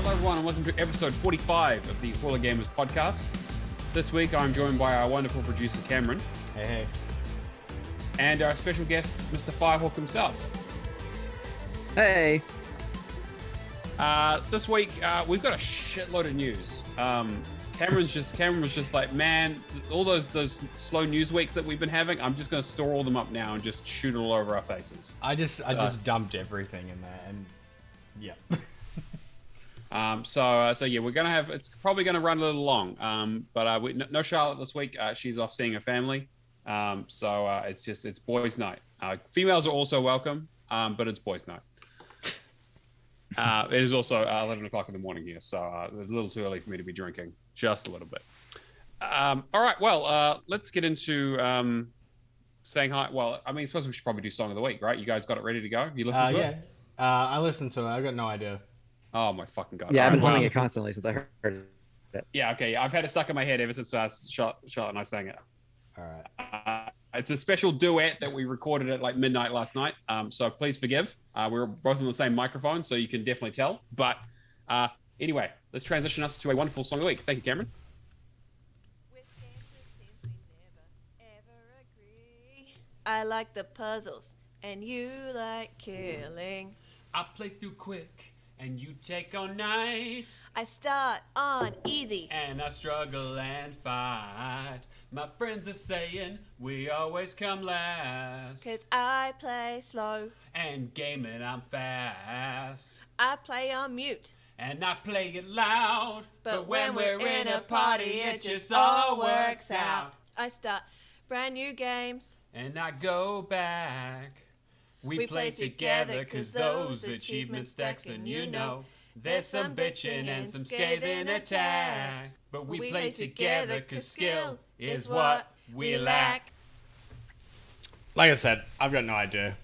Hello everyone and welcome to episode 45 of the Hauler Gamers podcast. This week I'm joined by our wonderful producer Cameron. Hey. And our special guest, Mr. Firehawk himself. Hey. This week we've got a shitload of news. Cameron was just like, man, all those slow news weeks that we've been having, I'm just going to store all them up now and just shoot it all over our faces. I just dumped everything in there, and yeah. So yeah, we're gonna have. It's probably gonna run a little long. But no Charlotte this week. She's off seeing her family. It's boys' night. Females are also welcome, but it's boys' night. It is also 11 o'clock in the morning here, so it's a little too early for me to be drinking. Just a little bit. All right. Well, let's get into saying hi. Well, I mean, I suppose we should probably do song of the week, right? You guys got it ready to go? You listened to it? I listened to it. I got no idea. Oh my fucking god! Yeah, I've been humming it constantly since I heard it. Yeah, okay. I've had it stuck in my head ever since Charlotte and I sang it. All right. It's a special duet that we recorded at like midnight last night. So please forgive. We were both on the same microphone, so you can definitely tell. But anyway, let's transition us to a wonderful song of the week. Thank you, Cameron. I like the puzzles, and you like killing. I play through quick, and you take all night. I start on easy, and I struggle and fight. My friends are saying we always come last. 'cause I play slow, and gaming I'm fast. I play on mute, and I play it loud. but when we're in a party, it just all works out. I start brand new games, and I go back. We play together 'cause those achievement stacks, and you know there's some bitching and some scathing attacks. But we play together 'cause skill is what we lack. Like I said, I've got no idea.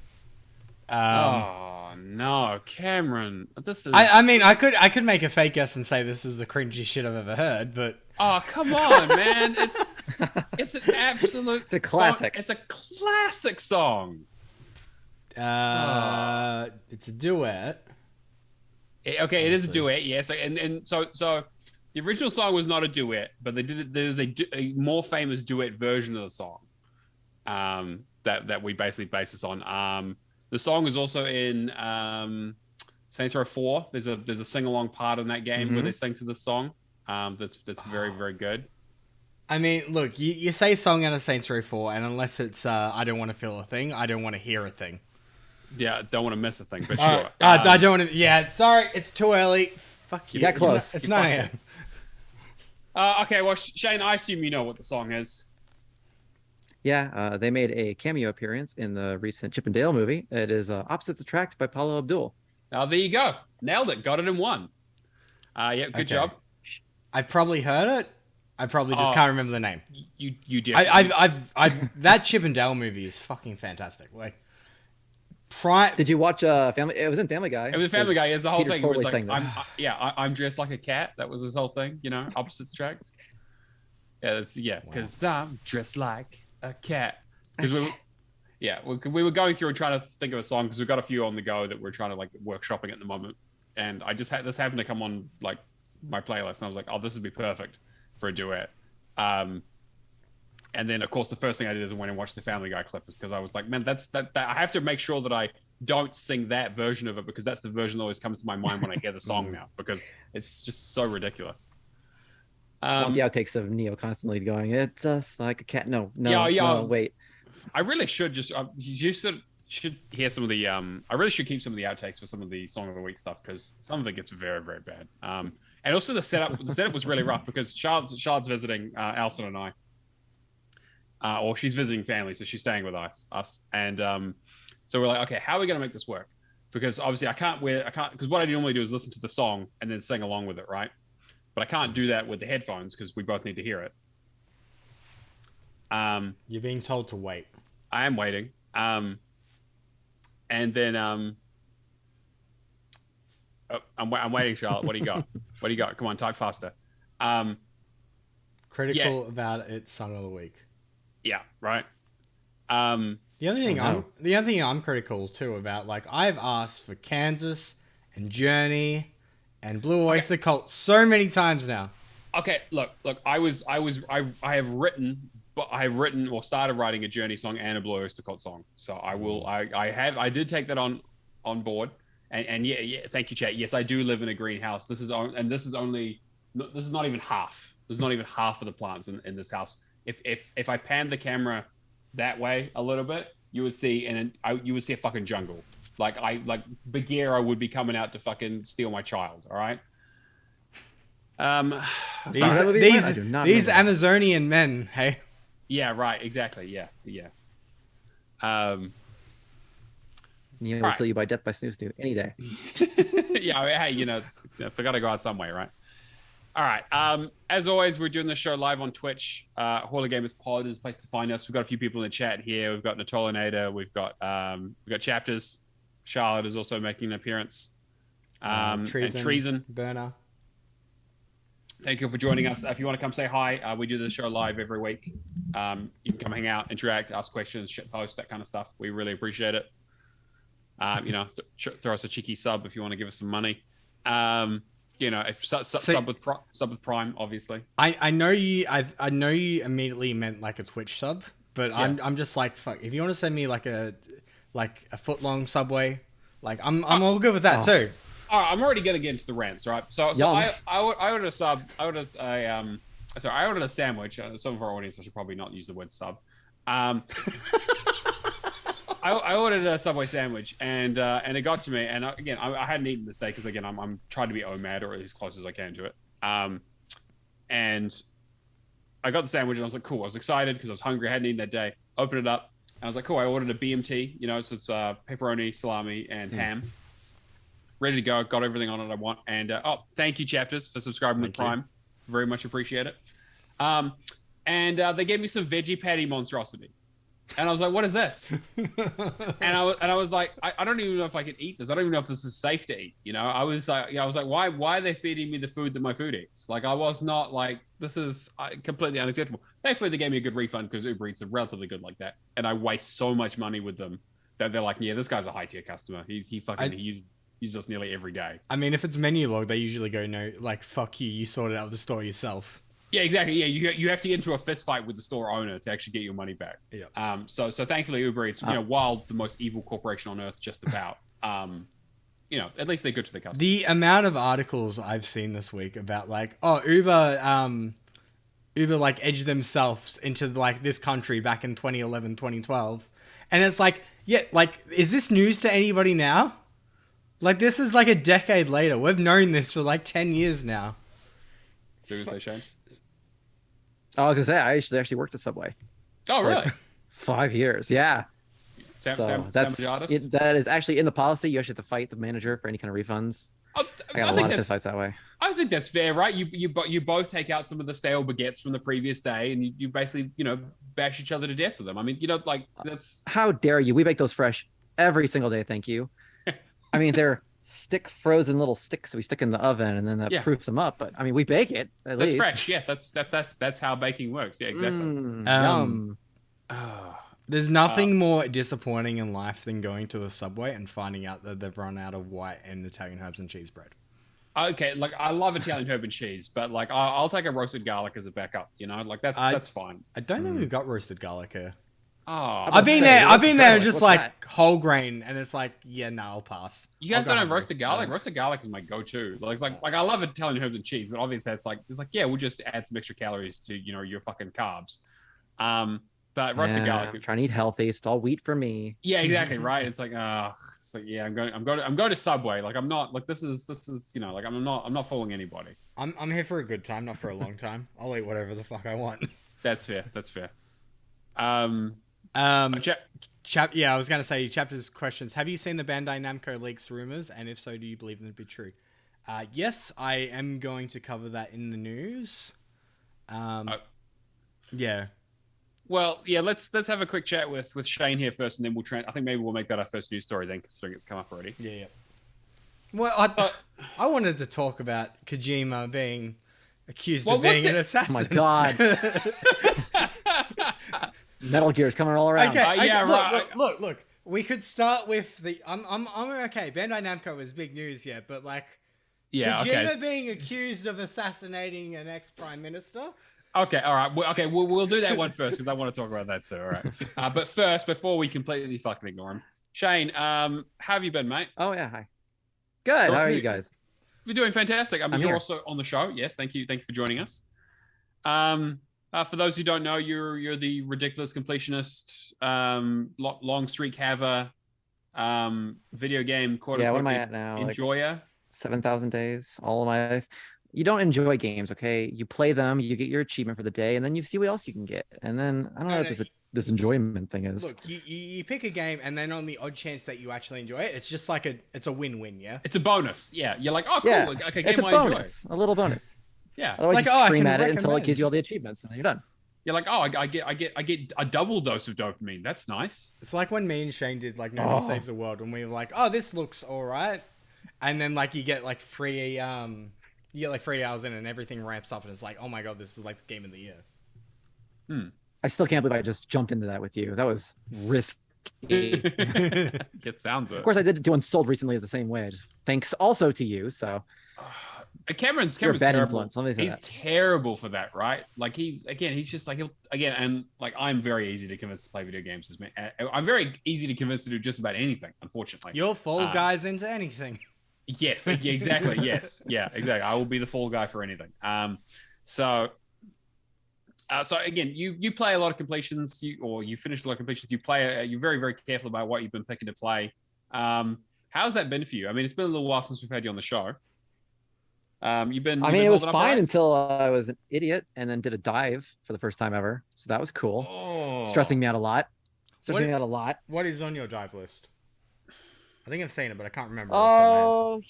Oh no, Cameron! This is. I mean, I could make a fake guess and say this is the cringy shit I've ever heard, but Oh come on, man! It's an absolute. It's a classic. It's a classic song. It's a duet. Okay, it is a duet, yes. So the original song was not a duet, but they did it. There's a more famous duet version of the song that we basically base this on. The song is also in Saints Row 4. There's a sing along part in that game where they sing to the song. That's very very good. I mean, look, you say song out of Saints Row 4, and unless it's I don't want to feel a thing, I don't want to hear a thing. Yeah, don't want to miss a thing, but sure. I don't want to. Yeah, sorry, it's too early. Fuck you. You got close. It's 9 a.m. Okay, well, Shane, I assume you know what the song is. Yeah, they made a cameo appearance in the recent Chip and Dale movie. It is Opposites Attract by Paula Abdul. Oh, there you go. Nailed it. Got it in one. Yeah, good job. I probably heard it. I probably just can't remember the name. You did. I've that Chip and Dale movie is fucking fantastic. Like, did you watch Family? It was in Family Guy. It was Family Guy. It's the whole Peter thing. Totally It was like, sang I'm dressed like a cat. That was his whole thing. You know, opposites attract. Yeah, because I'm dressed like a cat. Because we were going through and trying to think of a song because we've got a few on the go that we're trying to like workshopping at the moment. And I just had this happened to come on like my playlist, and I was like, oh, this would be perfect for a duet. And then of course the first thing I did is I went and watched the Family Guy clip because I was like, man, that I have to make sure that I don't sing that version of it because that's the version that always comes to my mind when I hear the song now because it's just so ridiculous. I want the outtakes of Neo constantly going, it's just like a cat. No, wait. I really should just you should hear some of the I really should keep some of the outtakes for some of the Song of the Week stuff because some of it gets very very bad. And also the setup was really rough because Charlotte's visiting Alison and I. Or she's visiting family, so she's staying with us. And so we're like, okay, how are we going to make this work? Because obviously I can't, because what I normally do is listen to the song and then sing along with it, right? But I can't do that with the headphones because we both need to hear it. You're being told to wait. I am waiting. And then I'm waiting, Charlotte. What do you got? What do you got? Come on, type faster. Critical about its Song of the Week. Yeah, right. The only thing I'm critical too about, like, I've asked for Kansas and Journey And Blue Oyster Cult so many times now. Okay, look. I have written or started writing a Journey song and a Blue Oyster Cult song. So I did take that on board. And yeah, thank you, chat. Yes, I do live in a greenhouse. This is not even half. There's not even half of the plants in this house. If I panned the camera that way a little bit, you would see a fucking jungle. Like Bagheera would be coming out to fucking steal my child. All right. These Amazonian men. Hey. Yeah. Right. Exactly. Yeah. Neo will kill you by death by snooze too any day. Yeah. Hey, forgot to go out some way, right? All right. As always, we're doing the show live on Twitch. Hall of Gamers Pod is a place to find us. We've got a few people in the chat here. We've got Natolinator. We've got Chapters. Charlotte is also making an appearance. Treason. Burner. Thank you for joining us. If you want to come say hi, we do this show live every week. You can come hang out, interact, ask questions, shit post, that kind of stuff. We really appreciate it. Throw us a cheeky sub if you want to give us some money. If sub with Prime, obviously. I know you immediately meant like a Twitch sub, but yeah. I'm just like, fuck. If you want to send me like a foot-long Subway, like I'm all good with that too. All right, I'm already gonna get into the rants, right? So I ordered a sub. I ordered a sandwich. Some of our audience, I should probably not use the word sub. I ordered a Subway sandwich, and it got to me. And again, I hadn't eaten this day because again, I'm trying to be OMAD or as close as I can to it. And I got the sandwich, and I was like, cool. I was excited because I was hungry. I hadn't eaten that day. Opened it up, and I was like, cool. I ordered a BMT. So it's pepperoni, salami, and ham. Ready to go. Got everything on it I want. And thank you, Chapters, for subscribing to Prime. Very much appreciate it. And they gave me some veggie patty monstrosity. And I was like, what is this? and I was like, I don't even know if I can eat this. I don't even know if this is safe to eat. I was like, why are they feeding me the food that my food eats? Like, I was not like, this is completely unacceptable. Thankfully, they gave me a good refund because Uber Eats are relatively good like that. And I waste so much money with them that they're like, yeah, this guy's a high tier customer. He uses us nearly every day. I mean, if it's menu log, they usually go, no, like, fuck you. You sorted out the store yourself. Yeah, exactly. Yeah, you have to get into a fist fight with the store owner to actually get your money back. Yeah. So thankfully Uber Eats, while the most evil corporation on earth, just about, at least they're good to the customer. The amount of articles I've seen this week about like, Uber like edged themselves into like this country back in 2011, 2012, and it's like, yeah, like, is this news to anybody now? Like, this is like a decade later. We've known this for like 10 years now. Do you say, Shane? I was gonna say I actually worked at Subway. Oh, really? 5 years, yeah. That is actually in the policy. You actually have to fight the manager for any kind of refunds. I got a lot of fist fights that way. I think that's fair, right? You both take out some of the stale baguettes from the previous day, and you basically bash each other to death with them. I mean, like, that's. How dare you? We make those fresh every single day. Thank you. I mean, they're frozen little sticks that we stick in the oven, and then that proofs them up. But I mean, we bake it at least. That's fresh. Yeah, that's how baking works. Yeah, exactly. Yum. There's nothing more disappointing in life than going to a Subway and finding out that they've run out of white and Italian herbs and cheese bread. Okay, like, I love Italian herb and cheese, but like, I'll take a roasted garlic as a backup. Like, that's fine. I don't think we've got roasted garlic here. Oh, I've been there just like whole grain, and it's like, yeah, no, I'll pass. You guys don't have roasted garlic? Roasted garlic is my go-to. Like I love Italian herbs and cheese, but obviously it's like, yeah, we'll just add some extra calories to your fucking carbs. But roasted garlic. I'm trying to eat healthy. It's all wheat for me. Yeah, exactly, right. It's like, yeah, I'm going to Subway. Like, I'm not like, this is like, I'm not fooling anybody. I'm here for a good time, not for a long time. I'll eat whatever the fuck I want. That's fair. I was gonna say, Chapter's questions. Have you seen the Bandai Namco leaks rumors, and if so, do you believe them to be true? Yes, I am going to cover that in the news. Yeah. Well, yeah. Let's have a quick chat with Shane here first, and then I think maybe we'll make that our first news story then, considering it's come up already. Yeah. Well, I wanted to talk about Kojima being accused of being an assassin. Oh my god. Metal Gear's coming all around. Okay, look. We could start with the. I'm okay. Bandai Namco is big news, yeah, but like, Yeah. Kojima Okay. being accused of assassinating an ex-prime minister? Okay. All right. Okay. We'll do that one first because I want to talk about that too. All right. But first, before we completely fucking ignore him, Shane, how have you been, mate? Oh yeah, hi. Good. How are you guys? You're doing fantastic. I mean, I'm you're here. also on the show. Yes. Thank you. Thank you for joining us. For those who don't know, you're the ridiculous completionist, long streak haver, video game quote Yeah, what unquote am I at now? Like enjoyer. 7,000 days, all of my life. You don't enjoy games, okay? You play them, you get your achievement for the day, and then you see what else you can get. And then I don't know what this enjoyment thing is. Look, you pick a game, and then on the odd chance that you actually enjoy it, it's just like it's a win-win, yeah? It's a bonus. Yeah. You're like, oh, cool. Yeah, Like a game it's a I enjoy. bonus, a little bonus. Yeah. Otherwise, like, you oh, I scream can at it until it recommend. gives you all the achievements, and then you're done. You're like, oh, I get a double dose of dopamine. That's nice. It's like when me and Shane did like Nobody Saves the World, and we were like, oh, this looks alright. And then like you get like 3 hours in and everything ramps up and it's like, oh my god, this is like the game of the year. I still can't believe I just jumped into that with you. That was risky. It sounds it. Of course, I did do Unsold recently the same way. Thanks also to you. So Cameron's you're a bad terrible. influence. Let me say He's that. terrible for that, right? Like he's just like and like I'm very easy to convince to play video games. As me, I'm very easy to convince to do just about anything. Unfortunately, You'll fall guys into anything. yes, yeah, exactly, yes, yeah, exactly. I will be the fall guy for anything. So again, you play a lot of completions, you finish a lot of completions. You're very very careful about what you've been picking to play. How's that been for you? I mean, it's been a little while since we've had you on the show. You've been. I mean, it was holding up fine right? until I was an idiot and then did a dive for the first time ever. So that was cool. Oh. Stressing me out a lot. What is on your dive list? I think I've seen it, but I can't remember. Oh,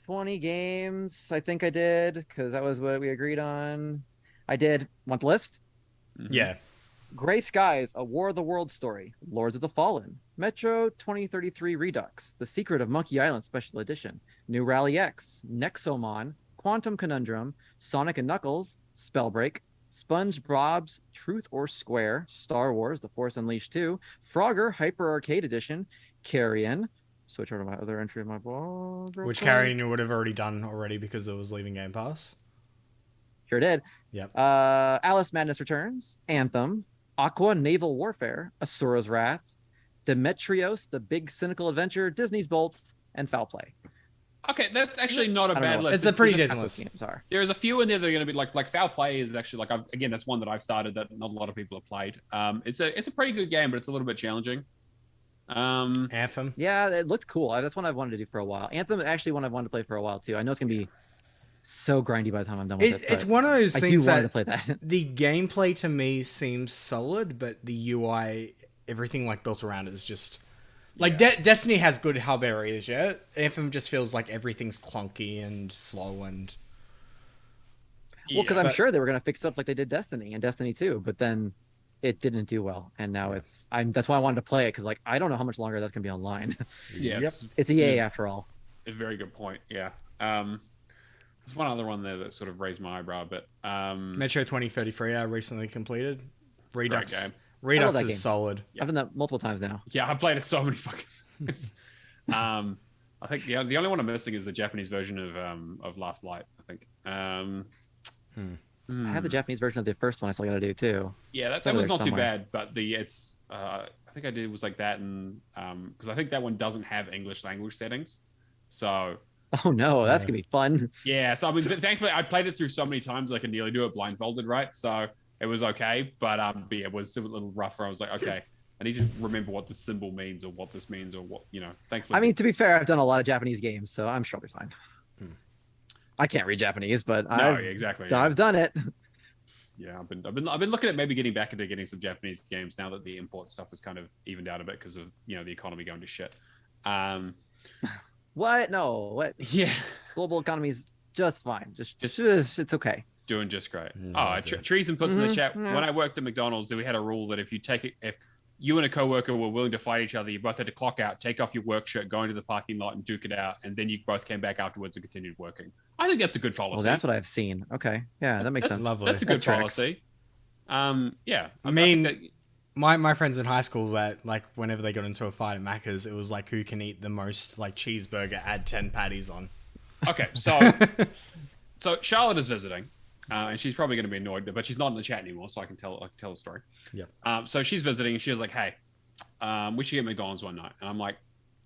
20 games. I think I did because that was what we agreed on. I did. Want the list? Yeah. Gray Skies, A War of the Worlds story, Lords of the Fallen, Metro 2033 Redux, The Secret of Monkey Island Special Edition, New Rally X, Nexomon, Quantum Conundrum, Sonic and Knuckles, Spellbreak, SpongeBob's Truth or Square, Star Wars, The Force Unleashed 2, Frogger Hyper Arcade Edition, Carrion, switch over to my other entry of my blog. Which Carrion you would have already done already because it was leaving Game Pass. Sure did. Yep. Alice Madness Returns, Anthem, Aqua Naval Warfare, Asura's Wrath, Demetrios, The Big Cynical Adventure, Disney's Bolt, and Foul Play. Okay, that's actually not a bad list. It's a pretty decent list. Games are. There's a few in there that are going to be like Foul Play is actually like again that's one that I've started that not a lot of people have played. It's a pretty good game, but it's a little bit challenging. Anthem. Yeah, it looked cool. That's one I've wanted to do for a while. Anthem actually one I've wanted to play for a while too. I know it's gonna be so grindy by the time I'm done with it. It's one of those I things do want to that play that. the gameplay to me seems solid, but the UI, everything like built around it is just like Destiny has good hub areas. Yeah, Anthem just feels like everything's clunky and slow and. Well, because I'm sure they were gonna fix it up like they did Destiny and Destiny 2, but then it didn't do well, and now that's why I wanted to play it because like I don't know how much longer that's gonna be online. Yeah, Yep. It's EA after all. A very good point. Yeah. There's one other one there that sort of raised my eyebrow, but Metro 2033 I recently completed. Redux. Great game. Redux that is game. solid. I've done that multiple times now. Yeah, I played it so many fucking times. I think the only one I'm missing is the Japanese version of Last Light. I think. I have the Japanese version of the first one. I still gotta do too. Yeah, that over was there not too somewhere. bad, but I think I did was like that, and because I think that one doesn't have English language settings, so Oh no, that's gonna be fun. yeah. So I mean, thankfully I played it through so many times I could nearly do it blindfolded, right? So it was okay, but yeah, it was a little rougher. I was like, okay, I need to remember what this symbol means or what this means or what Thankfully, I mean, to be fair, I've done a lot of Japanese games, so I'm sure I'll be fine. I can't read Japanese, but exactly. I've done it. Yeah, I've been looking at maybe getting back into getting some Japanese games now that the import stuff has kind of evened out a bit because of the economy going to shit. What? No. What? Yeah, Global economy is just fine. Just it's okay. doing just great. No, Treason puts in the chat. Yeah. When I worked at McDonald's, we had a rule that if you and a coworker were willing to fight each other, you both had to clock out, take off your work shirt, go into the parking lot, and duke it out, and then you both came back afterwards and continued working. I think that's a good policy. Well, that's what I've seen. Okay, yeah, that makes sense. Lovely. That's a good That tracks. policy. Yeah, I mean, think that- my friends in high school that like whenever they got into a fight at Macca's, it was like who can eat the most like cheeseburger, add 10 patties on. Okay, so Charlotte is visiting, and she's probably going to be annoyed, but she's not in the chat anymore, so I can tell the story. Yeah. So she's visiting, and she was like, "Hey, we should get McDonald's one night," and I'm like,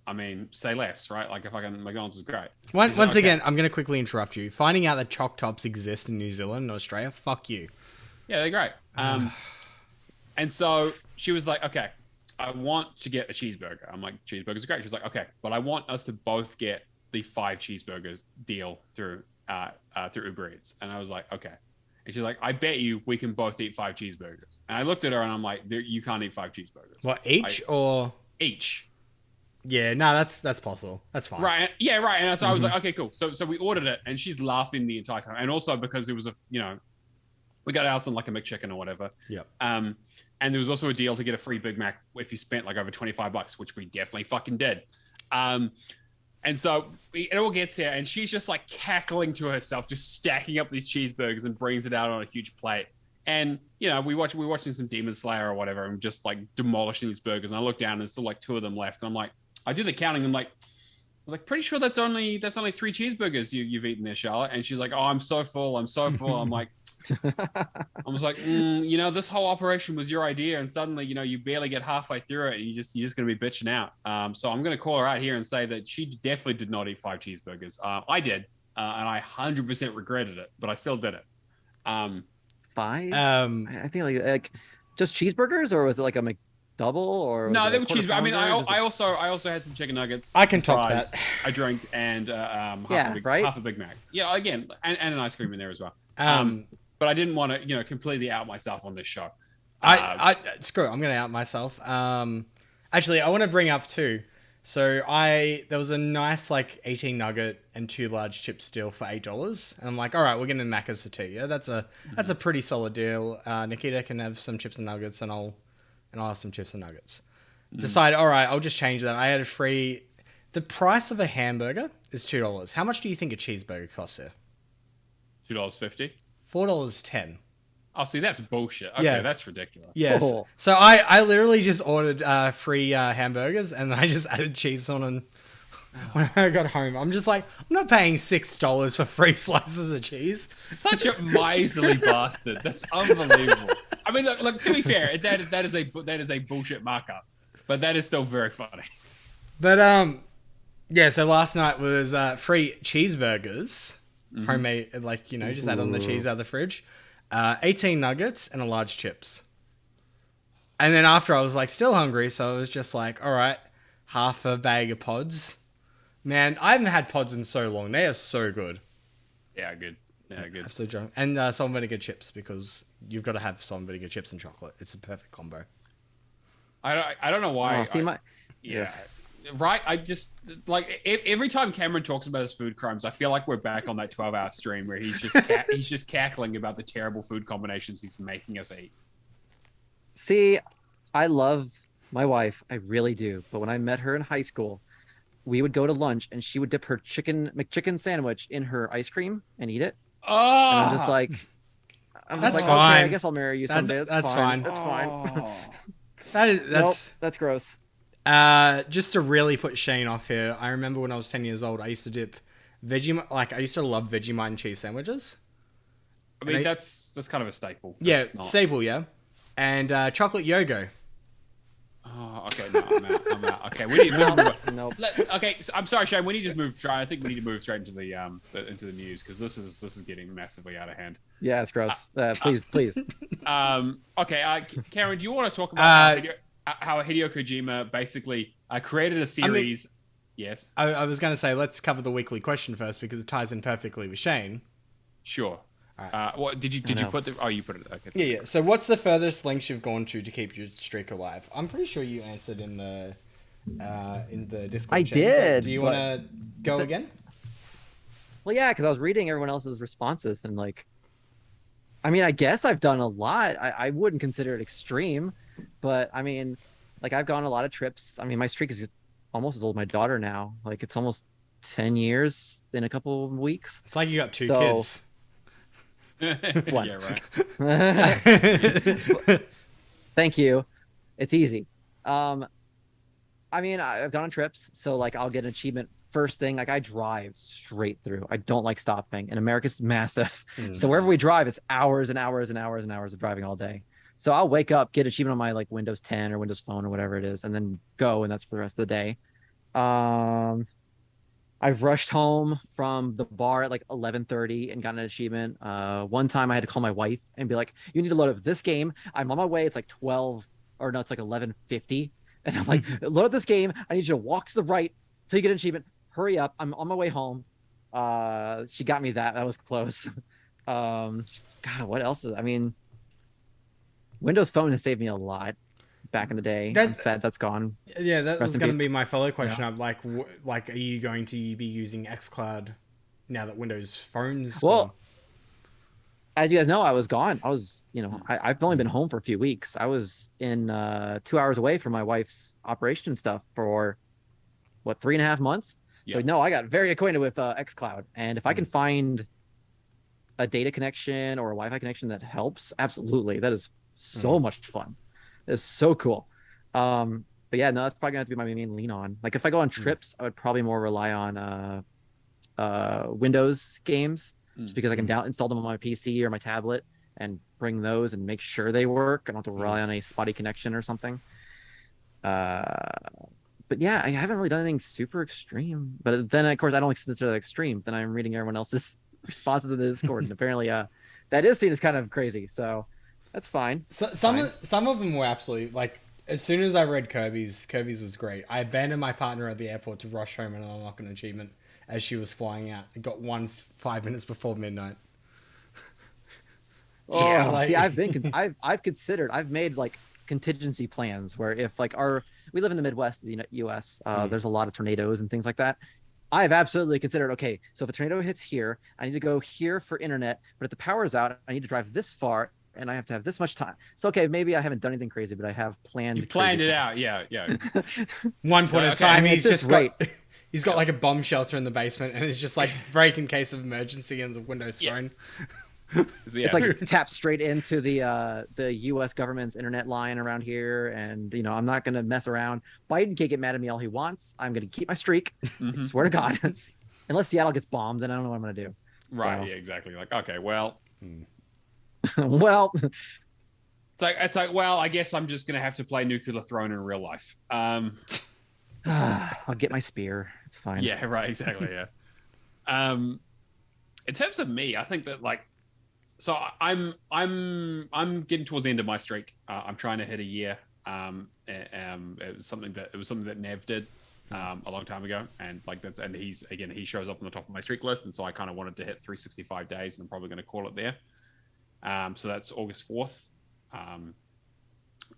I mean, say less, right? Like, if I can, McDonald's is great. Once again, I'm going to quickly interrupt you. Finding out that Choc Tops exist in New Zealand and Australia, fuck you. Yeah, they're great. And so she was like, okay, I want to get a cheeseburger. I'm like, cheeseburgers are great. She's like, okay, but I want us to both get the 5 cheeseburgers deal through Uber Eats. And I was like, okay. And she's like, I bet you we can both eat 5 cheeseburgers. And I looked at her and I'm like, you can't eat 5 cheeseburgers. What, each or? Each. Yeah, no, that's possible. That's fine. Right. Yeah, right. And so I was like, okay, cool. So we ordered it, and she's laughing the entire time. And also because it was we got ours on like a McChicken or whatever. Yep. And there was also a deal to get a free Big Mac if you spent like over $25, which we definitely fucking did. And so it all gets here, and she's just like cackling to herself, just stacking up these cheeseburgers and brings it out on a huge plate. And we're watching some Demon Slayer or whatever, and just like demolishing these burgers. And I look down, and there's still like 2 of them left, and I'm like, I do the counting. I was like, pretty sure that's only 3 cheeseburgers you've eaten there, Charlotte. And she's like, oh, I'm so full. I'm like, I was like, this whole operation was your idea, and suddenly, you barely get halfway through it, and you're just gonna be bitching out. So I'm gonna call her out here and say that she definitely did not eat 5 cheeseburgers. I did, and I 100% regretted it, but I still did it. 5? I think like just cheeseburgers, or was it like a McDouble, or no? They were cheeseburgers. I mean, I also had some chicken nuggets. I can top that. I drank and half a Big Mac. Yeah, again, and an ice cream in there as well. But I didn't want to, completely out myself on this show. Screw it. I'm going to out myself. Actually, I want to bring up 2. So there was a nice like 18 nugget and 2 large chips deal for $8, and I'm like, all right, we're getting Macca's for 2. Yeah, that's a pretty solid deal. Nikita can have some chips and nuggets, and I'll have some chips and nuggets. Decide, all right, I'll just change that. I had a free. The price of a hamburger is $2. How much do you think a cheeseburger costs there? $2.50. $4.10. Oh, see, that's bullshit. Okay, yeah. That's ridiculous. Yes. Oh. So I literally just ordered free hamburgers, and I just added cheese on them when I got home. I'm just like, I'm not paying $6 for free slices of cheese. Such a miserly bastard. That's unbelievable. I mean, look. To be fair, that is a bullshit markup, but that is still very funny. But yeah. So last night was free cheeseburgers, homemade, like just add on the cheese out of the fridge. 18 nuggets and a large chips. And then after I was like still hungry, so I was just like, all right, half a bag of Pods. Man, I haven't had Pods in so long. They are so good. Yeah, good. Yeah, good. Absolute joke. And salt and vinegar chips, because you've got to have salt and vinegar chips and chocolate. It's a perfect combo. I don't know why. Yeah. Right, I just like every time Cameron talks about his food crimes, I feel like we're back on that 12-hour stream where he's just cackling about the terrible food combinations he's making us eat. See, I love my wife, I really do. But when I met her in high school, we would go to lunch and she would dip her McChicken sandwich in her ice cream and eat it. Oh, and I'm just like, that's fine. Okay, I guess I'll marry you someday. That's fine. That's fine. That's gross. Just to really put Shane off here, I remember when I was 10 years old, I used to dip Vegemite, like I used to love Vegemite and cheese sandwiches. I mean, that's kind of a staple. Yeah, staple, yeah. And chocolate Yogo. Oh, okay, no, I'm out. Okay, we need to move. Okay, so, I'm sorry, Shane. We need to just move. I think we need to move straight into the news, because this is getting massively out of hand. Yeah, it's gross. Please. Okay, Karen, do you want to talk about how Hideo Kojima basically created a series? Yes. I was going to say, let's cover the weekly question first, because it ties in perfectly with Shane. Sure. All right. What did you put the? Oh, you put it. Okay. Yeah. So, what's the furthest lengths you've gone to keep your streak alive? I'm pretty sure you answered in the Discord. I did. Do you want to go again? Well, yeah, because I was reading everyone else's responses, and I mean, I guess I've done a lot. I wouldn't consider it extreme, but I mean, I've gone on a lot of trips. I mean, my streak is almost as old as my daughter now. It's almost 10 years in a couple of weeks. It's like you got two kids. One. Yeah, right. Thank you. It's easy. I mean, I've gone on trips, so I'll get an achievement first thing. Like I drive straight through. I don't like stopping, and America's massive. So wherever we drive, it's hours and hours and hours and hours of driving all day. So I'll wake up, get achievement on my like Windows 10 or Windows Phone or whatever it is, and then go, and that's for the rest of the day. I've rushed home from the bar at like 11:30 and gotten an achievement. One time I had to call my wife and be like, "You need to load up this game. I'm on my way. It's like 12, or no, it's like 11:50." And I'm like, "Load up this game. I need you to walk to the right till you get an achievement. Hurry up. I'm on my way home." She got me that. That was close. God, what else? I mean, Windows Phone has saved me a lot back in the day. I'm sad that's gone. Yeah, that Rest was in going to peace. be my follow question. I'm like, like, are you going to be using xCloud now that Windows Phone's Well, gone? as you guys know, I was gone. I was, I've only been home for a few weeks. I was in 2 hours away from my wife's operation stuff for what, 3.5 months. So no, I got very acquainted with xCloud, and if I can find a data connection or a Wi-Fi connection that helps, absolutely, that is so much fun. It's so cool. But yeah, no, that's probably gonna have to be my main lean on. Like if I go on trips, I would probably more rely on Windows games, just because I can install them on my PC or my tablet and bring those and make sure they work. I don't have to rely on a spotty connection or something. But yeah, I haven't really done anything super extreme. But then of course I don't consider that extreme. Then I'm reading everyone else's responses to the Discord, and apparently that is seen as kind of crazy. So that's fine. So, some of them were absolutely like. As soon as I read Kirby's was great. I abandoned my partner at the airport to rush home and unlock an achievement as she was flying out. It got 5 minutes before midnight. Yeah, like... see, I've considered. I've made like contingency plans where if like we live in the Midwest, U.S. There's a lot of tornadoes and things like that. I've absolutely considered, okay, so if a tornado hits here, I need to go here for internet, but if the power's out, I need to drive this far, and I have to have this much time. So, okay, maybe I haven't done anything crazy, but I have planned. You planned it out, yeah. One point at a time, he's just right. He's got like a bomb shelter in the basement, and it's just like break in case of emergency in the Windows Phone. It's like tap straight into the U.S. government's internet line around here, and I'm not gonna mess around. Biden can get mad at me all he wants. I'm gonna keep my streak. I swear to God. Unless Seattle gets bombed, then I don't know what I'm gonna do. Right? So. Yeah, exactly. Like, okay, well, well, it's like, well, I guess I'm just gonna have to play Nuclear Throne in real life. I'll get my spear. It's fine. Yeah, right. Exactly. Yeah. In terms of me, I think that like. So I'm getting towards the end of my streak. I'm trying to hit a year. It was something that Nev did a long time ago, and like he shows up on the top of my streak list, and so I kind of wanted to hit 365 days, and I'm probably going to call it there. So that's August 4th.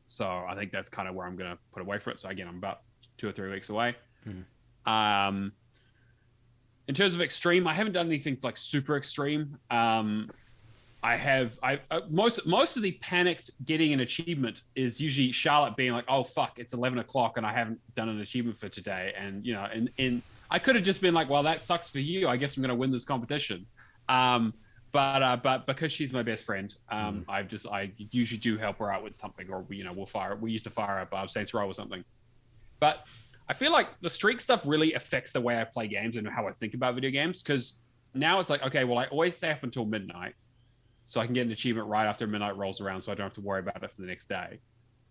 So I think that's kind of where I'm going to put away for it. So again, I'm about 2 or 3 weeks away. In terms of extreme, I haven't done anything like super extreme. Most of the panicked getting an achievement is usually Charlotte being like, "Oh fuck, it's 11 o'clock and I haven't done an achievement for today," and and I could have just been like, "Well, that sucks for you. I guess I'm going to win this competition." But because she's my best friend, I usually do help her out with something, or we used to fire up Saints Row or something. But I feel like the streak stuff really affects the way I play games and how I think about video games, because now it's like, okay, well, I always stay up until midnight, so I can get an achievement right after midnight rolls around, so I don't have to worry about it for the next day.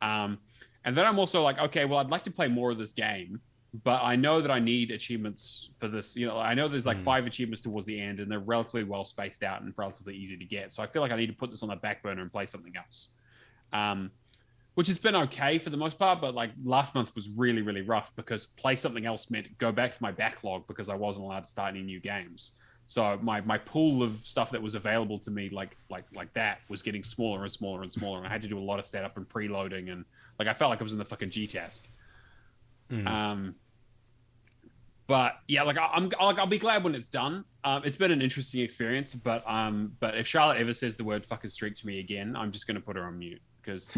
And then I'm also like, okay, well, I'd like to play more of this game, but I know that I need achievements for this. I know there's like 5 achievements towards the end, and they're relatively well spaced out and relatively easy to get. So I feel like I need to put this on the back burner and play something else. Which has been okay for the most part, but like last month was really, really rough because play something else meant go back to my backlog because I wasn't allowed to start any new games. So my pool of stuff that was available to me like that was getting smaller and smaller and smaller, and I had to do a lot of setup and preloading, and like I felt like I was in the fucking G-task. But yeah, like I'll be glad when it's done. It's been an interesting experience, but if Charlotte ever says the word fucking streak to me again, I'm just gonna put her on mute, because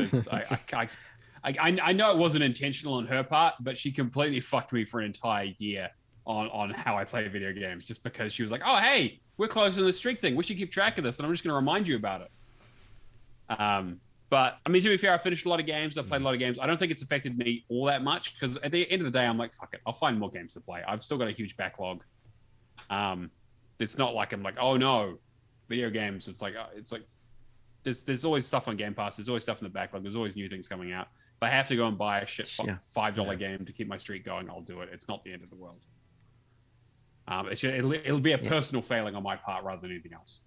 I know it wasn't intentional on her part, but she completely fucked me for an entire year on how I play video games, just because she was like, "Oh, hey, we're closing the streak thing. We should keep track of this, and I'm just going to remind you about it." But I mean, to be fair, I finished a lot of games. I played a lot of games. I don't think it's affected me all that much because at the end of the day, I'm like, fuck it, I'll find more games to play. I've still got a huge backlog. It's not like I'm like, oh no, video games. It's like there's always stuff on Game Pass. There's always stuff in the backlog. There's always new things coming out. If I have to go and buy a shit $5 game to keep my streak going, I'll do it. It's not the end of the world. It'll be a personal failing on my part rather than anything else.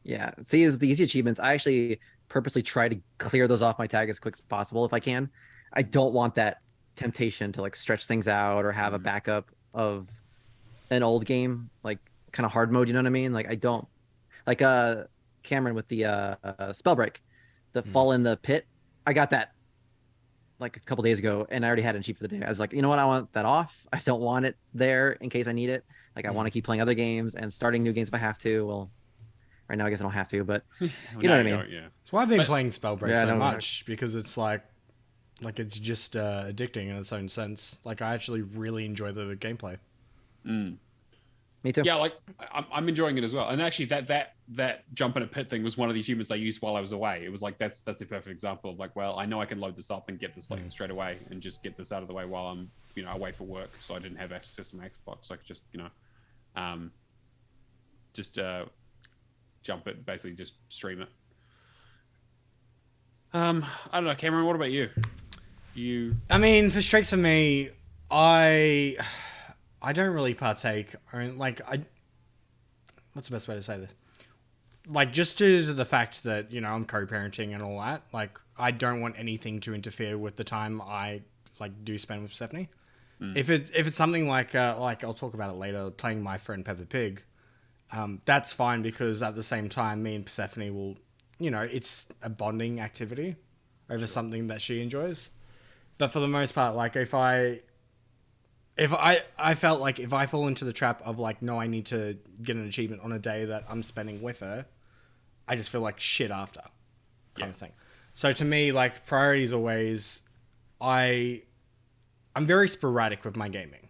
Yeah. See, the easy achievements, I actually purposely try to clear those off my tag as quick as possible if I can. I don't want that temptation to like stretch things out or have a backup of an old game, like kind of hard mode, you know what I mean? Like I don't like Cameron with the Spellbreak, the Fall in the Pit. I got that like a couple days ago and I already had it cheap for the day. I was like, you know what? I want that off. I don't want it there in case I need it. Like I want to keep playing other games and starting new games if I have to. Well, right now I guess I don't have to, but you know what I mean? Yeah. That's why I've been playing Spellbreak so no, much because it's like it's just addicting in its own sense. Like I actually really enjoy the gameplay. Me too. Yeah, like I'm enjoying it as well. And actually, that jump in a pit thing was one of the achievements I used while I was away. It was like that's a perfect example of like, well, I know I can load this up and get this like straight away and just get this out of the way while I'm away for work. So I didn't have access to my Xbox. So I could just jump it, basically just stream it. I don't know, Cameron. What about you? I mean, for straight to me, I don't really partake. Like what's the best way to say this? Like just due to the fact that I'm co-parenting and all that. Like I don't want anything to interfere with the time I do spend with Stephanie. If it's something like I'll talk about it later, playing my friend Peppa Pig, that's fine because at the same time, me and Persephone will, it's a bonding activity over something that she enjoys. But for the most part, like if I felt like if I fall into the trap of like, no, I need to get an achievement on a day that I'm spending with her, I just feel like shit after kind of thing. So to me, like priorities always, I'm very sporadic with my gaming.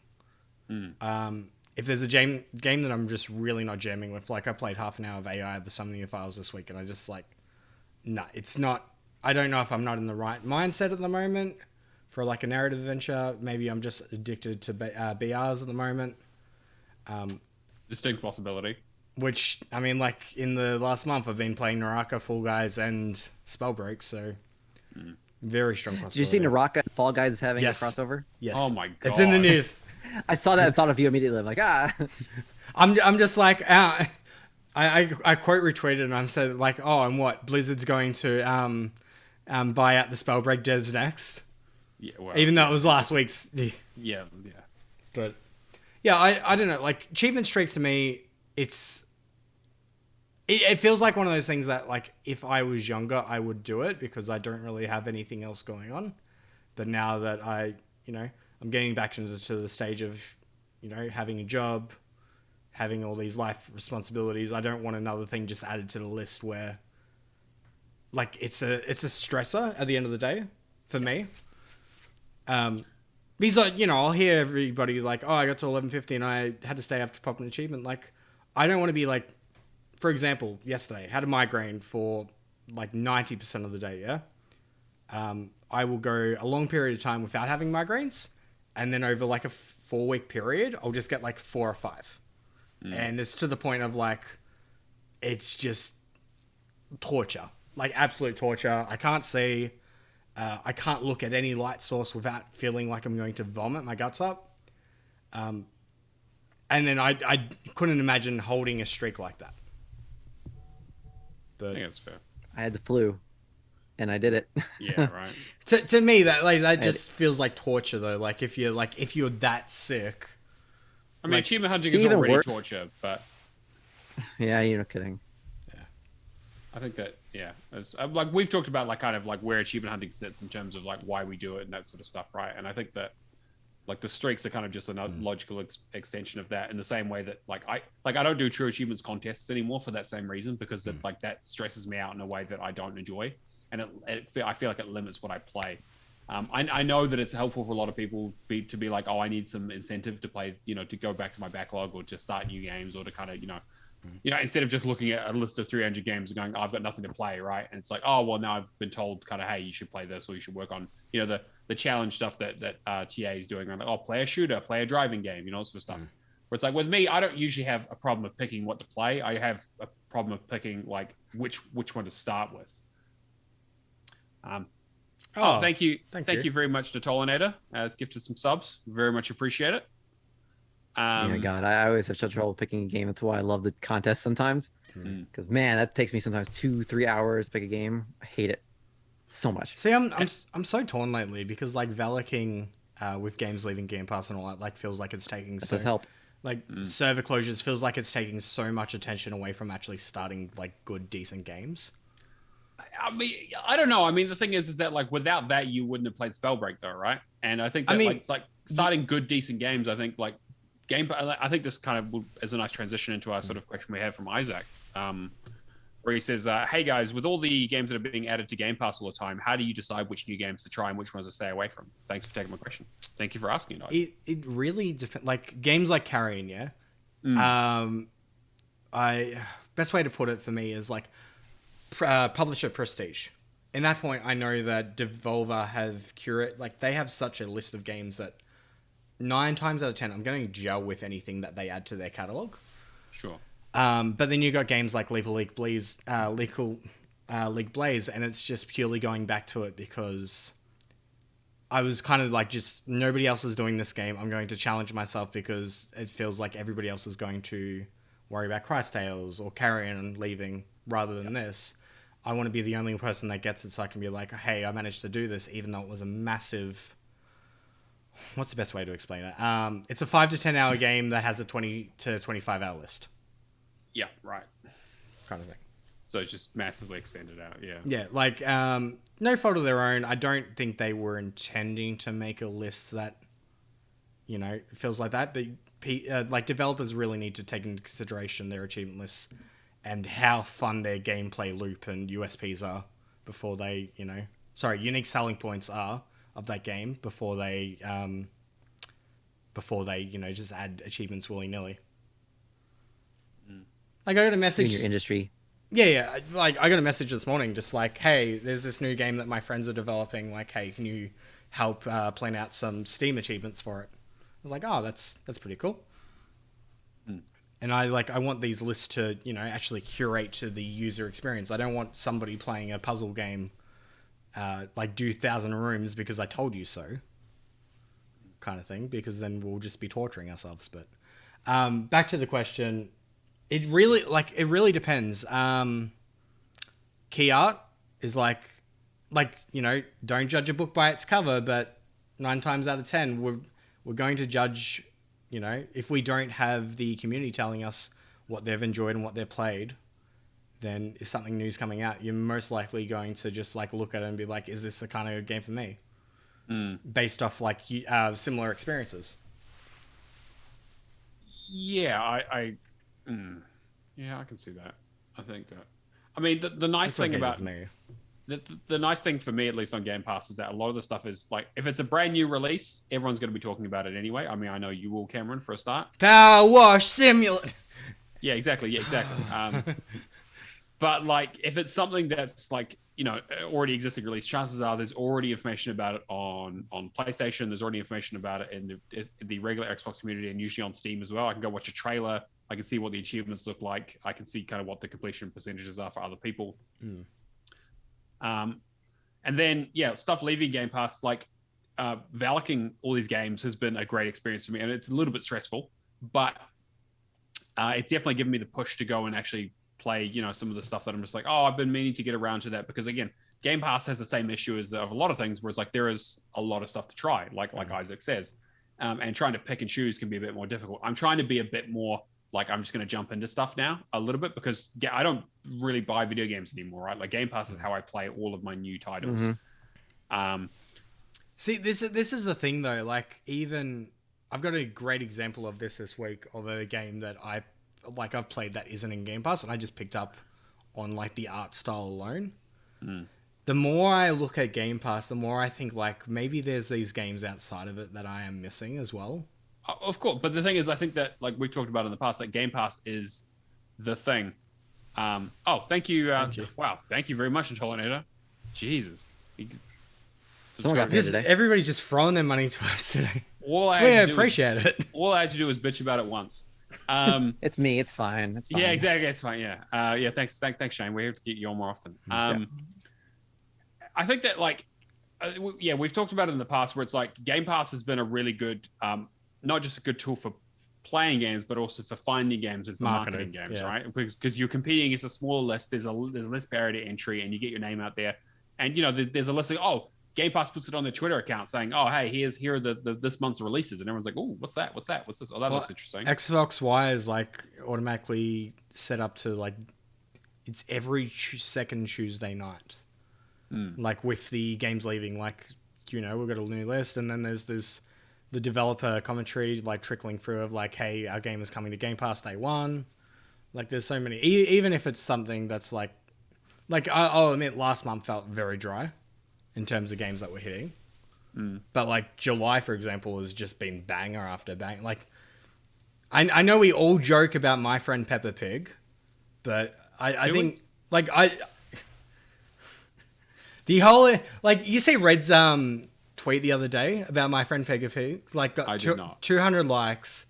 If there's a game that I'm just really not jamming with, like I played half an hour of AI of the Summoning of Files this week and I just like, it's not, I don't know if I'm not in the right mindset at the moment for like a narrative adventure. Maybe I'm just addicted to BRs at the moment. Distinct possibility. Which, I mean, like in the last month, I've been playing Naraka, Fall Guys, and Spellbreak, so very strong possibility. Did you see Naraka and Fall Guys is having a crossover? Yes. Oh my god. It's in the news. I saw that and thought of you immediately. I'm like, I'm just like, I quote retweeted and I'm saying like, oh, and what? Blizzard's going to buy out the Spellbreak devs next. Yeah, well, even though it was last week's. Yeah. But yeah, I don't know. Like achievement streaks to me, it feels like one of those things that like if I was younger, I would do it because I don't really have anything else going on. But now that I'm getting back into the stage of, having a job, having all these life responsibilities, I don't want another thing just added to the list where like it's a stressor at the end of the day for me. Because like, I'll hear everybody like, oh, I got to 11:50 and I had to stay after pop an achievement. Like, I don't want to be like, for example, yesterday I had a migraine for like 90% of the day. Yeah. I will go a long period of time without having migraines. And then over like a 4-week period, I'll just get like 4 or 5. And it's to the point of like, it's just torture, like absolute torture. I can't see, I can't look at any light source without feeling like I'm going to vomit my guts up. And then I couldn't imagine holding a streak like that. But I think that's fair. I had the flu and I did it. Yeah, right. to me, that just feels like torture though. Like if you're that sick. I mean, achievement hunting is already torture, but yeah, you're not kidding. Yeah, I think that it's, like we've talked about like kind of like where achievement hunting sits in terms of like why we do it and that sort of stuff, right? And I think that like the streaks are kind of just another logical extension of that in the same way that like I don't do true achievements contests anymore for that same reason because that stresses me out in a way that I don't enjoy, and I feel like it limits what I play. I know that it's helpful for a lot of people to be like, oh, I need some incentive to play, to go back to my backlog or to start new games or to kind of, You know, instead of just looking at a list of 300 games and going, oh, I've got nothing to play, right? And it's like, oh, well, now I've been told kind of, hey, you should play this or you should work on, you know, the challenge stuff that TA is doing. Like, oh, play a shooter, play a driving game, you know, sort of stuff. Where it's like, with me, I don't usually have a problem of picking what to play. I have a problem of picking, like, which one to start with. Thank you. Thank you very much to Tolinator. Has gifted some subs. Very much appreciate it. Oh my God, I always have such trouble picking a game. That's why I love the contest sometimes. Because man, that takes me sometimes 2-3 hours to pick a game. I hate it so much. See, I'm so torn lately because like Valorking with games leaving Game Pass and all that, like feels like it's taking That does help. Like server closures feels like it's taking so much attention away from actually starting like good, decent games. I mean, I don't know. I mean, the thing is that like without that, you wouldn't have played Spellbreak though, right? And I think that like starting good, decent games. I think like I think this kind of is a nice transition into our sort of question we have from Isaac, where he says, "Hey guys, with all the games that are being added to Game Pass all the time, how do you decide which new games to try and which ones to stay away from?" Thanks for taking my question. Thank you for asking, guys. It really depends. Like games like Carrion, yeah. Best way to put it for me is like publisher prestige. In that point, I know that Devolver have they have such a list of games that 9 times out of 10, I'm going to gel with anything that they add to their catalog. Sure. But then you got games like League Blaze, and it's just purely going back to it because I was kind of like, just nobody else is doing this game. I'm going to challenge myself because it feels like everybody else is going to worry about Christ Tales or Carrion leaving rather than this. I want to be the only person that gets it, so I can be like, hey, I managed to do this, even though it was a massive... What's the best way to explain it? It's a 5 to 10 hour game that has a 20 to 25 hour list. Yeah, right. Kind of thing. So it's just massively extended out, yeah. Yeah, like, no fault of their own. I don't think they were intending to make a list that, you know, feels like that. But, like, developers really need to take into consideration their achievement lists and how fun their gameplay loop and USPs are before they, you know... Sorry, unique selling points are of that game before they, you know, just add achievements willy-nilly. Like, I got a message... In your industry. Yeah. Like, I got a message this morning just like, hey, there's this new game that my friends are developing. Like, hey, can you help plan out some Steam achievements for it? I was like, oh, that's pretty cool. And I want these lists to, you know, actually curate to the user experience. I don't want somebody playing a puzzle game like do 1,000 rooms because I told you so, kind of thing, because then we'll just be torturing ourselves. But back to the question, it really depends. Key art is like, you know, don't judge a book by its cover, but 9 times out of 10 we're going to judge, you know, if we don't have the community telling us what they've enjoyed and what they've played. Then if something new's coming out, you're most likely going to just like look at it and be like, is this the kind of game for me? Based off like similar experiences. Yeah, I can see that. I think that. I mean, the nice thing about the nice thing for me, at least on Game Pass, is that a lot of the stuff is like, if it's a brand new release, everyone's going to be talking about it anyway. I mean, I know you will, Cameron, for a start. Power Wash Simulator. Yeah, exactly. But like, if it's something that's like, you know, already existing release, chances are there's already information about it on PlayStation. There's already information about it in the regular Xbox community and usually on Steam as well. I can go watch a trailer. I can see what the achievements look like. I can see kind of what the completion percentages are for other people. And then, yeah, stuff leaving Game Pass, like Valorking all these games has been a great experience for me. And it's a little bit stressful, but it's definitely given me the push to go and actually play, you know, some of the stuff that I'm just like, oh, I've been meaning to get around to that, because again, Game Pass has the same issue as of a lot of things, where it's like there is a lot of stuff to try, like Isaac says, and trying to pick and choose can be a bit more difficult. I'm trying to be a bit more like, I'm just going to jump into stuff now a little bit, because I don't really buy video games anymore, right? Like Game Pass is how I play all of my new titles. See, this is the thing though. Like, even I've got a great example of this week of a game that I've played that isn't in Game Pass, and I just picked up on like the art style alone. The more I look at Game Pass, the more I think like maybe there's these games outside of it that I am missing as well. Of course, but the thing is, I think that like we've talked about in the past, that Game Pass is the thing. Oh, thank you. Thank you. Wow, thank you very much, Intolinator. Jesus. Someone got Just, today. everybody's just throwing their money to us today. All I We had to do appreciate it. all I had to do was bitch about it once. It's me. It's fine. It's fine. Yeah, exactly. It's fine. Yeah. Yeah. Thanks, Shane. We have to get you on more often. I think that we've talked about it in the past where it's like Game Pass has been a really good, not just a good tool for playing games, but also for finding games and for marketing games, right? Because you're competing against a smaller list. There's less barrier to entry, and you get your name out there. And there's a list of Game Pass puts it on their Twitter account saying, "Oh, hey, here are the this month's releases," and everyone's like, "Oh, what's that? What's this? Oh, that looks interesting." Xbox Y is like automatically set up to like it's every second Tuesday night, like with the games leaving. Like we've got a new list, and then there's the developer commentary like trickling through of like, "Hey, our game is coming to Game Pass day one." Like there's so many, even if it's something that's like I'll admit last month felt very dry in terms of games that we're hitting. But like July, for example, has just been banger after bang. Like I know we all joke about My Friend Peppa Pig, but I think the whole you see Red's tweet the other day about My Friend Peppa Pig, like got 200 likes,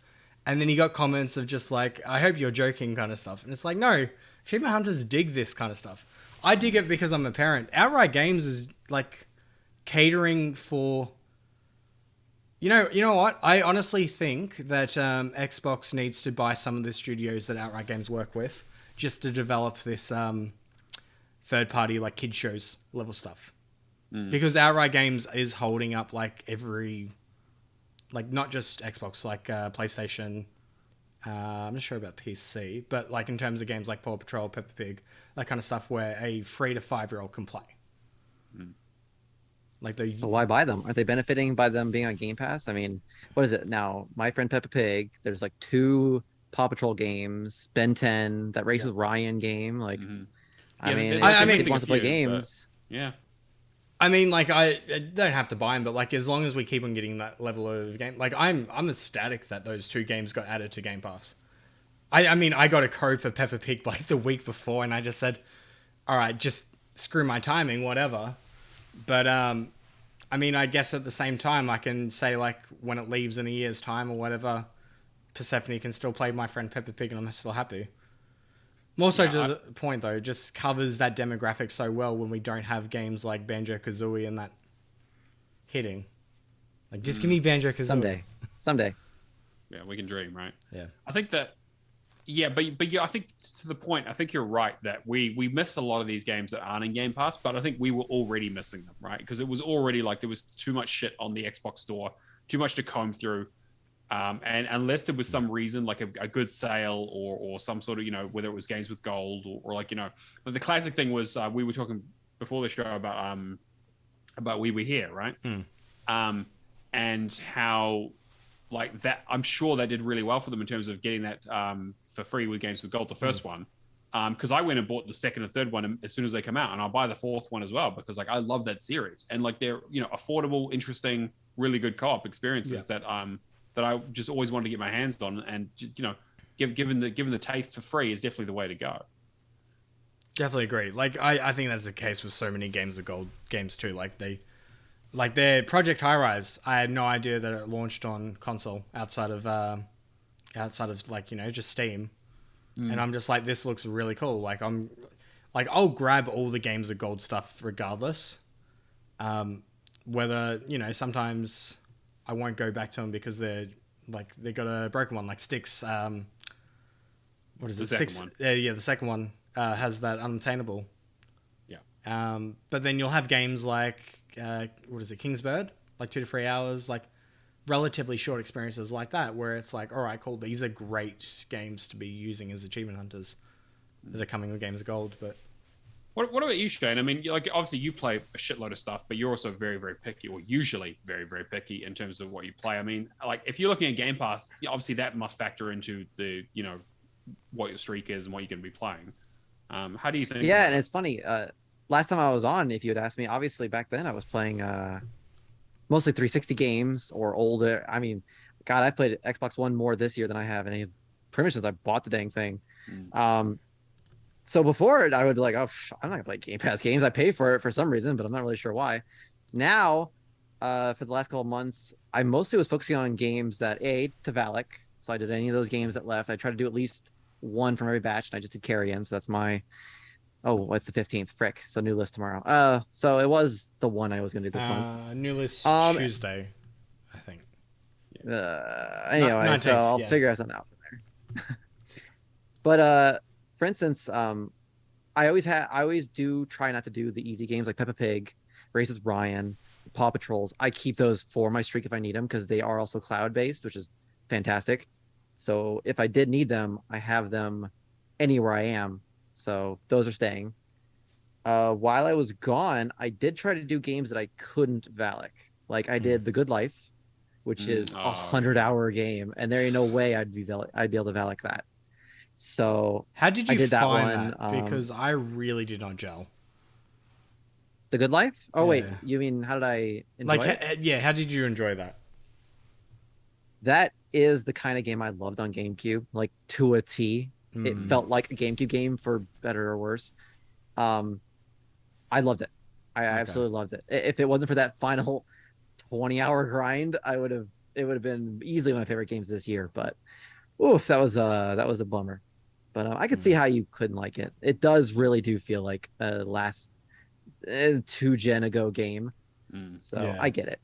and then he got comments of just like, "I hope you're joking" kind of stuff. And it's like, no, achievement hunters dig this kind of stuff. I dig it because I'm a parent. Outright Games is like catering for. You know what? I honestly think that Xbox needs to buy some of the studios that Outright Games work with, just to develop this third-party like kid shows level stuff. Because Outright Games is holding up like every, like not just Xbox, like PlayStation. I'm not sure about PC, but like in terms of games like Paw Patrol, Peppa Pig, that kind of stuff where a 3 to 5-year-old can play. So why buy them? Aren't they benefiting by them being on Game Pass? I mean, what is it now? My Friend Peppa Pig. There's like 2 Paw Patrol games, Ben 10, that Race with Ryan game. Like, I mean, kids wants to play games. Yeah. I mean, like I don't have to buy them, but like as long as we keep on getting that level of game, like I'm ecstatic that those 2 games got added to Game Pass. I mean, I got a code for Peppa Pig like the week before, and I just said, "All right, just screw my timing, whatever." But I mean, I guess at the same time, I can say like when it leaves in a year's time or whatever, Persephone can still play My Friend Peppa Pig, and I'm still happy. More so to the point though, just covers that demographic so well when we don't have games like Banjo-Kazooie and that hitting. Like, just give me Banjo-Kazooie. Someday. Yeah, we can dream, right? Yeah. I think that. Yeah, but I think to the point, I think you're right that we missed a lot of these games that aren't in Game Pass, but I think we were already missing them, right? Because it was already like there was too much shit on the Xbox store, too much to comb through. And unless there was some reason, like a good sale or some sort of, whether it was games with gold or like, but the classic thing was we were talking before the show about We Were Here, right? And how like that, I'm sure that did really well for them in terms of getting that for free with games with gold, the first one. Because I went and bought the second and third one as soon as they come out, and I'll buy the fourth one as well because like I love that series and like they're affordable, interesting, really good co-op experiences that I just always wanted to get my hands on, and given the taste for free is definitely the way to go. Definitely agree. Like I think that's the case with so many games of gold games too. Like their Project High Rise, I had no idea that it launched on console outside of like just Steam, and I'm just like, this looks really cool. Like I'll grab all the games of gold stuff regardless. Whether sometimes I won't go back to them because they got a broken one, like Styx. What is it? Styx. Yeah, the second one has that unattainable. Yeah. But then you'll have games like what is it, Kingsbird? Like 2 to 3 hours, like relatively short experiences like that, where it's like, all right, cool. These are great games to be using as achievement hunters that are coming with games of gold, but. What about you, Shane? I mean, like obviously you play a shitload of stuff, but you're also very, very picky, or usually very, very picky in terms of what you play. I mean, like if you're looking at Game Pass, obviously that must factor into the what your streak is and what you're going to be playing. How do you think? Yeah, and it's funny. Last time I was on, if you had asked me, obviously back then I was playing mostly 360 games or older. I mean, God, I've played Xbox One more this year than I have any pretty much since I bought the dang thing. So before I would be like, oh, I'm not gonna play Game Pass games. I pay for it for some reason, but I'm not really sure why. Now, for the last couple of months, I mostly was focusing on games that to Valak. So I did any of those games that left. I tried to do at least one from every batch, and I just did Carrion. So that's my it's the 15th. Frick. So new list tomorrow. So it was the one I was gonna do this month. New list Tuesday, I think. Anyway, 19th, so I'll figure something out from there. But for instance, I always do try not to do the easy games like Peppa Pig, Race with Ryan, Paw Patrols. I keep those for my streak if I need them because they are also cloud based, which is fantastic. So if I did need them, I have them anywhere I am. So those are staying. While I was gone, I did try to do games that I couldn't Valak. Like I did The Good Life, which is 100-hour game, and there ain't no way I'd be able to Valak that. So how did you find that? Because I really did not gel. The Good Life? Oh, Yeah. wait. You mean how did I enjoy it? How did you enjoy that? That is the kind of game I loved on GameCube, like to a T. It felt like a GameCube game for better or worse. I loved it. I absolutely loved it. If it wasn't for that final 20-hour grind, it would have been easily one of my favorite games this year. But oof, that was a bummer. But I could see how you couldn't like it. It does really do feel like a last 2-gen ago game. So yeah. I get it.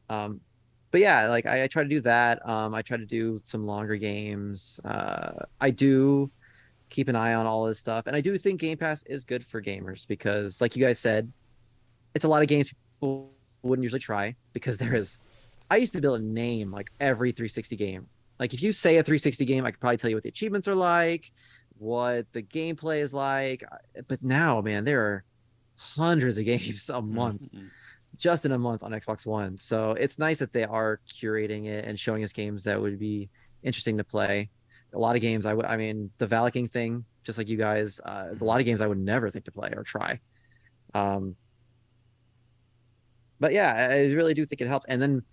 But yeah, like I try to do that. I try to do some longer games. I do keep an eye on all this stuff, and I do think Game Pass is good for gamers because, like you guys said, it's a lot of games people wouldn't usually try because I used to be able to name like every 360 game. Like if you say a 360 game, I could probably tell you what the achievements are like, what the gameplay is like. But now, man, there are hundreds of games a month. Just in a month on Xbox One. So it's nice that they are curating it and showing us games that would be interesting to play. A lot of games, I mean, the Valaking thing, just like you guys, a lot of games I would never think to play or try. But yeah, I really do think it helps. And then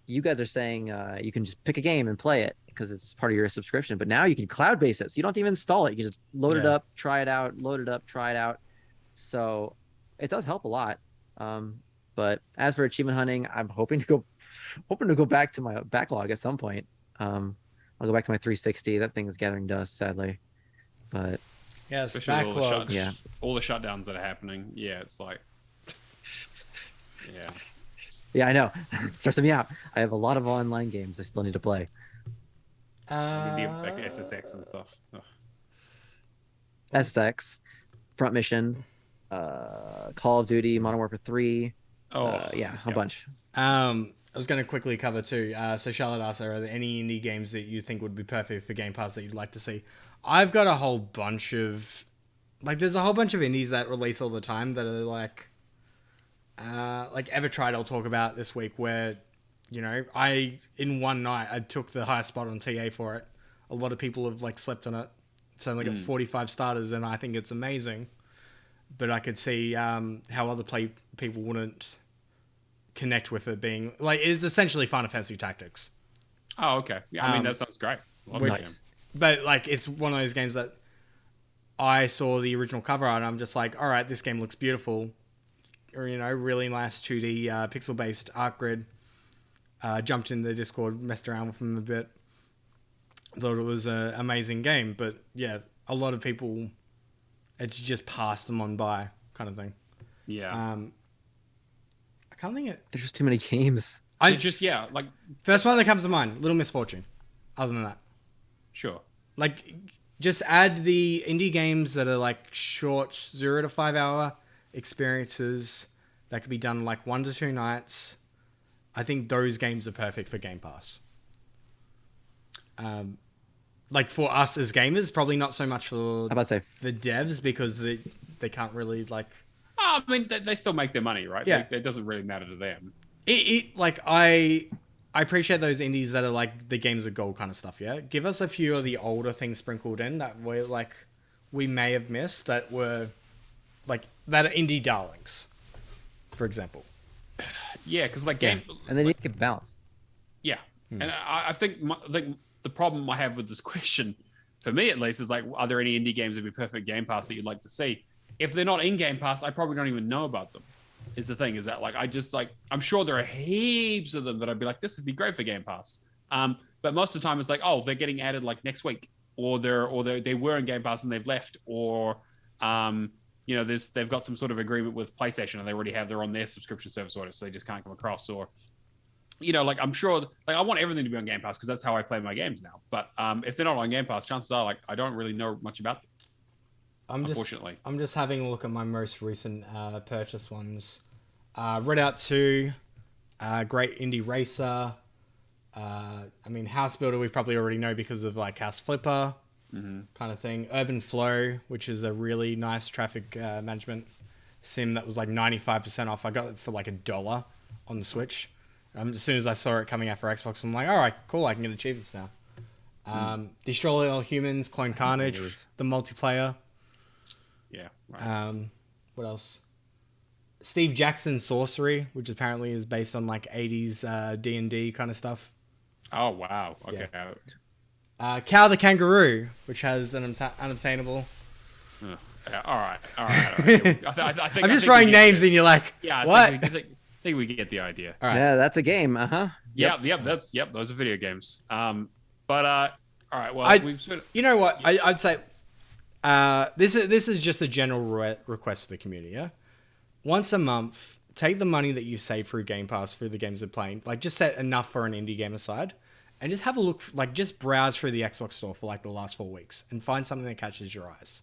you guys are saying you can just pick a game and play it because it's part of your subscription. But now you can cloud base it. So you don't have to even install it. You can just load it up, try it out, load it up, try it out. So it does help a lot. But as for achievement hunting, I'm hoping to go back to my backlog at some point. I'll go back to my 360. That thing is gathering dust, sadly. But yeah, it's backlog. All the shutdowns that are happening. Yeah, it's like yeah, I know. It stresses me out. I have a lot of online games I still need to play. Maybe like SSX and stuff. SSX, Front Mission, Call of Duty, Modern Warfare 3. A bunch. I was going to quickly cover too. So Charlotte asked, are there any indie games that you think would be perfect for Game Pass that you'd like to see? I've got a whole bunch of, there's a whole bunch of indies that release all the time that are like Evertried I'll talk about this week where, in one night I took the highest spot on TA for it. A lot of people have slept on it. It's only got 45 starters and I think it's amazing. But I could see how other people wouldn't connect with it being it's essentially Final Fantasy Tactics. Oh, okay. Yeah, I mean that sounds great. Nice. But it's one of those games that I saw the original cover art and I'm just like, all right, this game looks beautiful. Or really nice 2D pixel based art grid. Jumped in the Discord, messed around with them a bit. Thought it was an amazing game, but yeah, a lot of people. It's just passed them on by kind of thing. Yeah. I can't think there's just too many games. First one that comes to mind, Little Misfortune. Other than that. Sure. Just add the indie games that are short 0 to 5 hour experiences that could be done 1 to 2 nights. I think those games are perfect for Game Pass. For us as gamers, probably not so much for the devs because they can't really I mean, they still make their money, right? Yeah, it doesn't really matter to them. I appreciate those indies that are the games of gold kind of stuff. Yeah, give us a few of the older things sprinkled in that were we may have missed that were that are indie darlings, for example. Yeah, because and then you can balance. Yeah, and I think the problem I have with this question for me at least, is like, are there any indie games that would be perfect Game Pass that you'd like to see? If they're not in Game Pass, I probably don't even know about them. Is the thing, is that like, I just like, I'm sure there are heaps of them that I'd be like, this would be great for Game Pass. But most of the time it's like, oh, they're getting added like next week, or they were in Game Pass and they've left, or you know, they've got some sort of agreement with PlayStation and they already have, they're on their subscription service order, so they just can't come across. Or, you know, like, I'm sure, like, I want everything to be on Game Pass because that's how I play my games now. But if they're not on Game Pass, chances are, like, I don't really know much about them. Unfortunately. I'm just having a look at my most recent purchase ones. Redout 2, great indie racer. I mean, House Builder we probably already know because of like House Flipper kind of thing. Urban Flow, which is a really nice traffic management sim that was like 95% off. I got it for like $1 on the Switch. As soon as I saw it coming out for Xbox, I'm like, all right, cool, I can get achievements now. Destroy All Humans, Clone Carnage, the multiplayer. Yeah. Right. What else? Steve Jackson's Sorcery, which apparently is based on like 80s D&D kind of stuff. Oh, wow. Okay. Yeah. Cow the Kangaroo, which has an unobtainable. Yeah, all right. I think, I'm just writing names and you're like, yeah, what? I think we get the idea. All right. Yeah, that's a game. Yep. Those are video games. All right. Well, we've sort of, you know what? I'd say this is just a general request for the community. Yeah, once a month, take the money that you've saved through Game Pass through the games they're playing, like just set enough for an indie game aside, and just have a look, like just browse through the Xbox store for like the last 4 weeks and find something that catches your eyes.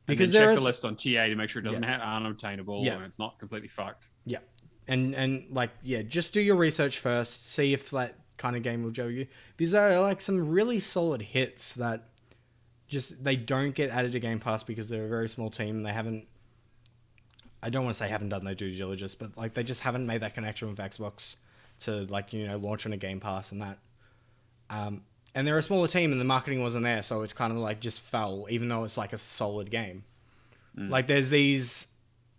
Because check the list on TA to make sure it doesn't have unobtainable and it's not completely fucked. Yeah, and like just do your research first, see if that kind of game will gel you, because there are like some really solid hits that just they don't get added to Game Pass because they're a very small team. They haven't, I don't want to say haven't done their due diligence, but like they just haven't made that connection with Xbox to like, you know, launch on a Game Pass and that. And they're a smaller team and the marketing wasn't there, so it's kind of like just fell, even though it's like a solid game. Like there's these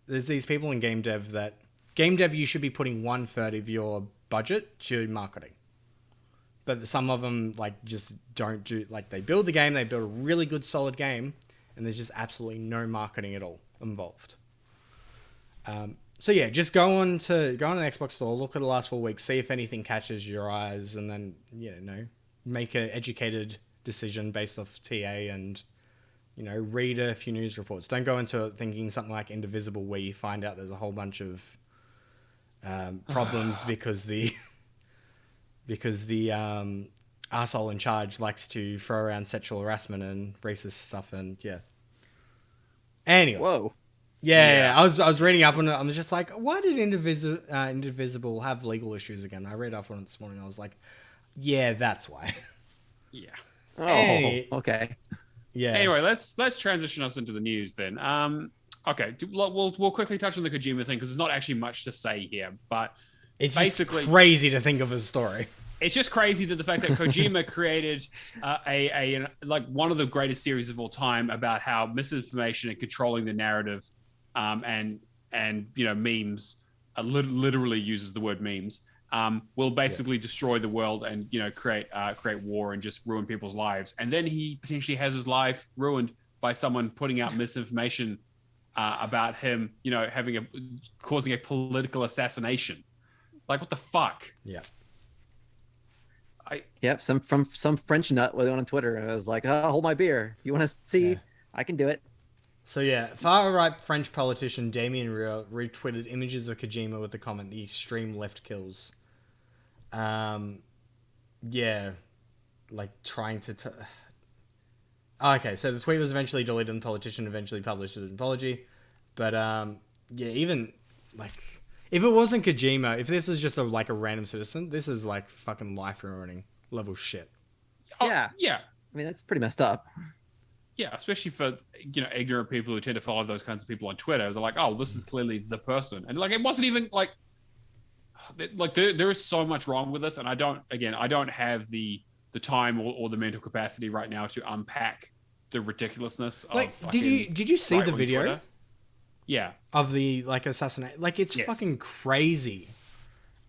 people in game dev you should be putting 1/3 of your budget to marketing. But some of them like just don't do, like they build the game, they build a really good solid game, and there's just absolutely no marketing at all involved. So yeah, just go on an Xbox store, look at the last 4 weeks, see if anything catches your eyes, and then make an educated decision based off TA and read a few news reports. Don't go into it thinking something like Indivisible where you find out there's a whole bunch of problems because the arsehole in charge likes to throw around sexual harassment and racist stuff, and anyway. Whoa. Yeah. I was reading up on it. I was just like, why did Indivisible have legal issues again? I read up on it this morning. I was like, yeah, that's why. Yeah. Oh, okay. Yeah. Anyway, let's transition us into the news then. Okay, we'll quickly touch on the Kojima thing because there's not actually much to say here, but it's basically just crazy to think of a story. It's just crazy that the fact that Kojima created a one of the greatest series of all time about how misinformation and controlling the narrative, and memes, literally uses the word memes, will basically destroy the world and create war and just ruin people's lives. And then he potentially has his life ruined by someone putting out misinformation about him, causing a political assassination. Like, what the fuck? Yeah. Some French nut went on Twitter and I was like, oh, hold my beer. You want to see? Yeah. I can do it. So yeah, far-right French politician Damien Rieu retweeted images of Kojima with the comment, "The extreme left kills." Trying to... Okay, so the tweet was eventually deleted and the politician eventually published an apology. But, even, if it wasn't Kojima, if this was just a random citizen, this is, fucking life-ruining level shit. Oh, yeah. Yeah. I mean, that's pretty messed up. Yeah, especially for, ignorant people who tend to follow those kinds of people on Twitter. They're like, oh, this is clearly the person. And, it wasn't even, there is so much wrong with this, and I don't have the time or the mental capacity right now to unpack the ridiculousness of did you see the video? Twitter. Yeah. Of the assassination. It's fucking crazy.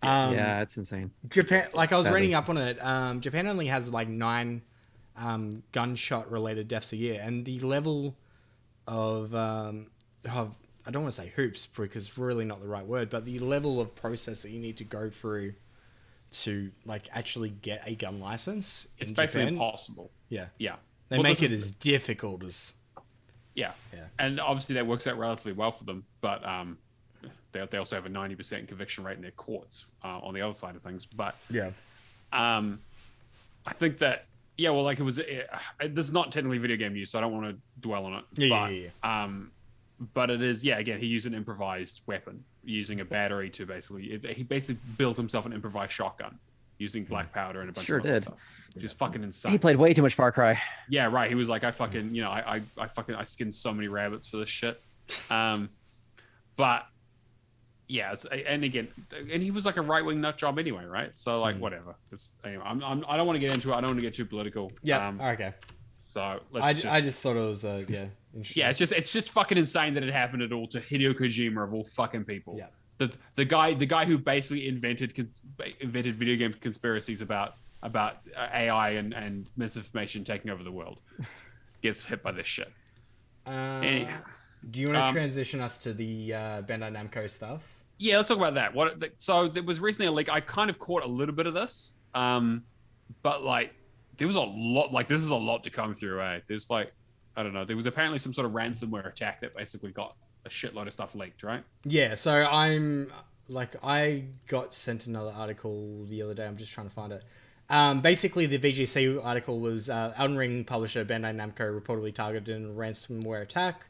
Yeah, it's insane. Japan, I was reading up on it. Japan only has 9 gunshot related deaths a year, and the level of I don't want to say hoops because it's really not the right word, but the level of process that you need to go through to like actually get a gun license. It's in basically Japan, impossible. Yeah, Yeah. they make it as difficult as. Yeah. Yeah. And obviously that works out relatively well for them, but they also have a 90% conviction rate in their courts on the other side of things. But Yeah. I think that like it was. This is not technically video game use, so I don't want to dwell on it. Yeah. But it is. Yeah. Again, he used an improvised weapon using a battery to he basically built himself an improvised shotgun using black powder and a bunch of other stuff. Just fucking insane. He played way too much Far Cry. Yeah, right. He was like, I fucking, I skinned so many rabbits for this shit. But yeah, and he was like a right wing nut job anyway, right? So like, whatever. Anyway, I don't want to get into it. I don't want to get too political. Yeah. Okay. So I just thought it was interesting. Yeah, it's just fucking insane that it happened at all to Hideo Kojima of all fucking people. Yeah. The guy who basically invented video game conspiracies about AI and misinformation taking over the world gets hit by this shit. Anyhow, do you want to transition us to the Bandai Namco stuff? Yeah, let's talk about that. So there was recently a leak. I kind of caught a little bit of this, but like there was a lot. Like this is a lot to come through. There's like I don't know. There was apparently some sort of ransomware attack that basically got a shitload of stuff leaked, right? Yeah. So I got sent another article the other day. I'm just trying to find it. Basically, the VGC article was Elden Ring publisher Bandai Namco reportedly targeted in a ransomware attack.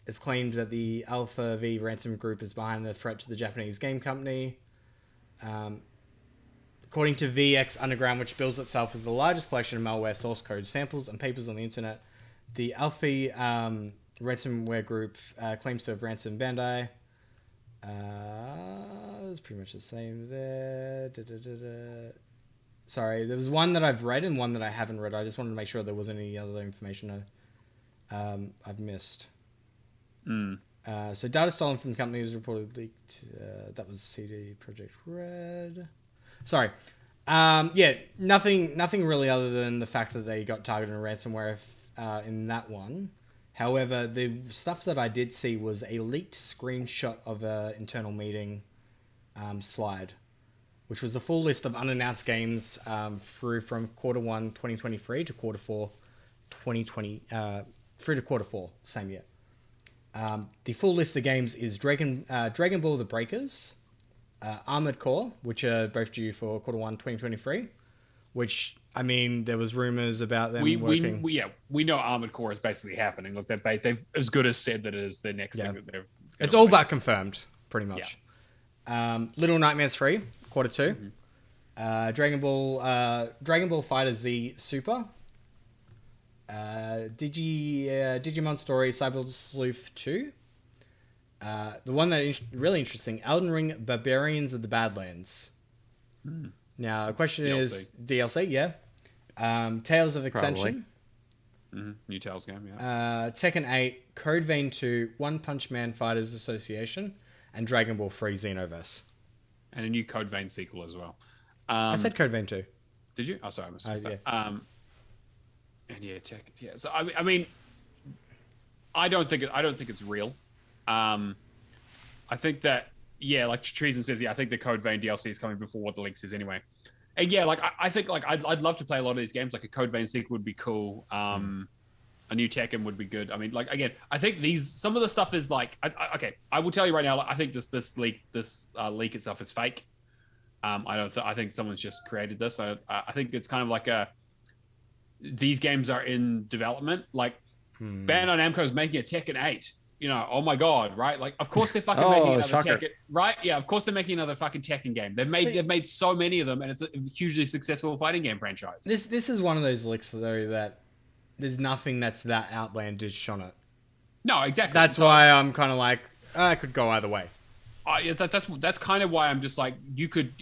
It's claimed that the Alpha V ransom group is behind the threat to the Japanese game company. According to VX Underground, which bills itself as the largest collection of malware source code, samples, and papers on the internet, the Alpha ransomware group claims to have ransomed Bandai. It's pretty much the same there. Sorry, there was one that I've read and one that I haven't read. I just wanted to make sure there wasn't any other information I've missed. So data stolen from the company was reported leaked. That was CD Projekt Red. Sorry. Nothing really other than the fact that they got targeted in ransomware in that one. However, the stuff that I did see was a leaked screenshot of an internal meeting slide, which was the full list of unannounced games through from Q1 2023 to Q4 2020, through to Q4 same year. The full list of games is Dragon Ball The Breakers, Armored Core, which are both due for Q1 2023, which, I mean, there was rumors about them working. We know Armored Core is basically happening. Look, they've as good as said that it is the next thing that they've... It's all but confirmed, pretty much. Yeah. Little Nightmares 3, Q2. Dragon Ball FighterZ Super. Digimon Story Cyber Sleuth 2. The one that is really interesting, Elden Ring Barbarians of the Badlands. Now, the question is DLC, yeah. Tales of Ascension. New Tales game, Tekken 8, Code Vein 2, One Punch Man Fighters Association, and Dragon Ball 3 Xenoverse. And a new Code Vein sequel as well. I said Code Vein 2. Did you? Oh, sorry, I missed that. Yeah. And Tekken. Yeah. So I mean, I don't think it's real. I think that like Treason says, I think the Code Vein DLC is coming before what the leaks is anyway. And I think I'd love to play a lot of these games. Like a Code Vein sequel would be cool. A new Tekken would be good. I mean, like again, I think some of the stuff is like okay. I will tell you right now. I think this leak itself is fake. I think someone's just created this. I think it's kind of like these games are in development. Like Bandai Namco is making a Tekken 8. Oh my god, right? Like, of course they're fucking making another Tekken, right? Yeah, of course they're making another fucking Tekken game. They've made so many of them, and it's a hugely successful fighting game franchise. This is one of those leaks though that there's nothing that's that outlandish on it. No, exactly. That's why I'm kind of like I could go either way. That's kind of why I'm just like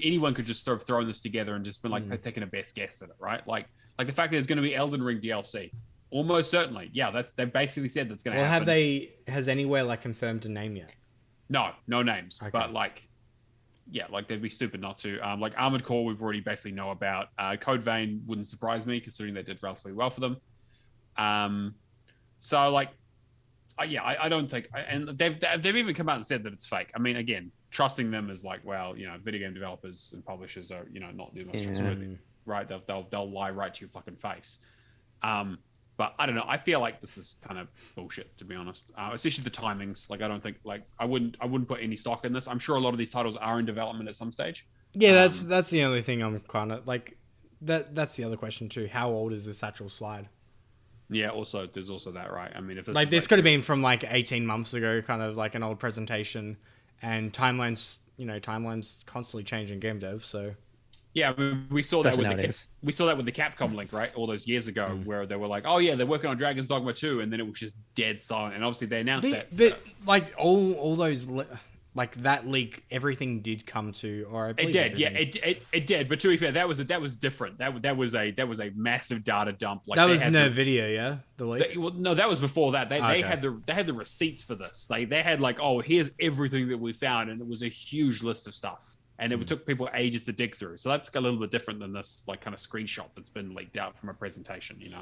anyone could just have thrown this together and just been like taking a best guess at it, right? Like the fact that there's going to be Elden Ring DLC. Almost certainly. Yeah, they basically said that's going to happen. Has Anywhere confirmed a name yet? No names. Okay. But yeah, like they'd be stupid not to. Like Armored Core, we've already basically know about. Code Vein wouldn't surprise me considering they did relatively well for them. So like, yeah, I don't think, and they've even come out and said that it's fake. I mean, again, trusting them is like, well, video game developers and publishers are, not the most trustworthy, right? They'll lie right to your fucking face. But I don't know. I feel like this is kind of bullshit, to be honest. Especially the timings. Like, I don't think, like, I wouldn't put any stock in this. I'm sure a lot of these titles are in development at some stage. Yeah, that's the only thing I'm kind of like. That's the other question too. How old is this actual slide? Yeah. Also, there's also that, right? I mean, if this could have been from like 18 months ago, kind of like an old presentation, and timelines constantly change in game dev. So yeah, I mean, we saw that Especially with the Capcom link, right? All those years ago, where they were like, "Oh yeah, they're working on Dragon's Dogma 2," and then it was just dead silent. And obviously, they announced that. But like all those like that leak, everything did come to, or I believe it did. Yeah, it did. But to be fair, that was different. That was a massive data dump. Like that was no video, yeah. The leak. No, that was before that. They Okay. had the receipts for this. Like they had like, oh, here's everything that we found, and it was a huge list of stuff. And it took people ages to dig through. So that's a little bit different than this like kind of screenshot that's been leaked out from a presentation, Yeah.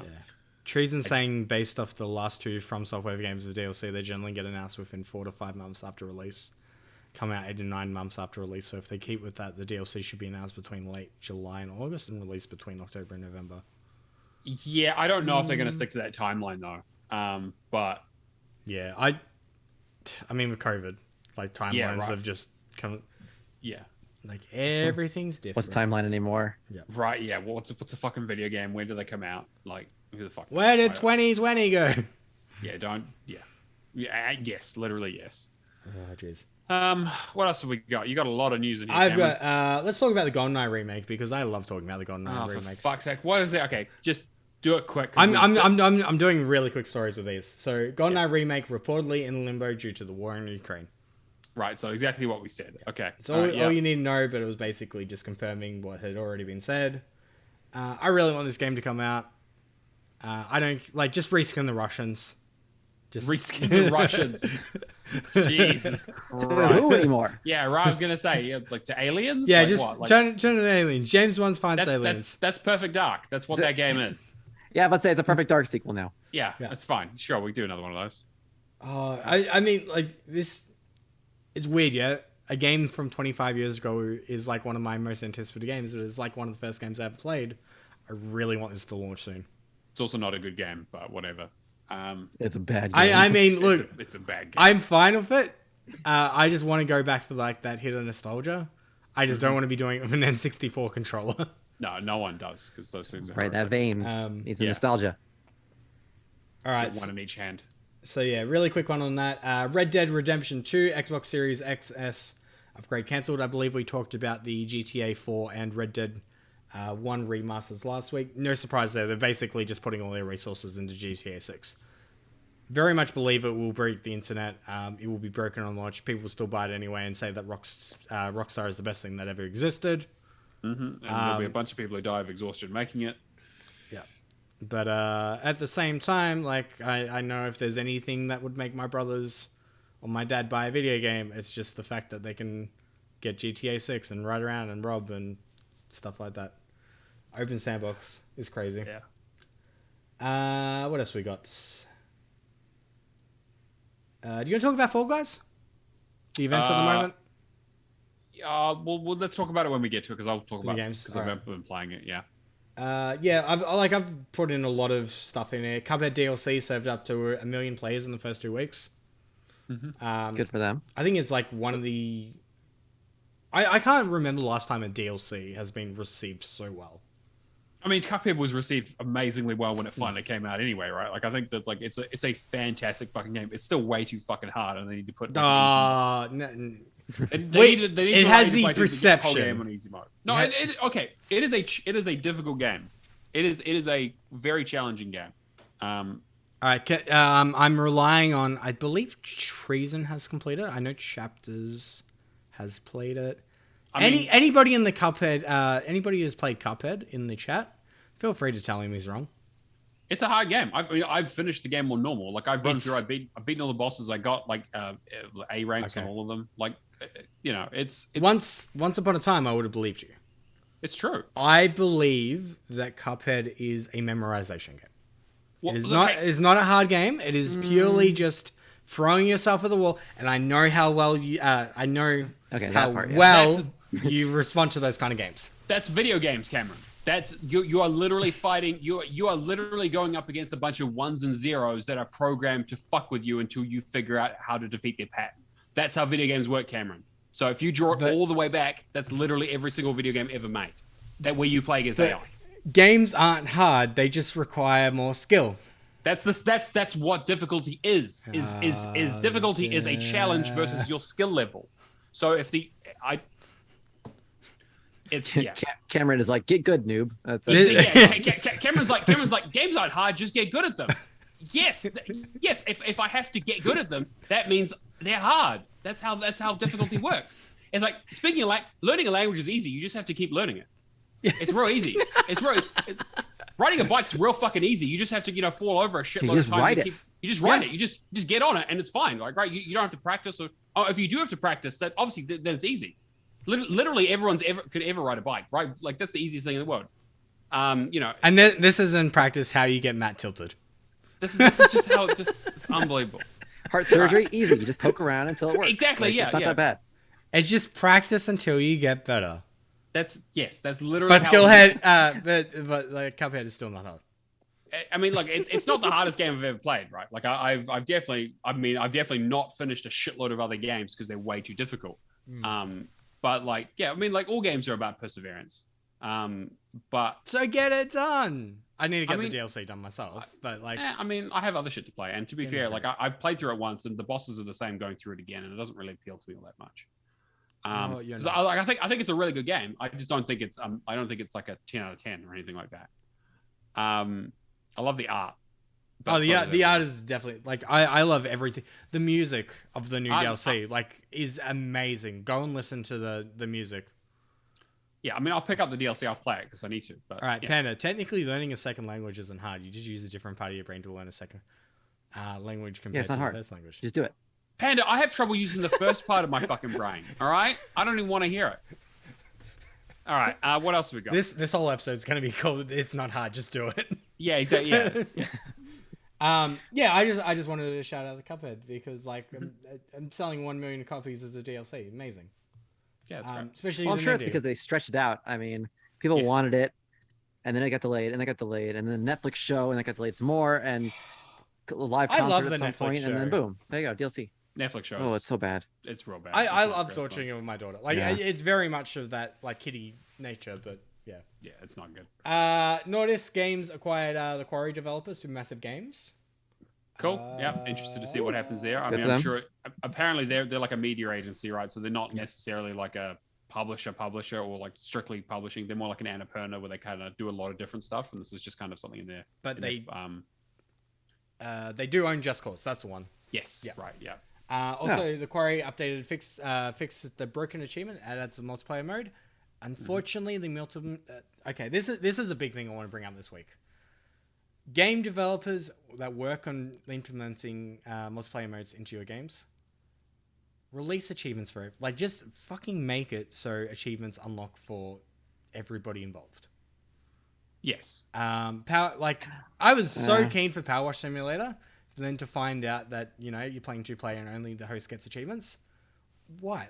Treason saying based off the last two From Software games of DLC, they generally get announced within 4 to 5 months after release. Come out 8 to 9 months after release. So if they keep with that, the DLC should be announced between late July and August and released between October and November. Yeah, I don't know if they're going to stick to that timeline though. But yeah, I mean with COVID, like timelines have just come. Yeah. Like everything's different. What's timeline anymore? Yeah. Right. Yeah. Well, what's a fucking video game? When do they come out? Like who the fuck? Where did 2020 go? Yeah. Don't. Yeah. Yeah. Yes. Literally. Yes. Oh jeez. What else have we got? You got a lot of news in here. I've got. Let's talk about the GoldenEye remake because I love talking about the GoldenEye remake. For fuck's sake! What is that? Okay, just do it quick. I'm doing really quick stories with these. So GoldenEye remake reportedly in limbo due to the war in Ukraine. Right. So exactly what we said. Okay. It's all you need to know, but it was basically just confirming what had already been said. I really want this game to come out. I don't like just reskin the Russians. Just reskin the Russians. Jesus Christ. Who anymore? Yeah, right. I was gonna say, like to aliens. Yeah, like just what? Like, turn it to aliens. James Bond finds aliens. That's Perfect Dark. That's what that game is. Yeah, let's say it's a Perfect Dark sequel now. Yeah, that's fine. Sure, we can do another one of those. I mean, like this. It's weird, yeah. A game from 25 years ago is like one of my most anticipated games. It's like one of the first games I ever played. I really want this to launch soon. It's also not a good game, but whatever. It's a bad game. I mean, look, it's a bad game. I'm fine with it. I just want to go back for like that hit of nostalgia. I just don't want to be doing it with an N64 controller. No one does because those things are right. That veins needs some nostalgia. All right, one in each hand. So yeah, really quick one on that. Red Dead Redemption 2, Xbox Series XS upgrade cancelled. I believe we talked about the GTA 4 and Red Dead 1 remasters last week. No surprise there. They're basically just putting all their resources into GTA 6. Very much believe it will break the internet. It will be broken on launch. People will still buy it anyway and say that Rockstar is the best thing that ever existed. Mm-hmm. And there'll be a bunch of people who die of exhaustion making it. Yeah. But at the same time, like I know if there's anything that would make my brothers or my dad buy a video game, it's just the fact that they can get GTA 6 and ride around and rob and stuff like that. Open sandbox is crazy. Yeah. What else we got? Do you want to talk about Fall Guys? The events at the moment? Well, let's talk about it when we get to it because I'll talk about games because I've been playing it. Yeah. Yeah, I've put in a lot of stuff in there. Cuphead DLC served up to 1 million players in the first 2 weeks. Mm-hmm. Good for them. I think it's like one of the. I can't remember the last time a DLC has been received so well. I mean, Cuphead was received amazingly well when it finally came out anyway, right? Like, I think that like it's a fantastic fucking game. It's still way too fucking hard, and they need to put. It has the perception. On easy mode. No, okay. It is a difficult game. It is a very challenging game. All right, I'm relying on. I believe Treason has completed it. I know Chapters has played it. Anybody in the Cuphead, anybody who's played Cuphead in the chat, feel free to tell him he's wrong. It's a hard game. I've finished the game on normal. Like I've run through. I've beaten all the bosses. I got like A ranks on all of them. Like you know, it's Once upon a time, I would have believed you. It's true. I believe that Cuphead is a memorization game. Well, It is not a hard game. It is purely just throwing yourself at the wall. And I know how well you you respond to those kind of games. That's video games, Cameron. That's you are literally fighting. You are literally going up against a bunch of ones and zeros that are programmed to fuck with you until you figure out how to defeat their pattern. That's how video games work, Cameron. So if you draw it all the way back, that's literally every single video game ever made. That where you play against AI. Games aren't hard; they just require more skill. That's what difficulty is. Difficulty is a challenge versus your skill level. So if Cameron is like, get good, noob. Cameron's like, games aren't hard, just get good at them. Yes. If I have to get good at them, that means they're hard. That's how difficulty works. It's like speaking learning a language is easy. You just have to keep learning it. It's real easy. Riding a bike's real fucking easy. You just have to fall over a shitload of times. You just ride it. You just get on it, and it's fine. Like right, you don't have to practice. If you do have to practice, that obviously then it's easy. Literally, everyone's could ever ride a bike, right? Like that's the easiest thing in the world. And this is in practice how you get Matt tilted. This is just how it's unbelievable. Heart surgery, easy. You just poke around until it works. Exactly. It's not that bad. It's just practice until you get better. That's literally. But Skillhead, but Cuphead is still not hard. I mean, like it's not the hardest game I've ever played, right? Like I've definitely not finished a shitload of other games because they're way too difficult. But all games are about perseverance. But so get it done. I need to get the DLC done myself, but I have other shit to play. And to be fair, I've played through it once, and the bosses are the same going through it again, and it doesn't really appeal to me all that much. I think it's a really good game. I just don't think it's like a 10 out of 10 or anything like that. I love the art. The art is definitely I love everything. The music of the new DLC is amazing. Go and listen to the music. Yeah, I mean, I'll pick up the DLC. I'll play it because I need to. But, all right, Panda. Technically, learning a second language isn't hard. You just use a different part of your brain to learn a second language compared to the first language. Just do it. Panda, I have trouble using the first part of my fucking brain. All right, I don't even want to hear it. All right, what else have we got? This whole episode is going to be called "It's Not Hard, Just Do It." Yeah, exactly. Yeah. I just wanted to shout out the Cuphead because I'm selling 1 million copies as a DLC. Amazing. Yeah, that's great. Especially I'm sure it's because they stretched it out. I mean, people wanted it, and then it got delayed, and then the Netflix show, and it got delayed some more, and a live concert at some point, and then boom, there you go, DLC. Netflix shows. Oh, it's so bad. It's real bad. I love torturing it with my daughter. It's very much of that kiddie nature, but yeah. Yeah, it's not good. Nordisk Games acquired the Quarry developers from Massive Games. Cool. Yeah, interested to see what happens there. I mean, I'm sure. Apparently, they're like a media agency, right? So they're not necessarily like a publisher or like strictly publishing. They're more like an Annapurna where they kind of do a lot of different stuff, and this is just kind of something in there. But they do own Just Cause. That's the one. Yes. Yeah. Right. Yeah. Also, the Quarry updated fixed the broken achievement, added some multiplayer mode. Unfortunately, this is a big thing I want to bring up this week. Game developers that work on implementing multiplayer modes into your games, release achievements for it. Just fucking make it so achievements unlock for everybody involved. Yes. I was so keen for Power Wash Simulator, then to find out that you're playing 2-player and only the host gets achievements. Why?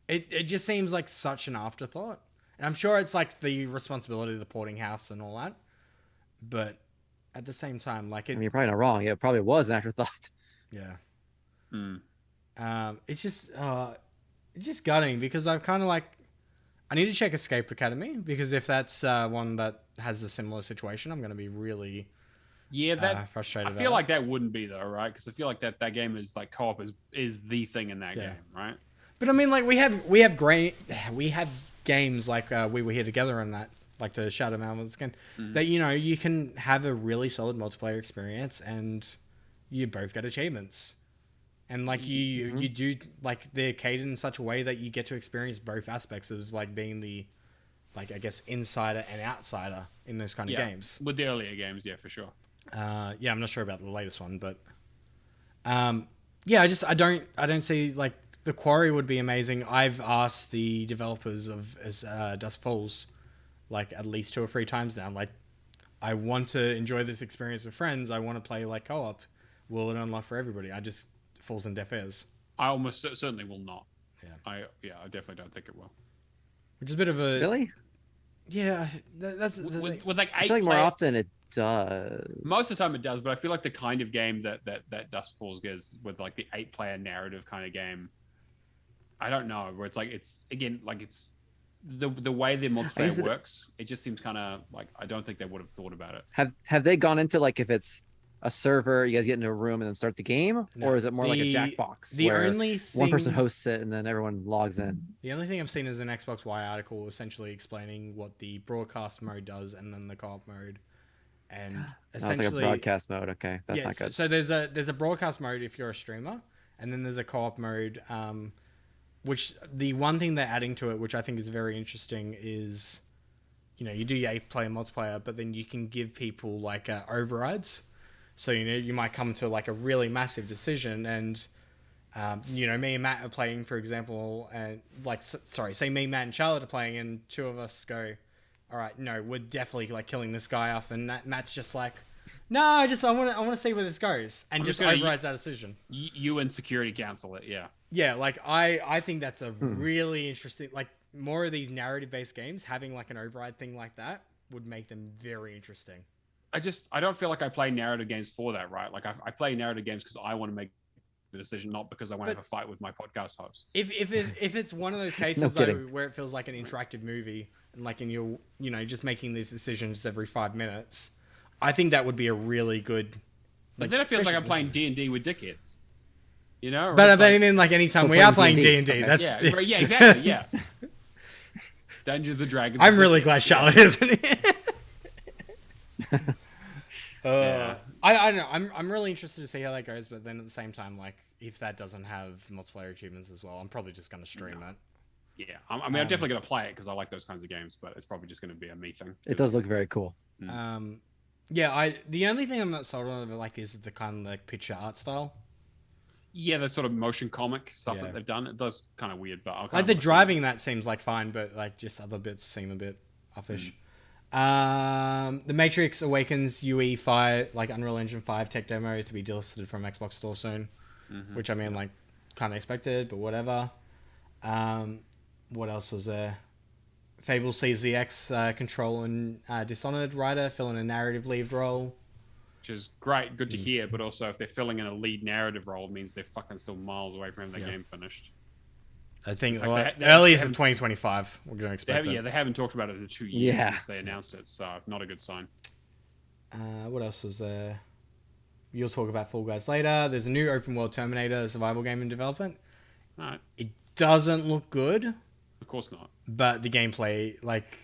It just seems like such an afterthought, and I'm sure it's the responsibility of the porting house and all that, but at the same time, you're probably not wrong. It probably was an afterthought. Yeah. It's just gutting because I've kind of I need to check Escape Academy because if that's one that has a similar situation, I'm going to be really frustrated. I feel like that wouldn't be though, right? Because I feel like that game is co-op is the thing in that game, right? But I mean, we have games like We Were Here Together and that. To Shadow Malmos again, that you can have a really solid multiplayer experience and you both get achievements, and you do they're catered in such a way that you get to experience both aspects of being the I guess insider and outsider in those kind of games. With the earlier games, yeah, for sure. I'm not sure about the latest one, but I don't see the quarry would be amazing. I've asked the developers of Dusk Falls, like at least 2 or 3 times now. Like, I want to enjoy this experience with friends. I want to play like co-op. Will it unlock for everybody? I just falls in deaf ears. I almost certainly will not. Yeah. I definitely don't think it will. Which is a bit of a Really? Yeah, that's With like I 8 feel like more player- often it does. Most of the time it does, but I feel like the kind of game that Dusk Falls gives with like the 8-player narrative kind of game, I don't know, where it's like it's the way the multiplayer works, it just seems kind of like I don't think they would have thought about it. Have they gone into like if it's a server, you guys get into a room and then start the game, No. or is it more like a Jackbox? The where only thing, one person hosts it and then everyone logs in. The only thing I've seen is an Xbox Y article essentially explaining what the broadcast mode does and then the co-op mode. And No, it's essentially like a broadcast mode. Okay, that's not good. So there's a broadcast mode if you're a streamer, and then there's a co-op mode. Which the one thing they're adding to it, which I think is very interesting, is, you know, you do your 8-player multiplayer, but then you can give people like overrides. So, you know, you might come to like a really massive decision, and you know, me and Matt are playing, for example, and say me, Matt, and Charlotte are playing, and 2 of us go, all right, no, we're definitely like killing this guy off, and Matt's just like, no, I want to see where this goes, and just overrides that decision. You and security cancel it, yeah. Yeah, like I think that's a really interesting, like more of these narrative based games having like an override thing like that would make them very interesting. I don't feel like I play narrative games for that, right? Like I play narrative games because I want to make the decision, not because I want to have a fight with my podcast hosts. If it's one of those cases though, where it feels like an interactive movie and like you're just making these decisions every 5 minutes, I think that would be a really good. But then it feels like I'm playing D&D with dickheads. You know? But I mean, like anytime we are playing D&D, that's yeah, exactly, yeah. Dungeons and Dragons. I'm really glad Charlotte isn't here. Yeah. I don't know. I'm really interested to see how that goes, but then at the same time, like if that doesn't have multiplayer achievements as well, I'm probably just going to stream it. Yeah, I mean, I'm definitely going to play it because I like those kinds of games, but it's probably just going to be a me thing. It does look very cool. Yeah, the only thing I'm not sold on like is the kind of like picture art style. Yeah, the sort of motion comic stuff that they've done. It does kind of weird, but like the driving that seems like fine, but like just other bits seem a bit offish. The Matrix Awakens UE5, like Unreal Engine 5 tech demo to be delisted from Xbox Store soon, which I mean, like, kind of expected, but whatever. What else was there? Fable CZX Control and Dishonored writer filling a narrative lead role. Which is great, good to hear, but also if they're filling in a lead narrative role, it means they're fucking still miles away from having their game finished. I think earliest is 2025. We're going to expect it. Yeah, they haven't talked about it in 2 years since they announced it, so not a good sign. What else was there? You'll talk about Fall Guys later. There's a new open world Terminator survival game in development. All right. It doesn't look good. Of course not. But the gameplay, like,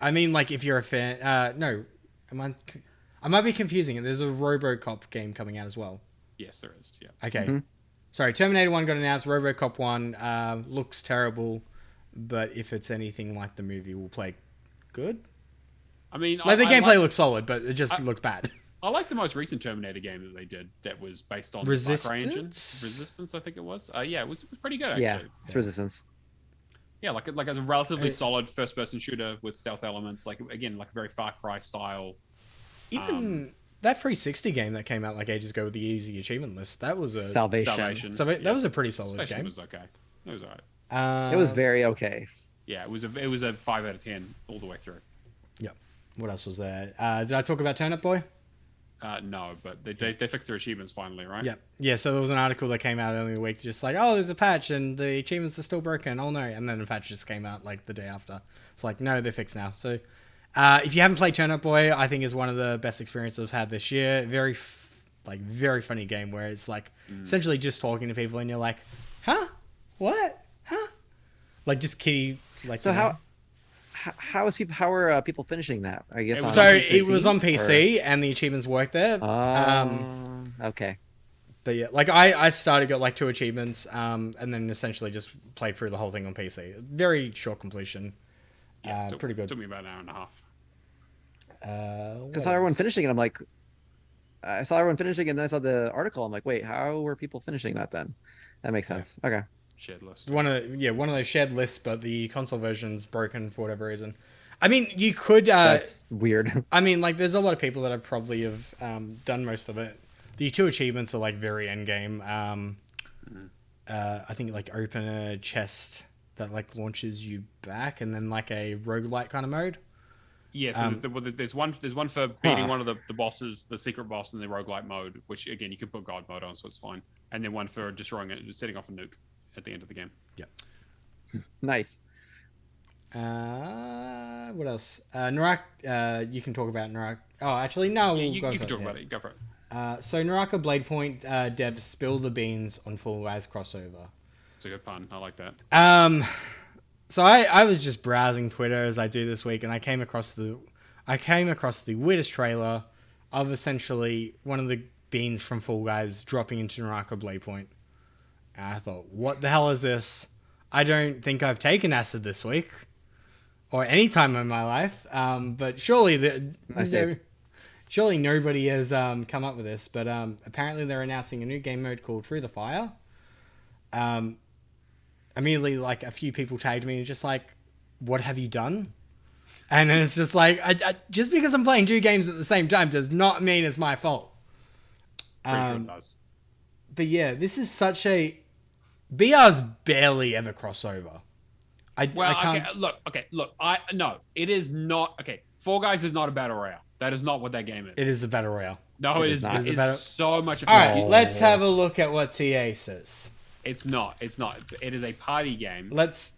I mean, like if you're a fan, no, I might be confusing it. There's a RoboCop game coming out as well. Yes, there is. Yeah. Okay. Sorry, Terminator 1 got announced. RoboCop 1 looks terrible, but if it's anything like the movie, we'll play good. I mean, like the gameplay looks solid, but it just looked bad. I like the most recent Terminator game that they did that was based on Resistance. Resistance, I think it was. Yeah, it was pretty good actually. Yeah, it's Resistance. Yeah, like a relatively solid first-person shooter with stealth elements. Like again, like very Far Cry style. Even that 360 game that came out like ages ago with the easy achievement list, that was a Salvation. So that was a pretty solid Salvation game. Was okay. It was alright. It was very okay. Yeah, it was a 5 out of 10 all the way through. Yep. What else was there? Did I talk about Turnip Boy? No, but they fixed their achievements finally, right? Yep. Yeah, so there was an article that came out earlier in the week just like, oh, there's a patch and the achievements are still broken. Oh no. And then the patch just came out like the day after. It's like, no, they're fixed now. So if you haven't played Turnip Boy, I think is one of the best experiences I've had this year. Very funny game where it's like essentially just talking to people and you're like, huh? What? Huh? Like just kitty. Like so how are people finishing that? I guess it was on PC and the achievements worked there. Okay. But yeah, like I started, got like 2 achievements, and then essentially just played through the whole thing on PC. Very short completion. Yeah, pretty good. Took me about an hour and a half. I saw everyone finishing it. I'm like, I saw everyone finishing, and then I saw the article. I'm like, wait, how were people finishing that then? That makes sense. Okay. shared list. One of those shared lists, but the console version's broken for whatever reason. I mean, you could. That's weird. I mean, like, there's a lot of people that have probably have done most of it. The 2 achievements are like very end game. I think like open a chest that like launches you back, and then like a roguelite kind of mode. Yeah, so there's one for beating one of the bosses, the secret boss in the roguelite mode, which again you can put God mode on, so it's fine. And then one for destroying it, setting off a nuke at the end of the game. Yeah. Nice. What else? Narak, you can talk about Narak. Oh, actually, no. You can talk about it. Go for it. So Naraka Blade Point devs spill the beans on Fall Guys crossover. It's a good pun. I like that. So I was just browsing Twitter as I do this week, and I came across the weirdest trailer of essentially one of the beans from Fall Guys dropping into Naraka Blade Point. And I thought, what the hell is this? I don't think I've taken acid this week, or any time in my life. But surely surely nobody has come up with this. But apparently they're announcing a new game mode called Through the Fire. Immediately, like, a few people tagged me and just like, what have you done? And it's just like, I just because I'm playing 2 games at the same time does not mean it's my fault. Pretty sure it does. But yeah, this is such a... BR's barely ever crossover. I can't... Look. No, it is not... Okay, Fall Guys is not a battle royale. That is not what that game is. It is a battle royale. No, it is not. It's so much... All right, let's have a look at what TA says. It's not. It is a party game. It's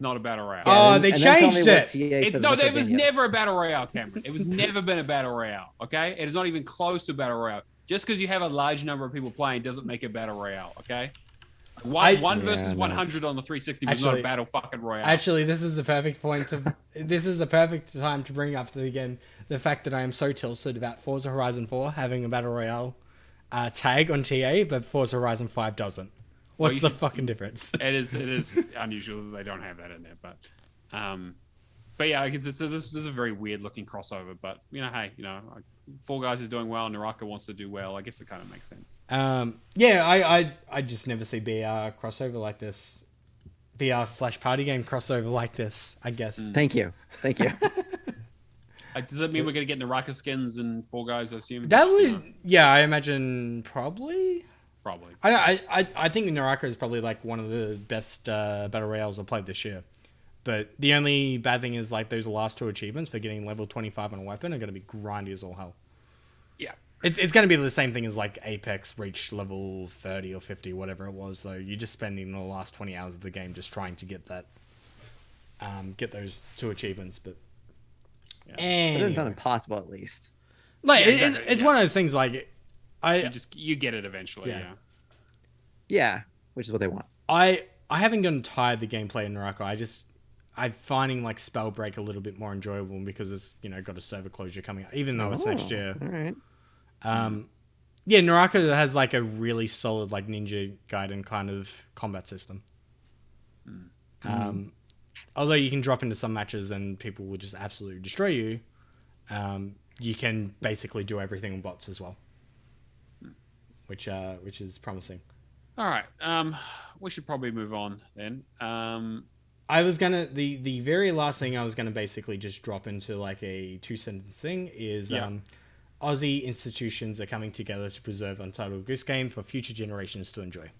not a battle royale. Oh, they changed it. No, there was never a battle royale, Cameron. It was never been a battle royale, okay? It is not even close to a battle royale. Just because you have a large number of people playing doesn't make it battle royale, okay? One versus 100 on the 360 was not a battle fucking royale. Actually, this is the perfect time to bring up again the fact that I am so tilted about Forza Horizon 4 having a battle royale tag on TA, but Forza Horizon 5 doesn't. What's the fucking difference? It is unusual that they don't have that in there, but yeah, this is a very weird looking crossover. But hey, Fall Guys is doing well, and Naraka wants to do well. I guess it kind of makes sense. Yeah, I just never see BR crossover like this. BR/party game crossover like this, I guess. Thank you. Does that mean we're going to get Naraka skins and Fall Guys, I assume? That would... Yeah, I imagine probably. Probably. I think Naraka is probably like one of the best battle royales I've played this year. But the only bad thing is like those last 2 achievements for getting level 25 on a weapon are going to be grindy as all hell. Yeah. It's going to be the same thing as like Apex reach level 30 or 50, whatever it was. So you're just spending the last 20 hours of the game just trying to get that, get those 2 achievements. But it doesn't sound impossible, at least. Like it's one of those things. Like you get it eventually. Yeah, which is what they want. I haven't gotten tired of the gameplay in Naraka. I'm finding like Spellbreak a little bit more enjoyable because it's got a server closure coming out, even though it's next year. All right. Yeah, Naraka has like a really solid like Ninja Gaiden kind of combat system. Although you can drop into some matches and people will just absolutely destroy you, you can basically do everything on bots as well, which is promising. All right, we should probably move on then. I was gonna the very last thing I was gonna basically just drop into like a 2-sentence thing is Aussie institutions are coming together to preserve Untitled Goose Game for future generations to enjoy.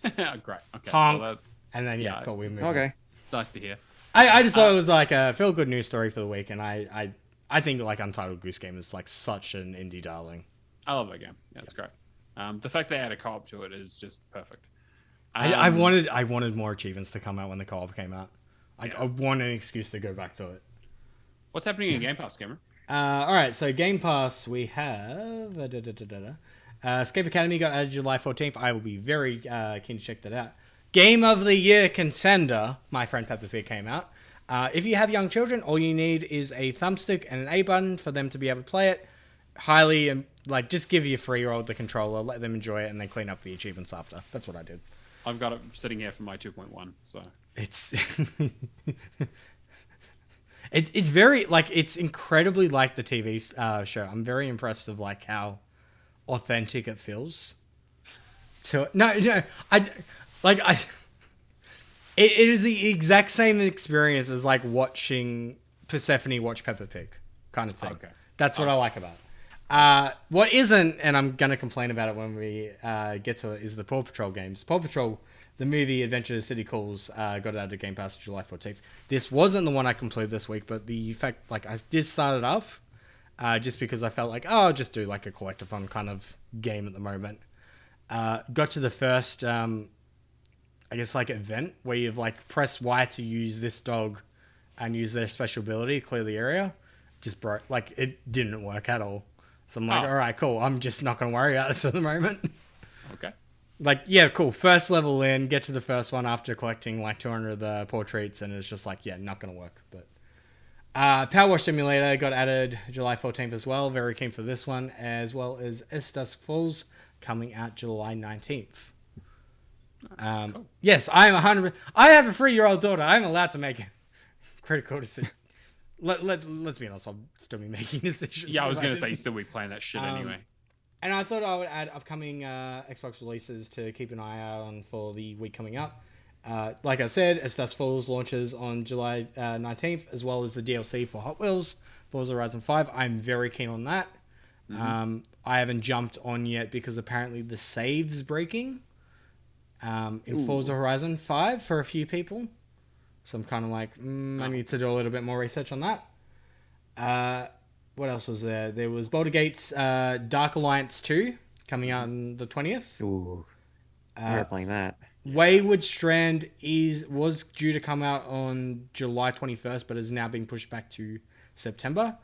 Great. Okay. Honk. Well, and then cool. We move. Okay. On. Nice to hear. I just thought it was like a feel good news story for the week, and I think like Untitled Goose Game is like such an indie darling. I love that game. Yeah, it's great. The fact they add a co-op to it is just perfect. I wanted more achievements to come out when the co-op came out. I want an excuse to go back to it. What's happening in Game Pass, Cameron? All right, so Game Pass we have Escape Academy got added July 14th. I will be very keen to check that out. Game of the Year contender, My Friend Peppa Pig came out. If you have young children, all you need is a thumbstick and an A button for them to be able to play it. Highly, just give your 3-year-old the controller, let them enjoy it, and then clean up the achievements after. That's what I did. I've got it sitting here for my 2.1, so... It's... It's very, it's incredibly like the TV show. I'm very impressed of, how authentic it feels. No, I. It is the exact same experience as like watching Persephone watch Peppa Pig, kind of thing. Okay. That's what I like about it. What isn't, and I'm gonna complain about it when we get to it, is the Paw Patrol games. Paw Patrol, the movie Adventure City Calls, got it out of Game Pass July 14th. This wasn't the one I completed this week, but the fact, like, I did start it up, just because I felt like, oh, I'll just do like a collectathon kind of game at the moment. Got to the first, I guess, like, event where you've like press Y to use this dog and use their special ability to clear the area. Just broke, like, it didn't work at all. So I'm like, all right, cool. I'm just not going to worry about this at the moment. Okay. Like, yeah, cool. First level in, get to the first one after collecting like 200 of the portraits, and it's just like, yeah, not going to work. But Power Wash Simulator got added July 14th as well. Very keen for this one, as well as As Dusk Falls coming out July 19th. Cool. Yes, I'm 100. I have a 3-year-old daughter. I'm allowed to make critical decisions. Let's be honest, I'll still be making decisions. Yeah, I was going to say you still be playing that shit anyway. And I thought I would add upcoming Xbox releases to keep an eye out on for the week coming up. Like I said, As Dusk Falls launches on July 19th, as well as the DLC for Hot Wheels, Forza Horizon 5. I'm very keen on that. Mm-hmm. I haven't jumped on yet because apparently the save's breaking. In Forza Horizon 5 for a few people. So I'm kind of like, I need to do a little bit more research on that. What else was there? There was Baldur Gates Dark Alliance 2 coming out on the 20th. Ooh, we're playing that. Wayward Strand was due to come out on July 21st, but is now being pushed back to September.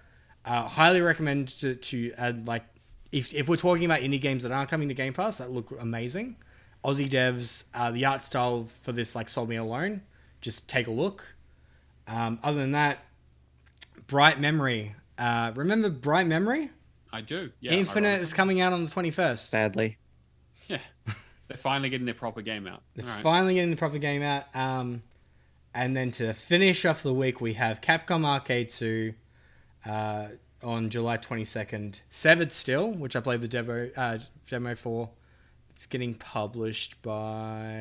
Highly recommend to add, like, if we're talking about indie games that aren't coming to Game Pass, that look amazing. Aussie devs, the art style for this like sold me alone. Just take a look. Other than that, Bright Memory. Remember Bright Memory? I do. Yeah. Infinite is coming out on the 21st. Sadly. Yeah. They're finally getting their proper game out. Finally getting the proper game out. And then to finish off the week, we have Capcom Arcade 2 on July 22nd. Severed Still, which I played the demo for. It's getting published by...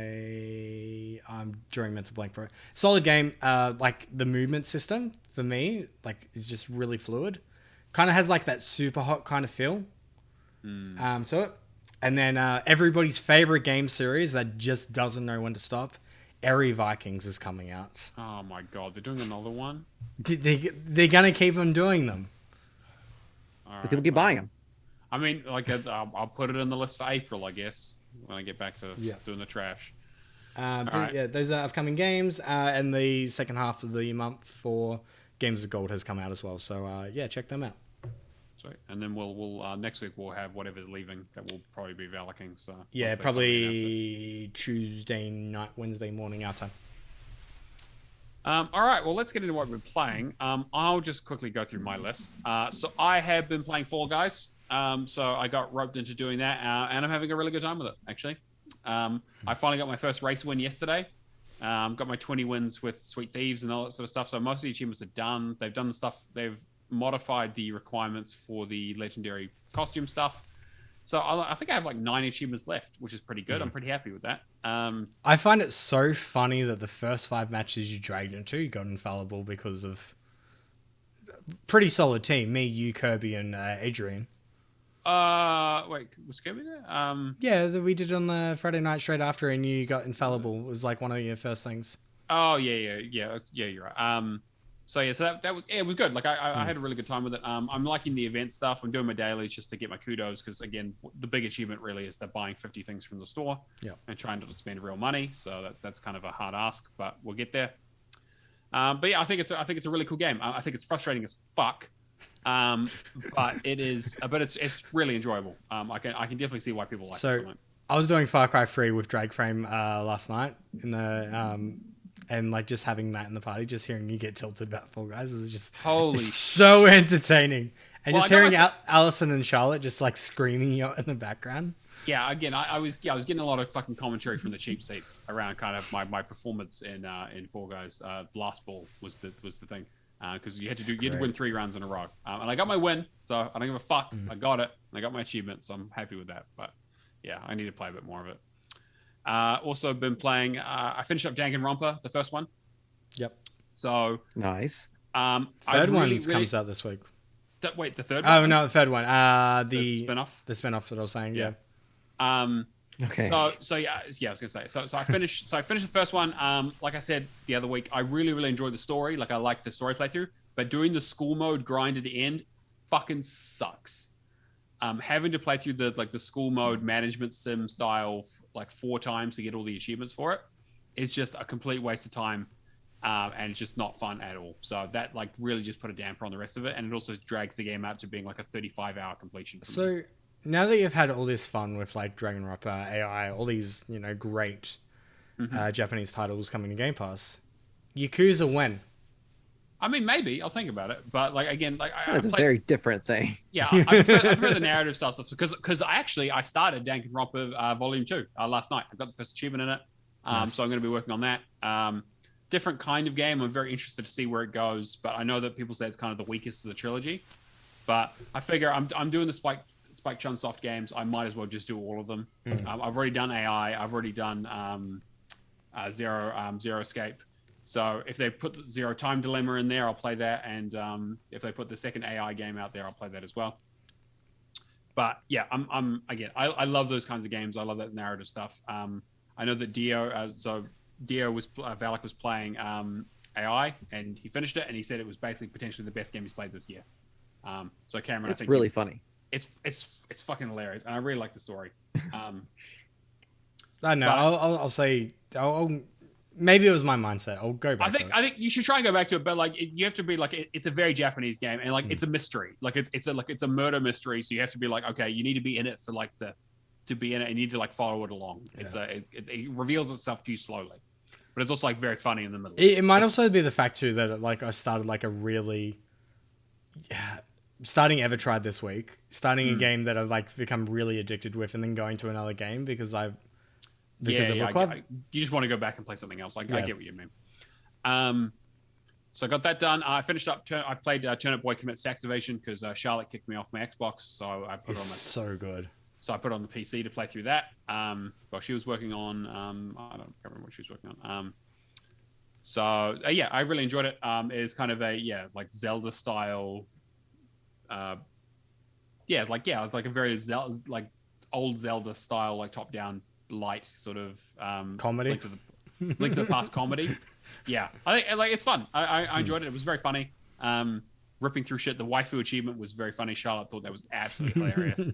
I'm drawing mental blank for it. Solid game. Like, the movement system, for me, like, is just really fluid. Kind of has, like, that super hot kind of feel to it. And then everybody's favorite game series that just doesn't know when to stop, Airy Vikings is coming out. Oh, my God. They're doing another one? They're going to keep on doing them. Right, people keep buying them. I mean, like, I'll put it in the list for April, I guess, when I get back to doing the trash. But yeah, those are upcoming games, and the second half of the month for Games of Gold has come out as well. So yeah, check them out. Sweet. And then we'll next week we'll have whatever's leaving that will probably be Valaking. So yeah, probably Tuesday night, Wednesday morning our time. All right, well, let's get into what we're playing. I'll just quickly go through my list. So I have been playing Fall Guys. So I got roped into doing that, and I'm having a really good time with it, actually. I finally got my first race win yesterday. Got my 20 wins with Sweet Thieves and all that sort of stuff. So most of the achievements are done. They've done the stuff. They've modified the requirements for the legendary costume stuff. So I think I have like 9 achievements left, which is pretty good. I'm pretty happy with that. I find it so funny that the first 5 matches you dragged into, you got infallible because of pretty solid team. Me, you, Kirby, and Adrian. Wait, was Kirby there? Yeah, we did on the Friday night straight after, and you got infallible. It was like one of your first things. Oh yeah, you're right. So that was it was good. Like I had a really good time with it. I'm liking the event stuff. I'm doing my dailies just to get my kudos because again, the big achievement really is that buying 50 things from the store and trying not to spend real money. So that's kind of a hard ask, but we'll get there. But yeah, I think it's a really cool game. I think it's frustrating as fuck. But it is, but it's really enjoyable. I can definitely see why people like it so much. I was doing Far Cry 3 with Dragframe last night in the and like just having Matt in the party, just hearing you get tilted about Fall Guys is just so entertaining. And just hearing Allison and Charlotte just like screaming out in the background. Yeah, again, I was getting a lot of fucking commentary from the cheap seats around kind of my performance in Fall Guys. Blast Ball was the thing. Because you had to win 3 rounds in a row, and I got my win, so I don't give a fuck. I got it, and I got my achievement, so I'm happy with that. But yeah, I need to play a bit more of it. Also been playing. I finished up Danganronpa, the first one. Yep. So Nice. Third one comes out this week. Wait, the third one? Oh no, the third one. The spin-off. The spin-off that I was saying. Yeah. Okay. So yeah, I was gonna say. So I finished the first one. Like I said the other week, I really enjoyed the story. Like I liked the story playthrough, but doing the school mode grind at the end fucking sucks. Having to play through the school mode management sim style like 4 times to get all the achievements for it is just a complete waste of time. And it's just not fun at all. So that like really just put a damper on the rest of it, and it also drags the game out to being like a 35-hour completion. For me. Now that you've had all this fun with like Danganronpa, AI, all these great Japanese titles coming to Game Pass, Yakuza when? I mean, maybe I'll think about it, but like again, like that's a very different thing. Yeah, I prefer the narrative stuff because I started Danganronpa Volume 2 last night. I got the first achievement in it, Nice. So I'm going to be working on that. Different kind of game. I'm very interested to see where it goes, but I know that people say it's kind of the weakest of the trilogy. But I figure I'm doing the Spike Chunsoft games. I might as well just do all of them. I've already done AI. I've already done Zero Escape. So if they put the Zero Time Dilemma in there, I'll play that. And if they put the second AI game out there, I'll play that as well. But yeah, I love those kinds of games. I love that narrative stuff. I know that Valak was playing AI, and he finished it, and he said it was basically potentially the best game he's played this year. So Cameron, it's really funny. It's fucking hilarious, and I really like the story. I don't know. I'll say maybe it was my mindset. I'll go back. I think you should try and go back to it, but like you have to be like it's a very Japanese game, and like it's a mystery. Like it's a murder mystery, so you have to be like, okay, you need to be in it for like to be in it, and you need to like follow it along. Yeah. It reveals itself to you slowly. But it's also like very funny in the middle. It might also be the fact too that like I started like a really starting Evertried this week, starting a game that I've like become really addicted with, and then going to another game because of book club. You just want to go back and play something else. Like I get what you mean. So I got that done. I finished up. I played Turnip Boy Commits Activation because Charlotte kicked me off my Xbox, so I put it on my. So good. So I put it on the PC to play through that. Well, she was working on. I don't remember what she was working on. So yeah, I really enjoyed it. It's kind of a like Zelda style. Like a very like old Zelda style, like top down light sort of comedy. Link to the Past comedy. Yeah, I think like it's fun. I enjoyed it. It was very funny. Ripping through shit. The waifu achievement was very funny. Charlotte thought that was absolutely hilarious.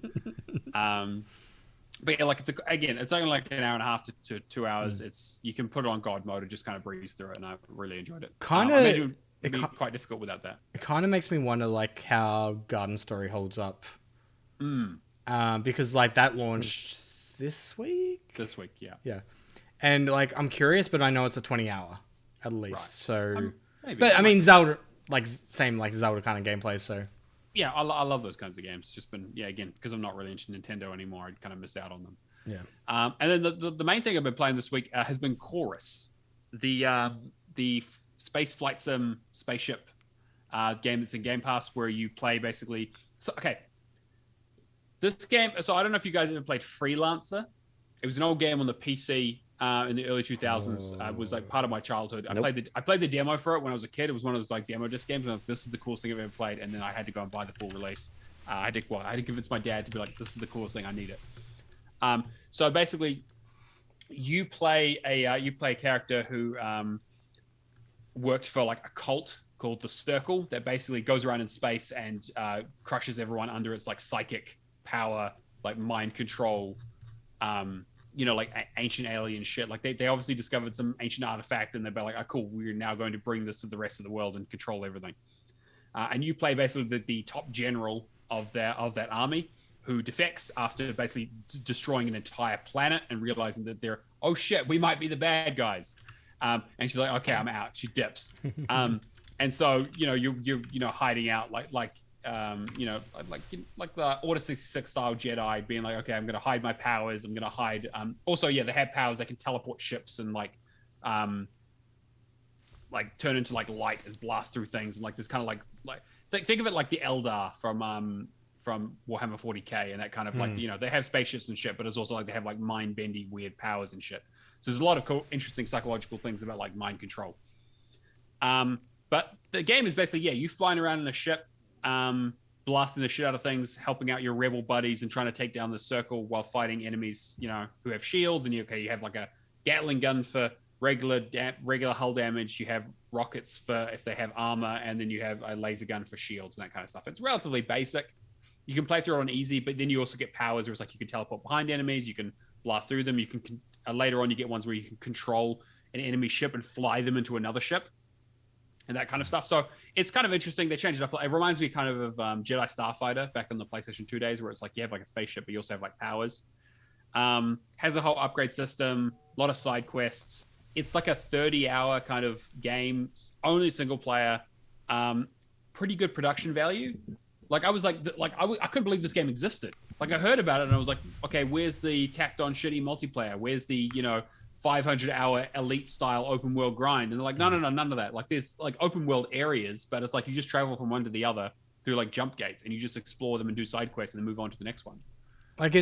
But yeah, like it's only like an hour and a half to 2 hours. It's you can put it on God mode and just kind of breeze through it, and I really enjoyed it. I imagine it'd be quite difficult without that. It kind of makes me wonder like how Garden Story holds up. Because like that launched this week. Yeah, and like I'm curious, but I know it's a 20-hour at least. Right. So, I mean Zelda. Like same like Zelda kind of gameplay, so yeah, I love those kinds of games. Just been again because I'm not really interested in Nintendo anymore. I'd kind of miss out on them. Yeah. And then the main thing I've been playing this week has been Chorus, the space flight sim spaceship game that's in Game Pass where you play basically. So okay, this game. So I don't know if you guys ever played Freelancer. It was an old game on the PC. In the early 2000s, it was like part of my childhood. Nope. I played the demo for it when I was a kid. It was one of those like demo disc games. And this is the coolest thing I've ever played. And then I had to go and buy the full release. I had to convince my dad to be like, this is the coolest thing. I need it. So basically, you play a character who worked for like a cult called the Circle that basically goes around in space and crushes everyone under its like psychic power, like mind control. Like ancient alien shit. Like they obviously discovered some ancient artifact and they're like, oh, cool, we're now going to bring this to the rest of the world and control everything. And you play basically the top general of that army who defects after basically destroying an entire planet and realizing that they're, oh shit, we might be the bad guys. And she's like, okay, I'm out. She dips. And so, you're hiding out like the Order 66 style Jedi being like, okay, I'm going to hide my powers. I'm going to hide. Also, they have powers that can teleport ships and like turn into like light and blast through things. And like this kind of like think of it like the Eldar from Warhammer 40k and that kind of like, they have spaceships and shit, but it's also like they have like mind bendy weird powers and shit. So there's a lot of cool, interesting psychological things about like mind control. But the game is basically, you flying around in a ship, blasting the shit out of things, helping out your rebel buddies and trying to take down the circle while fighting enemies, who have shields. And you have like a Gatling gun for regular hull damage. You have rockets for if they have armor, and then you have a laser gun for shields and that kind of stuff. It's relatively basic. You can play through it on easy, but then you also get powers where it's like you can teleport behind enemies, you can blast through them, you can later on you get ones where you can control an enemy ship and fly them into another ship and that kind of stuff. So it's kind of interesting. They changed it up. It reminds me kind of Jedi Starfighter back on the PlayStation 2 days, where it's like you have like a spaceship, but you also have like powers. Has a whole upgrade system, a lot of side quests. It's like a 30-hour kind of game, only single player, pretty good production value. Like I was like I couldn't believe this game existed. Like I heard about it and I was like, okay, where's the tacked on shitty multiplayer? Where's the 500-hour elite style open world grind? And they're like, no, none of that. Like there's like open world areas, but it's like you just travel from one to the other through like jump gates, and you just explore them and do side quests and then move on to the next one. Like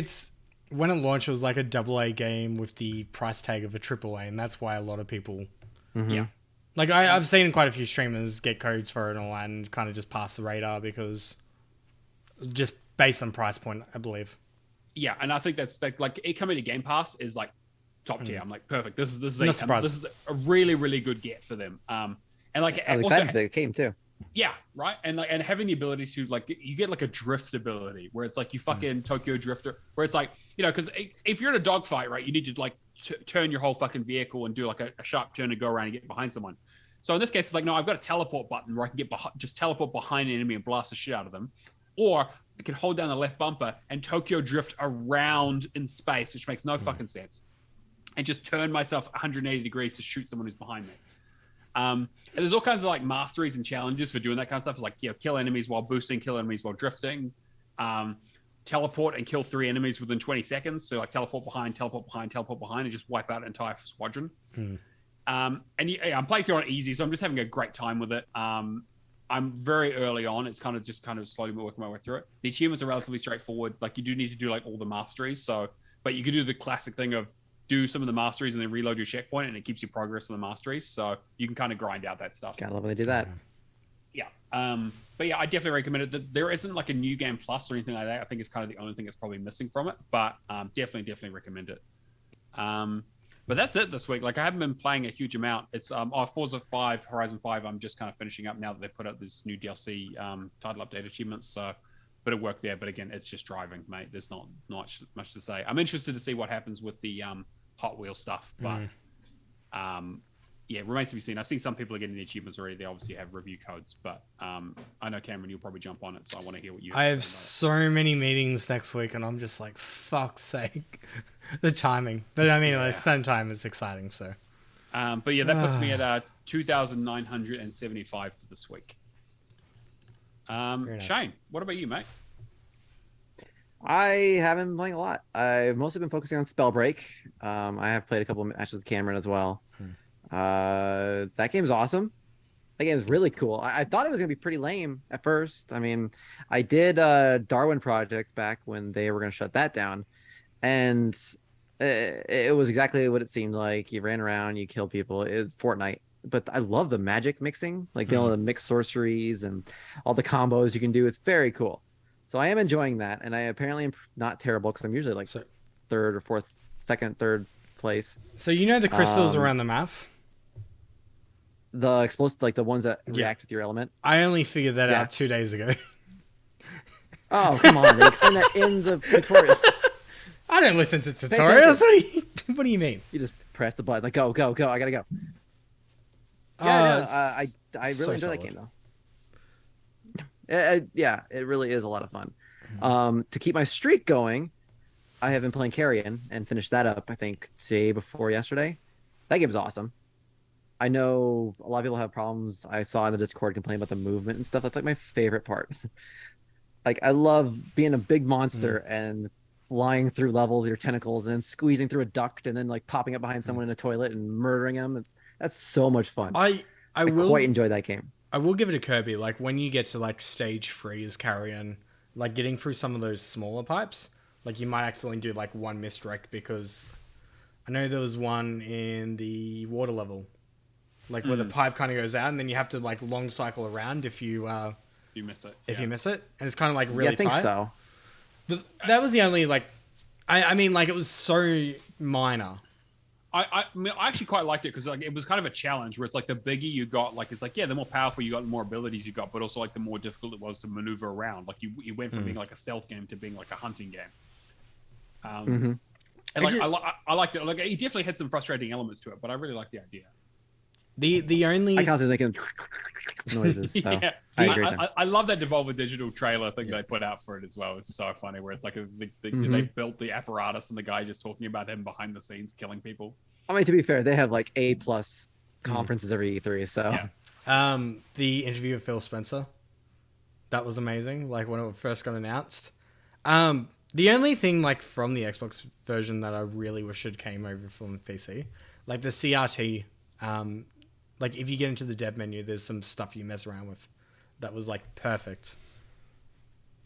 when it launched, it was like a AA game with the price tag of a AAA, and that's why a lot of people. Yeah. Like I've seen quite a few streamers get codes for it and all that, and kind of just pass the radar because just based on price point, I believe. Yeah, and I think that's like it coming to Game Pass is like top tier. I'm like, perfect. This is a really, really good get for them. And like I was excited for the game too. Yeah, right. And like, and having the ability to like, you get like a drift ability where it's like you fucking Tokyo Drifter, where it's like, because if you're in a dogfight, right, you need to like turn your whole fucking vehicle and do like a sharp turn and go around and get behind someone. So in this case, it's like, no, I've got a teleport button where I can just teleport behind an enemy and blast the shit out of them. Or I can hold down the left bumper and Tokyo drift around in space, which makes no fucking sense, and just turn myself 180 degrees to shoot someone who's behind me. And there's all kinds of like masteries and challenges for doing that kind of stuff. It's like, kill enemies while boosting, kill enemies while drifting, teleport and kill 3 enemies within 20 seconds. So like teleport behind, and just wipe out an entire squadron. And I'm playing through on easy, so I'm just having a great time with it. I'm very early on. It's kind of slowly working my way through it. The achievements are relatively straightforward. Like you do need to do like all the masteries. But you could do the classic thing of do some of the masteries and then reload your checkpoint, and it keeps you progress on the masteries. So you can kind of grind out that stuff. Gotta love when they do that. Yeah. But yeah, I definitely recommend it. There isn't like a new game plus or anything like that. I think it's kind of the only thing that's probably missing from it. But definitely recommend it. But that's it this week. Like I haven't been playing a huge amount. It's Forza 5, Horizon 5. I'm just kind of finishing up now that they put out this new DLC title update achievements. So bit of work there. But again, it's just driving, mate. There's not much to say. I'm interested to see what happens with the Hot Wheels stuff. But yeah, it remains to be seen. I've seen some people are getting the achievements already. They obviously have review codes. But I know, Cameron, you'll probably jump on it. So I want to hear what you have. I have so many meetings next week, and I'm just like, fuck's sake. The timing. But I mean, at the same time, it's exciting, so. But yeah, that puts me at 2,975 for this week. Nice. Shane, what about you, mate? I haven't been playing a lot. I've mostly been focusing on Spellbreak. I have played a couple of matches with Cameron as well. That game's awesome. That game is really cool. I thought it was going to be pretty lame at first. I mean, I did Darwin Project back when they were going to shut that down. And it was exactly what it seemed like. You ran around, you kill people. It was Fortnite. But I love the magic mixing, like being able to mix sorceries and all the combos you can do. It's very cool. So I am enjoying that. And I apparently am not terrible because I'm usually like third or fourth, second, third place. So you know the crystals around the map? The explosive, like the ones that react with your element? I only figured that out 2 days ago. Oh, come on. They explain that in the tutorial. I don't listen to tutorials. What do you mean? You just press the button, like go. I gotta go. I really enjoy that game though. Yeah, it really is a lot of fun. To keep my streak going, I have been playing Carrion and finished that up. I think day before yesterday. That game is awesome. I know a lot of people have problems. I saw in the Discord complaining about the movement and stuff. That's like my favorite part. Like I love being a big monster and flying through levels with your tentacles and then squeezing through a duct and then like popping up behind someone in a toilet and murdering them. That's so much fun. I will quite enjoy that game. I will give it a Kirby. Like when you get to like stage 3 as Carrion, like getting through some of those smaller pipes, like you might accidentally do like one misdirect because I know there was one in the water level, like where the pipe kind of goes out and then you have to like long cycle around if you miss it. you miss it, and it's kind of like really Yeah, I think tight. so. That was the only like, I mean like it was so minor. I actually quite liked it because like it was kind of a challenge where it's like the bigger you got, like it's like the more powerful you got, the more abilities you got, but also like the more difficult it was to maneuver around. Like you went from being like a stealth game to being like a hunting game. And like I liked it. Like it definitely had some frustrating elements to it, but I really liked the idea. The only I constantly making noises. So Yeah. I agree with him. I love that Devolver Digital trailer thing they put out for it as well. It's so funny where it's like they built the apparatus and the guy just talking about him behind the scenes killing people. I mean, to be fair, they have like A+ conferences every E3, so Yeah. The interview with Phil Spencer, that was amazing. Like when it first got announced. The only thing like from the Xbox version that I really wish it came over from PC, like the CRT. Like if you get into the dev menu, there's some stuff you mess around with that was like perfect.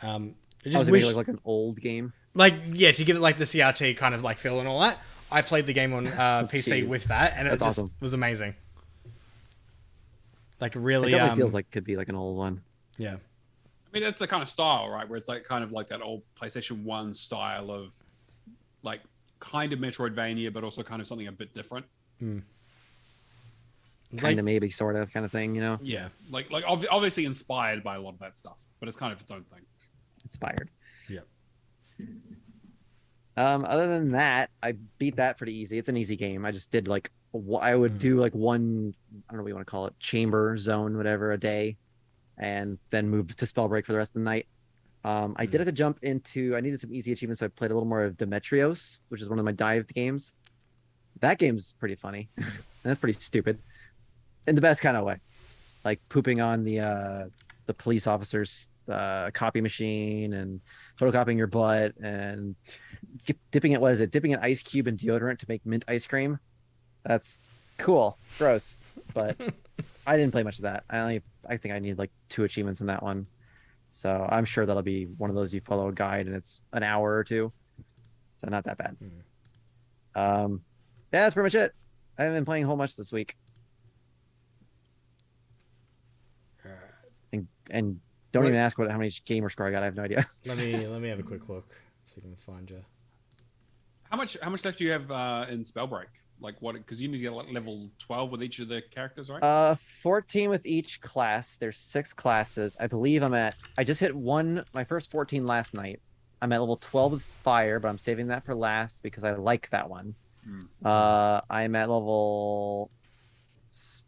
I just wish it look like an old game. like to give it like the CRT kind of like feel and all that. I played the game on PC Jeez. with that, and That's it just awesome. was amazing. Like It really, definitely feels like it could be like an old one. yeah. I mean, that's the kind of style, right? Where it's like kind of like that old PlayStation 1 style of like kind of Metroidvania, but also kind of something a bit different. Kind of maybe sort of kind of thing, you know? Yeah. Like obviously inspired by a lot of that stuff, but it's kind of its own thing. Inspired. Yeah. Other than that, I beat that pretty easy. It's an easy game. I just did like I would do like one, I don't know what you want to call it, chamber zone, whatever, a day, and then move to Spellbreak for the rest of the night. I did have to jump into, I needed some easy achievements, so I played a little more of Demetrios, which is one of my dived games. That game's pretty funny. And that's pretty stupid. In the best kind of way. Like pooping on the police officer's copy machine and photocopying your butt and dipping an ice cube in deodorant to make mint ice cream. That's cool. Gross. But I didn't play much of that. I think I need like 2 achievements in that one. So I'm sure that'll be one of those you follow a guide and it's an hour or 2. So not that bad. Yeah, that's pretty much it. I haven't been playing a whole much this week. And don't even ask how many gamer score I got. I have no idea. Let me have a quick look so I can find you. How much left do you have in Spellbreak? Like what? Because you need to get like level 12 with each of the characters, right? 14 with each class. There's 6 classes. I believe I just hit my first 14 last night. I'm at level 12 with fire, but I'm saving that for last because I like that one. I'm at level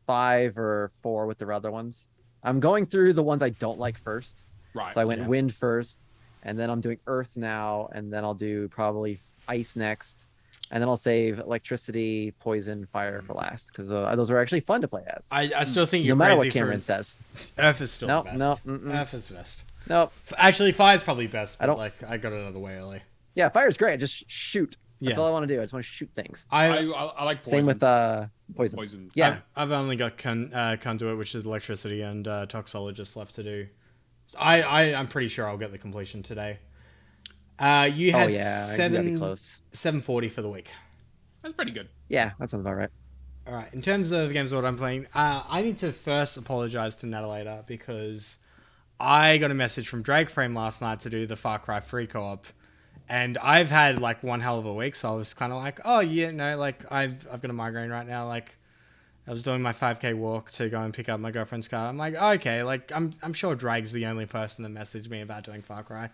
5 or 4 with the other ones. I'm going through the ones I don't like first. Right. So I went wind first, and then I'm doing earth now, and then I'll do probably ice next, and then I'll save electricity, poison, fire for last because those are actually fun to play as. I still think No you're matter crazy what Cameron for says. Earth is still No, best. no, Earth is best. Nope. Actually, fire's probably best. But I don't- like I got it out of the way early. Yeah, fire's great. Just shoot. That's Yeah. all I want to do. I just want to shoot things. I like poison. Same with poison. Poison. Yeah. I've only got conduit, which is electricity, and toxologist left to do. I'm pretty sure I'll get the completion today. You had You gotta be close. 740 for the week. That's pretty good. Yeah, that sounds about right. All right. In terms of games what I'm playing, I need to first apologize to Natalator because I got a message from Drake Frame last night to do the Far Cry 3 co-op. And I've had like one hell of a week, so I was kind of like, oh yeah, no, like I've got a migraine right now. Like I was doing my 5K walk to go and pick up my girlfriend's car. I'm like, okay, like I'm sure Drake's the only person that messaged me about doing Far Cry.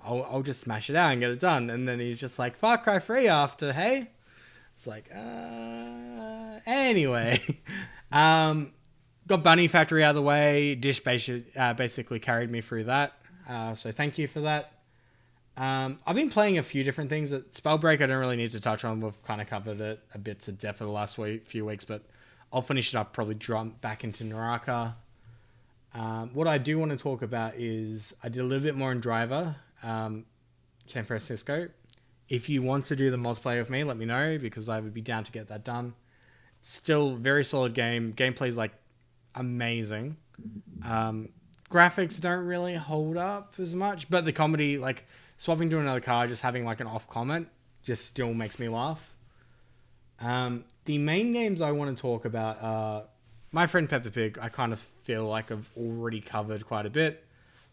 I'll just smash it out and get it done. And then he's just like, Far Cry 3 after, hey? It's like, anyway. Got Bunny Factory out of the way. Dish basically carried me through that. So thank you for that. I've been playing a few different things. Spellbreak I don't really need to touch on. We've kind of covered it a bit to death for the last few weeks, but I'll finish it up, probably jump back into Naraka. What I do want to talk about is I did a little bit more in Driver, San Francisco. If you want to do the multiplayer with me, let me know because I would be down to get that done. Still very solid game. Gameplay's like amazing. graphics don't really hold up as much, but the comedy, like swapping to another car, just having like an off comment, just still makes me laugh. The main games I want to talk about are My Friend Peppa Pig. I kind of feel like I've already covered quite a bit.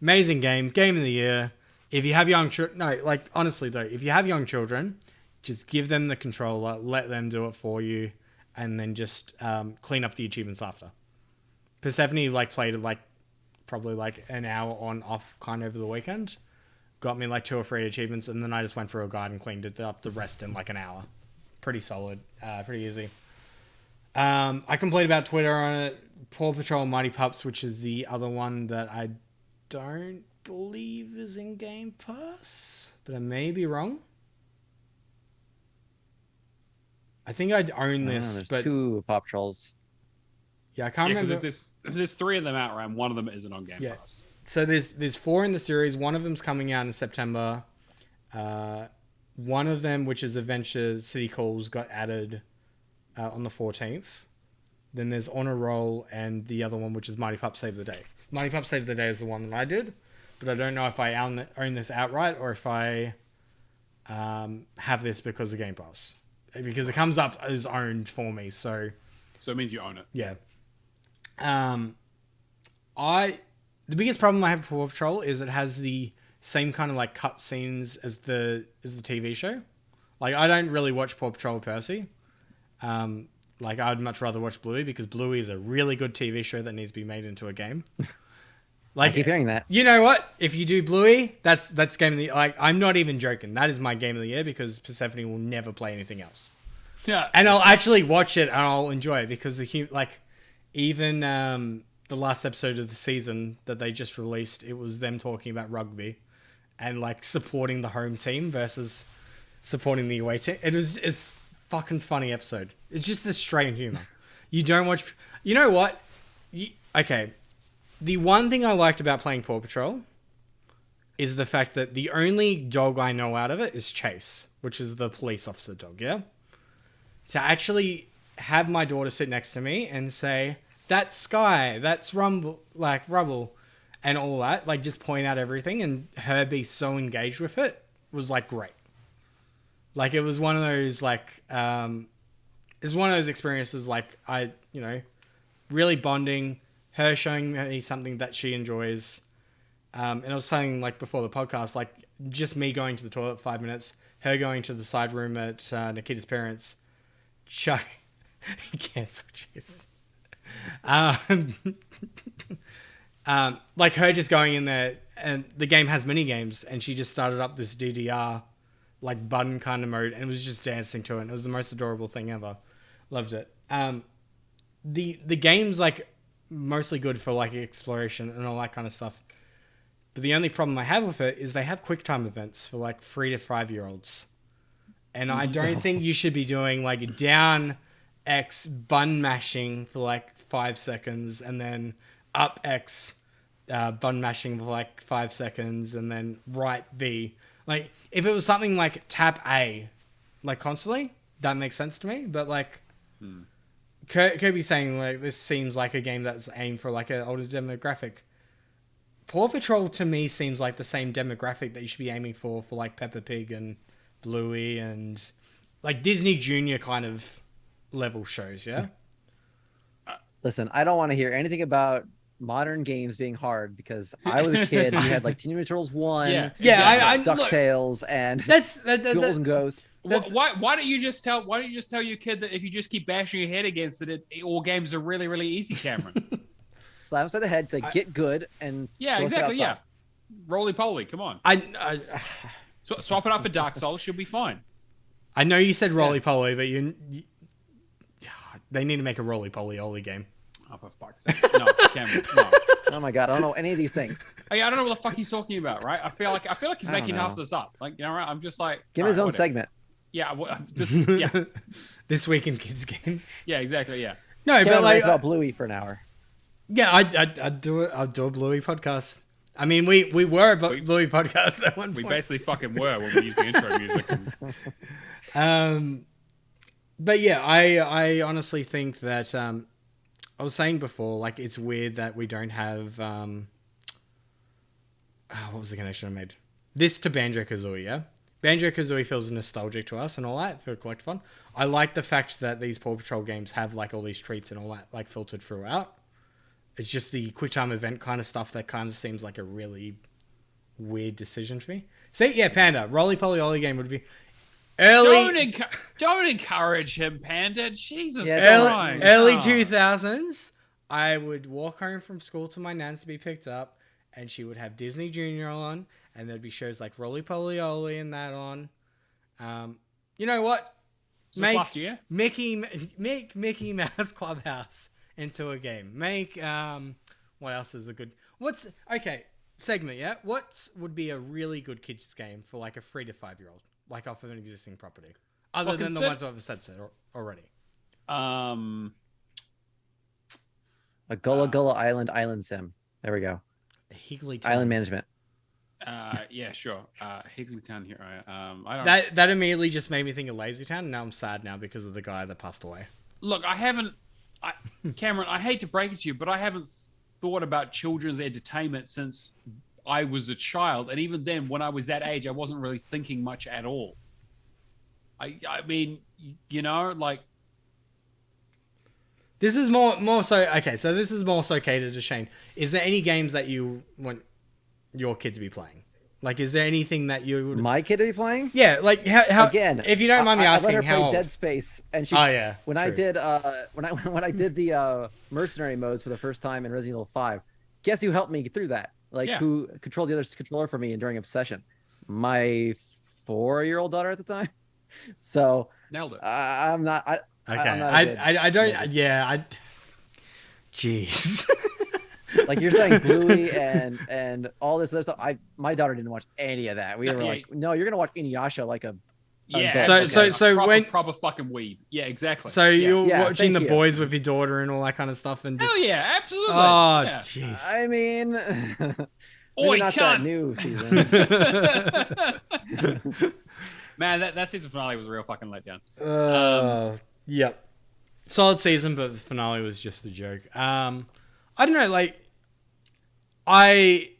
Amazing game of the year. If you have young children, no, like honestly though, if you have young children, just give them the controller, let them do it for you, and then just clean up the achievements after. Persephone like played it like probably like an hour on off kind of over the weekend. Got me like 2 or 3 achievements, and then I just went for a guide and cleaned it up the rest in like an hour. Pretty solid, pretty easy. I can complain about Twitter on it. Paw Patrol Mighty Pups, which is the other one that I don't believe is in Game Pass, but I may be wrong. I think I'd own this, there's but 2 Paw Patrols. yeah, I can't remember. There's 3 of them out, right? One of them isn't on Game Pass. So there's 4 in the series. One of them's coming out in September. One of them, which is Adventure City Calls, got added on the 14th. Then there's Honor Roll, and the other one, which is Mighty Pup Save the Day. Mighty Pup Save the Day is the one that I did, but I don't know if I own this outright or if I have this because of Game Pass. Because it comes up as owned for me, so it means you own it. Yeah. The biggest problem I have with Paw Patrol is it has the same kind of like cut scenes as the TV show. Like I don't really watch Paw Patrol Percy. Like I'd much rather watch Bluey because Bluey is a really good TV show that needs to be made into a game. Like I keep hearing that. You know what? If you do Bluey, that's game of the like. I'm not even joking. That is my game of the year because Persephone will never play anything else. Yeah, and I'll actually watch it and I'll enjoy it because even the last episode of the season that they just released, it was them talking about rugby and like supporting the home team versus supporting the away team. It's fucking funny episode. It's just the straight humor. You don't watch. You know what? Okay. The one thing I liked about playing Paw Patrol is the fact that the only dog I know out of it is Chase, which is the police officer dog, yeah? To actually have my daughter sit next to me and say, that's Sky, that's Rubble, and all that, like just point out everything and her be so engaged with it was like great. Like it was one of those it's one of those experiences like really bonding, her showing me something that she enjoys. And I was saying like before the podcast, like just me going to the toilet 5 minutes, her going to the side room at Nikita's parents, Chuck, cancel cheers. Like her just going in there, and the game has mini games, and she just started up this DDR like button kind of mode, and was just dancing to it. And it was the most adorable thing ever. Loved it. The game's like mostly good for like exploration and all that kind of stuff. But the only problem I have with it is they have quick time events for like 3 to 5 year olds. And I don't think you should be doing like down X button mashing for like 5 seconds and then up X button mashing for like 5 seconds and then right B. Like if it was something like tap A like constantly, that makes sense to me. But like Kirby's saying like this seems like a game that's aimed for like an older demographic. Paw Patrol to me seems like the same demographic that you should be aiming for like Peppa Pig and Bluey and like Disney Junior kind of level shows, yeah? Listen, I don't want to hear anything about modern games being hard because I was a kid who had like Teenage Mutant Ninja Turtles 1, DuckTales, and Ghouls and Ghosts. Why don't you just tell your kid that if you just keep bashing your head against it, all games are really, really easy, Cameron? Slap upside the head to get good and roly poly, come on. Swap it out for Dark Souls, she'll be fine. I know you said roly poly, but you they need to make a roly poly Oli game. Oh, for fuck's sake. No, Cameron, no. Oh my god, I don't know any of these things. Hey, I don't know what the fuck he's talking about, right? I feel like he's making half this up. Like, right? I'm just like give him his own segment. Yeah, This week in kids games. Yeah, exactly. Yeah. No, but like about Bluey for an hour. Yeah, I'd do it. I'll do a Bluey podcast. I mean, we were a Bluey podcast at one point. We basically fucking were when we used the intro music. But yeah, I honestly think that I was saying before, like it's weird that we don't have what was the connection I made? This to Banjo-Kazooie, yeah? Banjo-Kazooie feels nostalgic to us and all that for collect fun. I like the fact that these Paw Patrol games have like all these treats and all that like filtered throughout. It's just the quick time event kind of stuff that kind of seems like a really weird decision for me. See, yeah, Panda, Roly Poly Oly game would be early. Don't encourage him, Panda. Jesus early, Christ. early 2000s. I would walk home from school to my nan's to be picked up, and she would have Disney Junior on, and there'd be shows like Roly Poly Oly and that on. You know what? Last year? Make Mickey Mouse Clubhouse into a game. Make what else is a good? Segment, yeah. What would be a really good kids game for like a 3 to 5 year old, like off of an existing property, other than the ones I've said already? A Gullah Gullah Island sim. There we go. Higglytown. Island management. Yeah, sure. Higglytown here. I don't. That immediately just made me think of Lazy Town, and now I'm sad now because of the guy that passed away. Look, Cameron, I hate to break it to you, but I haven't thought about children's entertainment since I was a child, and even then, when I was that age, I wasn't really thinking much at all. I mean, you know, like. This is more so okay. So this is more so catered to Shane. Is there any games that you want your kid to be playing? Like, is there anything that you would... My kid to be playing? Yeah, like how again? If you don't mind me asking, I let her how play old? Dead Space, and she. Oh yeah. When I did the mercenary modes for the first time in Resident Evil 5, guess who helped me get through that? Like who controlled the other controller for me during Obsession? My 4-year-old daughter at the time. So nailed it. I'm not. Okay. I don't. Yeah. Jeez. Like you're saying, Bluey and all this other stuff. My daughter didn't watch any of that. We were like, no, you're gonna watch Inuyasha like a. Yeah. So proper fucking weeb. Yeah, exactly. So you're watching The you. Boys with your daughter and all that kind of stuff, and just... Hell yeah, absolutely. Oh yeah. jeez. I mean, Oi, not cunt. that new season. Man, that season finale was a real fucking letdown. Yep. Solid season, but the finale was just a joke. I don't know, I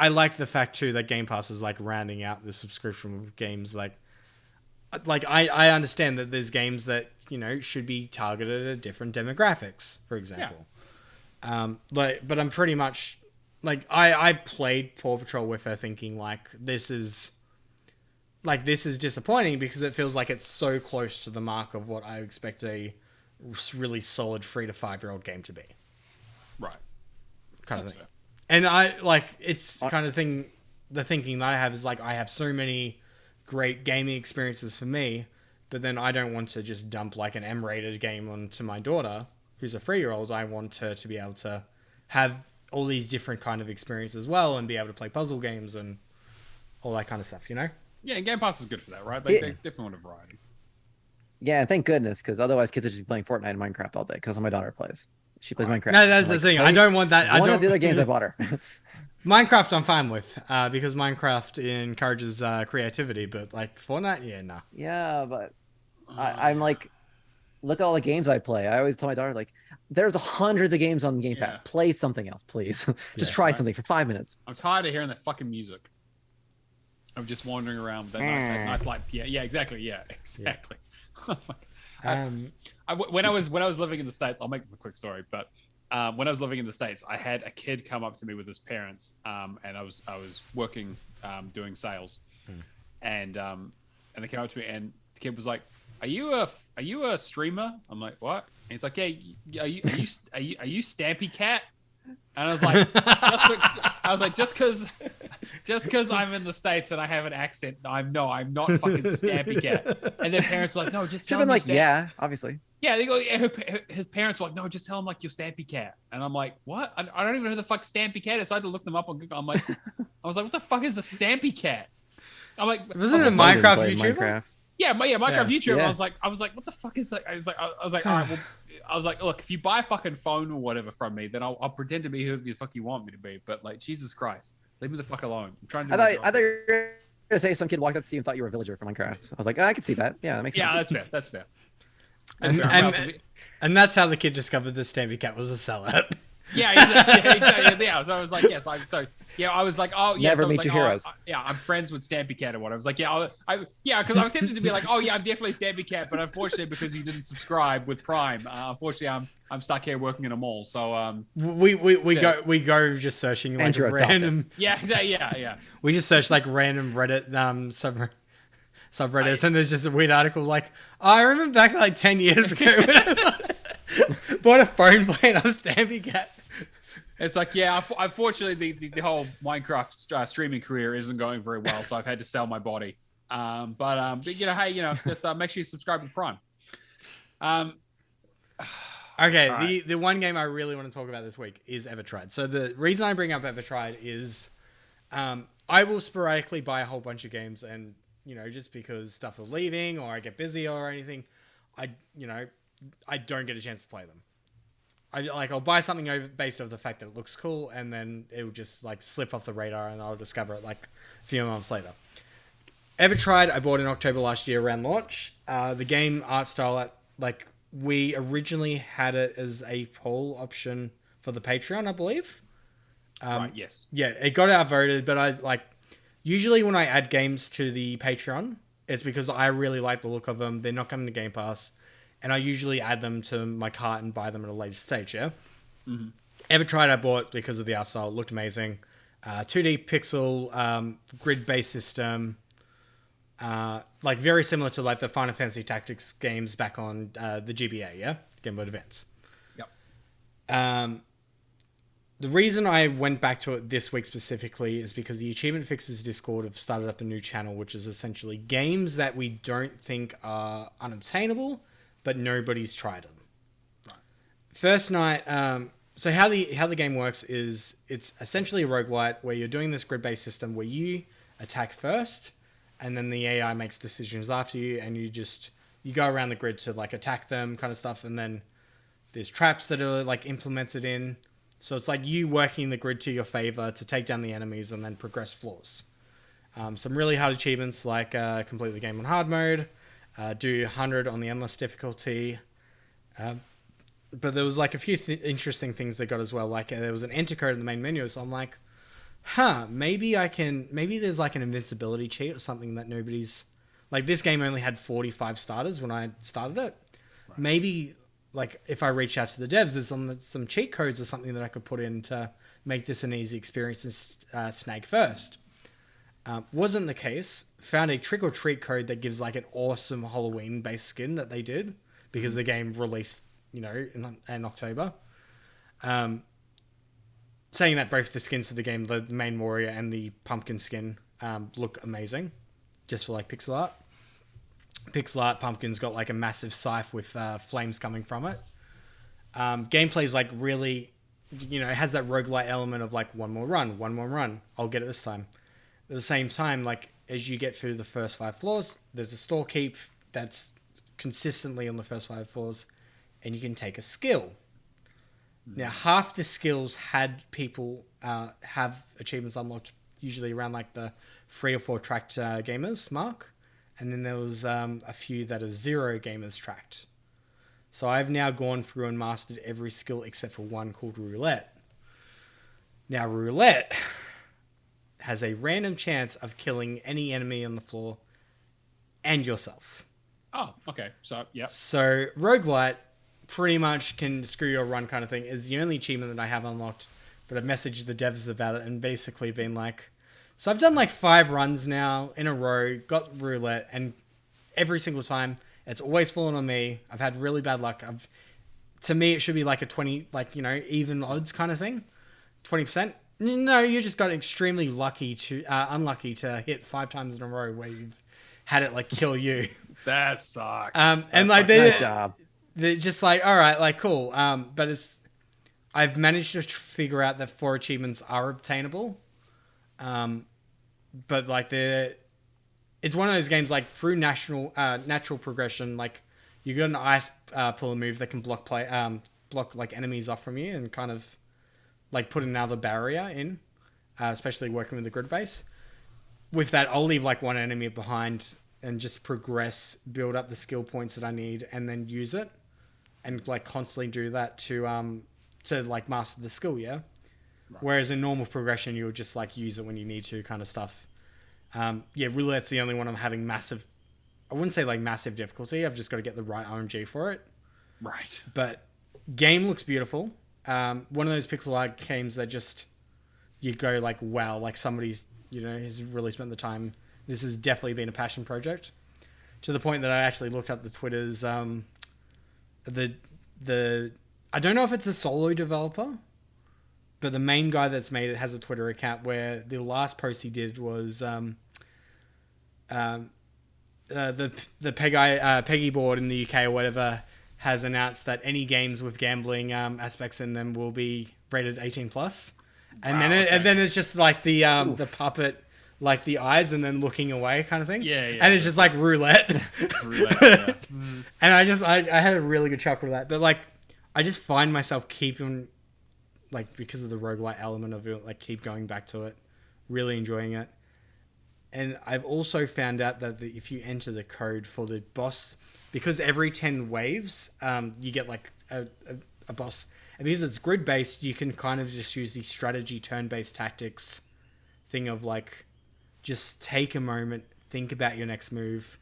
like the fact too that Game Pass is like rounding out the subscription with games like I understand that there's games that, you know, should be targeted at different demographics, for example. Yeah. But I'm pretty much like I played Paw Patrol with her thinking this is disappointing because it feels like it's so close to the mark of what I expect a really solid 3 to 5 year old game to be. Right. Kind of thing. Fair. And it's kind of thing, the thinking that I have is I have so many great gaming experiences for me, but then I don't want to just dump an M-rated game onto my daughter, who's a 3-year-old. I want her to be able to have all these different kind of experiences as well and be able to play puzzle games and all that kind of stuff, you know? Yeah, Game Pass is good for that, right? They definitely want a variety. Yeah, and thank goodness, because otherwise kids would just be playing Fortnite and Minecraft all day, because my daughter plays. She plays Minecraft. No, that's the thing. I don't want that. One of the other games I bought her. Minecraft I'm fine with, because Minecraft encourages creativity, but Fortnite, yeah, nah. Yeah, but I'm like, look at all the games I play. I always tell my daughter, there's hundreds of games on Game Pass. Play something else, please. Just try something for 5 minutes. I'm tired of hearing that fucking music. Of just wandering around with that nice light piano. Yeah, exactly. Yeah, exactly. Yeah. When I was living in the States, I'll make this a quick story, but when I was living in the States, I had a kid come up to me with his parents, and I was working doing sales, and they came up to me, and the kid was like, "Are you a streamer?" I'm like, "What?" And he's like, "Yeah, are you Stampy Cat?" And I was like, just because I'm in the States and I have an accent, I'm not fucking Stampy Cat. And their parents were like, no, just tell him. Yeah, obviously. Yeah, they go. His parents were like, no, just tell him you're Stampy Cat. And I'm like, what? I don't even know who the fuck Stampy Cat is. So I had to look them up on Google. I was like, what the fuck is a Stampy Cat? I'm like, wasn't it a Minecraft YouTuber? Minecraft. Yeah, Minecraft YouTuber. Yeah. I was like, what the fuck is that? I was like, all right, well, I was like, look, if you buy a fucking phone or whatever from me, then I'll pretend to be who the fuck you want me to be. But Jesus Christ, leave me the fuck alone. I'm trying to. I thought you were gonna say some kid walked up to you and thought you were a villager from Minecraft. I was like, I can see that. Yeah, that makes sense. Yeah, that's fair. And that's how the kid discovered the Stampy Cat was a sellout. Exactly. Yeah, so I was like, yes. I was like, oh, yeah. Never so I was meet like, your heroes. I'm friends with Stampy Cat or what. I was like, because I was tempted to be like, oh yeah, I'm definitely Stampy Cat, but unfortunately, because you didn't subscribe with Prime, unfortunately, I'm stuck here working in a mall. So we go just searching like Andrew adopted. random. yeah. We just search like random Reddit subreddits, and there's just a weird article like, oh, I remember back like 10 years ago when I bought a phone plan of Stampy Cat. It's like, unfortunately, the whole Minecraft streaming career isn't going very well, so I've had to sell my body. But hey, just make sure you subscribe to Prime. Okay, right. the one game I really want to talk about this week is Evertried. So the reason I bring up Evertried is I will sporadically buy a whole bunch of games, and just because stuff are leaving or I get busy or anything, I don't get a chance to play them. I'll buy something based off the fact that it looks cool, and then it will just like slip off the radar, and I'll discover it like a few months later. Evertried, I bought in October last year around launch. The game art style, we originally had it as a poll option for the Patreon, I believe. Right. Yes. Yeah, it got outvoted, but usually when I add games to the Patreon, it's because I really like the look of them. They're not coming to Game Pass. And I usually add them to my cart and buy them at a later stage, yeah? Mm-hmm. Evertried I bought because of the art style. It looked amazing. 2D pixel, grid-based system. Very similar to the Final Fantasy Tactics games back on the GBA, yeah? Game Boy Advance. Yep. The reason I went back to it this week specifically is because the Achievement Fixers Discord have started up a new channel, which is essentially games that we don't think are unobtainable, but nobody's tried them. Right. First night, so how the game works is it's essentially a roguelite where you're doing this grid-based system where you attack first, and then the AI makes decisions after you, and you go around the grid to attack them kind of stuff, and then there's traps that are implemented in. So it's like you working the grid to your favor to take down the enemies and then progress floors. Some really hard achievements like complete the game on hard mode, do 100 on the endless difficulty. But there was a few interesting things they got as well. There was an enter code in the main menu, so I'm like, maybe there's an invincibility cheat or something that nobody's... this game only had 45 starters when I started it. Right. Maybe... if I reach out to the devs, there's some cheat codes or something that I could put in to make this an easy experience and snag first. Wasn't the case. Found a trick or treat code that gives an awesome Halloween-based skin that they did because the game released, in October. Saying that both the skins of the game, the main warrior and the pumpkin skin, look amazing, just for pixel art. Pixel art pumpkin's got a massive scythe with flames coming from it. Gameplay's really, it has that roguelite element of one more run, I'll get it this time. At the same time, as you get through the first 5 floors, there's a store keep that's consistently on the first 5 floors, and you can take a skill. Now, half the skills had people have achievements unlocked usually around the 3 or 4 tracked gamers mark. And then there was a few that are 0 gamers tracked. So I've now gone through and mastered every skill except for one called Roulette. Now, Roulette has a random chance of killing any enemy on the floor and yourself. Oh, okay. So, yeah. So Roguelite pretty much can screw your run kind of thing is the only achievement that I have unlocked. But I've messaged the devs about it and basically been so I've done 5 runs now in a row, got Roulette, and every single time it's always fallen on me. I've had really bad luck. To me, it should be a 20, even odds kind of thing. 20%. No, you just got extremely unlucky to hit 5 times in a row where you've had it kill you. That sucks. And nice job. They're just all right, cool. But I've managed to figure out that 4 achievements are obtainable. But it's one of those games through natural progression. You got an ice puller move that can block enemies off from you and kind of put another barrier in, especially working with the grid base. With that, I'll leave one enemy behind and just progress, build up the skill points that I need, and then use it, and constantly do that to to like master the skill, yeah. Right. Whereas in normal progression, you'll just like use it when you need to, kind of stuff. Yeah, roulette's the only one I'm having massive. I wouldn't say like massive difficulty. I've just got to get the right RNG for it. Right. But game looks beautiful. One of those pixel art games that just you go like, wow, like somebody's has really spent the time. This has definitely been a passion project. To the point that I actually looked up the Twitters. The I don't know if it's a solo developer, but the main guy that's made it has a Twitter account where the last post he did was the Peggy board in the UK or whatever has announced that any games with gambling aspects in them will be rated 18 plus, and then it's just like the puppet. Like the eyes and then looking away kind of thing. Yeah. And it's just like roulette. Yeah. And I had a really good chuckle with that. But like, I just find myself keeping, like, because of the roguelite element of it, like keep going back to it, really enjoying it. And I've also found out that if you enter the code for the boss, because every 10 waves, you get like a boss. And because it's grid based, you can kind of just use the strategy turn-based tactics thing of like, just take a moment, think about your next move.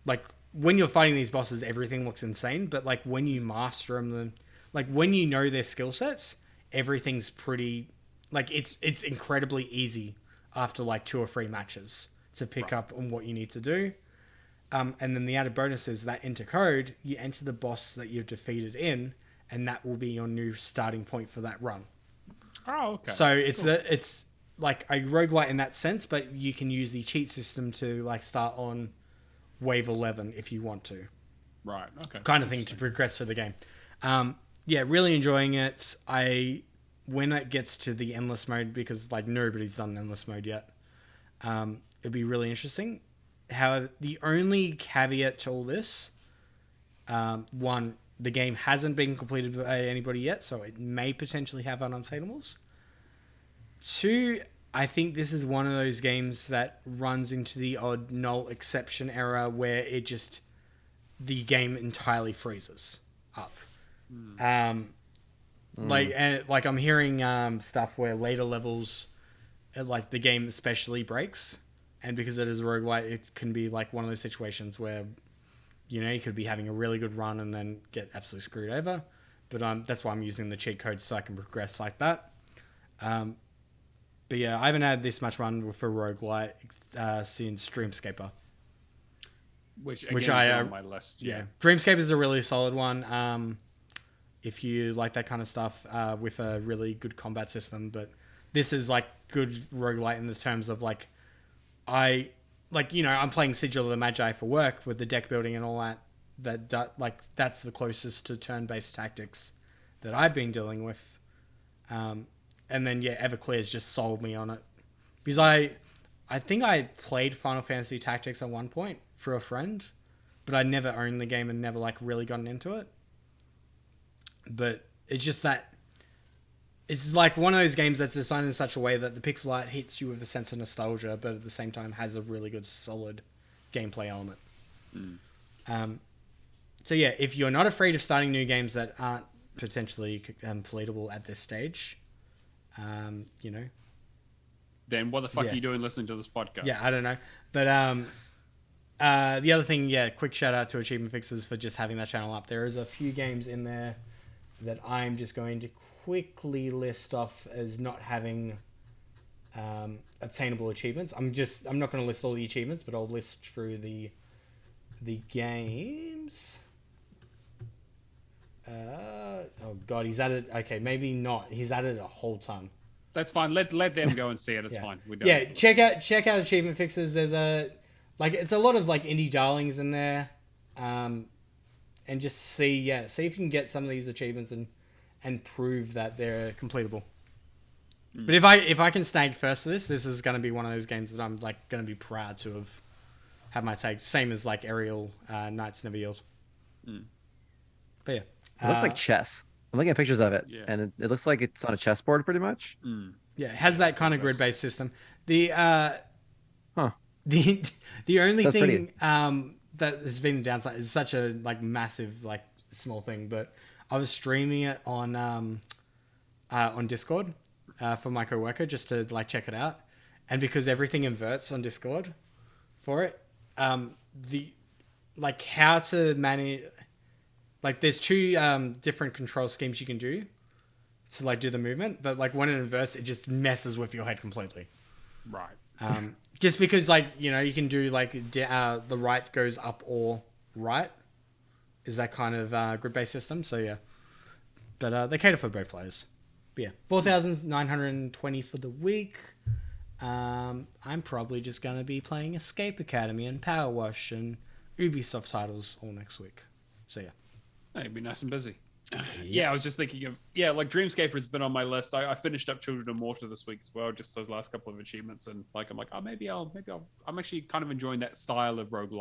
Like, when you're fighting these bosses, everything looks insane. But, like, when you master them, like, when you know their skill sets, everything's pretty... Like, it's incredibly easy after, like, 2 or 3 matches to pick up on what you need to do. And then the added bonus is that enter code, you enter the boss that you've defeated in, and that will be your new starting point for that run. Oh, okay. So, it's like a roguelite in that sense, but you can use the cheat system to like start on wave 11 if you want to. Right. Okay. Kind of thing to progress through the game. Yeah, really enjoying it. When it gets to the endless mode, because like nobody's done endless mode yet, it'd be really interesting. However, the only caveat to all this, one, the game hasn't been completed by anybody yet, so it may potentially have unobtainables. 2, I think this is one of those games that runs into the odd null exception error where the game entirely freezes up. Like I'm hearing stuff where later levels, like the game especially breaks, and because it is a roguelite, it can be like one of those situations where you could be having a really good run and then get absolutely screwed over. But that's why I'm using the cheat code so I can progress like that. But yeah, I haven't had this much run for roguelite since Dreamscaper. Which again, is on my list. Yeah. Dreamscaper is a really solid one. If you like that kind of stuff with a really good combat system. But this is like good roguelite in the terms of like, I'm playing Sigil of the Magi for work with the deck building and all that. That's the closest to turn-based tactics that I've been dealing with. And then, Everclear's just sold me on it. Because I think I played Final Fantasy Tactics at one point for a friend, but I never owned the game and never, like, really gotten into it. But it's just that... It's like one of those games that's designed in such a way that the pixel art hits you with a sense of nostalgia, but at the same time has a really good, solid gameplay element. So, if you're not afraid of starting new games that aren't potentially completable at this stage... Then what the fuck are you doing listening to this podcast? Yeah, I don't know. But the other thing, quick shout out to Achievement Fixers for just having that channel up. There is a few games in there that I'm just going to quickly list off as not having obtainable achievements. I'm not going to list all the achievements, but I'll list through the games. Oh god, he's added. Okay, maybe not. He's added a whole ton. That's fine. Let them go and see it. It's fine. We don't. Yeah, check out Achievement Fixers. There's it's a lot of like indie darlings in there, and just see if you can get some of these achievements and prove that they're completable. But if I can snag first to this is going to be one of those games that I'm like going to be proud to have my take. Same as like Aerial Knights Never Yield. But yeah. It looks like chess. I'm looking at pictures of it, and it looks like it's on a chessboard pretty much. Yeah, it has that kind of grid-based system. The only thing that has been a downside is such a like massive like small thing, but I was streaming it on on Discord for my coworker just to like check it out, and because everything inverts on Discord for it, the like how to manage like there's two different control schemes you can do to like do the movement, but like when it inverts, it just messes with your head completely. Right. Just because like you know you can do like the right goes up or right is that kind of grid based system. So yeah, but they cater for both players. But yeah, 4,920 for the week. I'm probably just gonna be playing Escape Academy and Power Wash and Ubisoft titles all next week. So yeah. Hey, it'd be nice and busy. Yeah, I was just thinking of like Dreamscaper has been on my list. I finished up Children of Mortar this week as well, just those last couple of achievements, and like I'm like, oh maybe I'll I'm actually kind of enjoying that style of rogue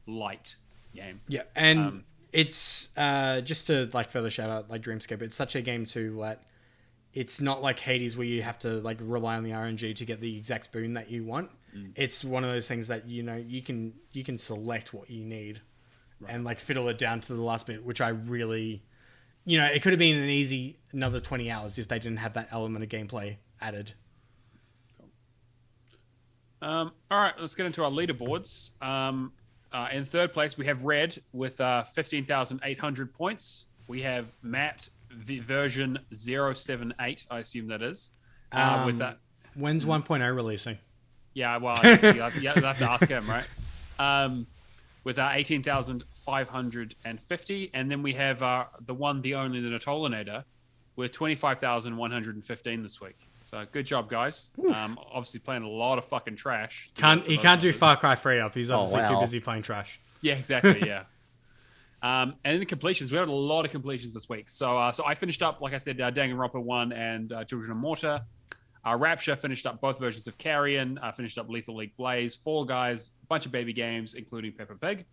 light game. Yeah, and it's just to like further shout out like Dreamscaper. It's such a game too that it's not like Hades where you have to like rely on the RNG to get the exact boon that you want. It's one of those things that you know you can select what you need. Right. And like fiddle it down to the last bit, which I really, you know, it could have been an easy another 20 hours if they didn't have that element of gameplay added. All right, let's get into our leaderboards. In third place, we have Red with 15,800 points. We have Matt version 078, I assume that is. With that, when's 1.0 releasing? Yeah, well, I guess you'll have to ask him, right? With 18,550, and then we have the one, the only, the Natolinator, with 25,115 this week. So good job, guys. Obviously playing a lot of fucking trash. He can't do Far Cry 3 up. He's obviously too busy playing trash. Yeah, exactly. Yeah. And then the completions, we had a lot of completions this week. So I finished up, like I said, Danganronpa 1 and Children of Mortar. Rapture finished up both versions of Carrion, finished up Lethal League Blaze, Fall Guys, a bunch of baby games, including Peppa Pig.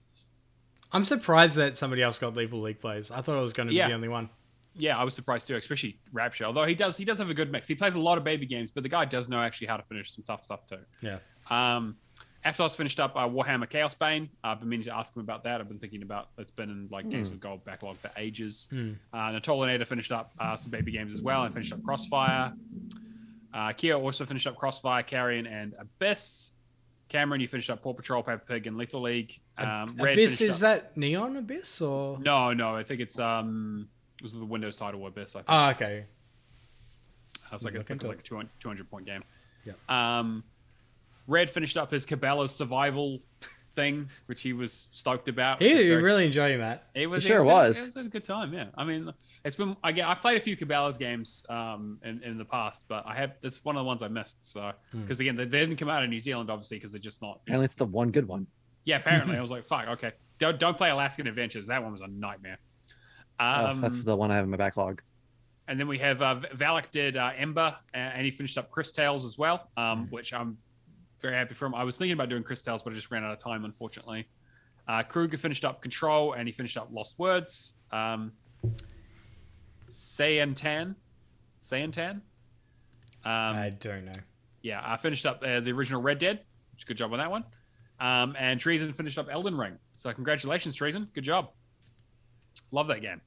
I'm surprised that somebody else got Lethal League Blaze. I thought it was going to be the only one. Yeah, I was surprised too, especially Rapture. Although he does have a good mix. He plays a lot of baby games, but the guy does know actually how to finish some tough stuff too. Yeah. Aftos finished up Warhammer Chaos Bane. I've been meaning to ask him about that. I've been thinking about it's been in like Games with Gold backlog for ages. Natolinator finished up some baby games as well and finished up Crossfire. Kia also finished up Crossfire, Carrion, and Abyss. Cameron, you finished up Paw Patrol, Peppa Pig, and Lethal League. Red Abyss, is that Neon Abyss or no? I think it's it was the Windows title Abyss. I think. Oh, okay. It's like a 200-point game. Yeah. Red finished up his Cabela's survival thing, which he was stoked about. He really enjoying that. It was It was a good time. Yeah, I mean, it's been I've played a few Cabela's games in the past, but this is one of the ones I missed. So because again, they didn't come out in New Zealand, obviously, because they're just not. Apparently, it's the one good one. Yeah, apparently, I was like, fuck, okay, don't play Alaskan Adventures. That one was a nightmare. That's the one I have in my backlog. And then we have Valak did Ember, and he finished up Chris Tales as well, which I'm very happy for him. I was thinking about doing Chris Tales, but I just ran out of time, unfortunately. Kruger finished up Control, and he finished up Lost Words. Sayantan? I don't know. Yeah, I finished up the original Red Dead, which is a good job on that one. And Treason finished up Elden Ring. So congratulations, Treason. Good job. Love that game.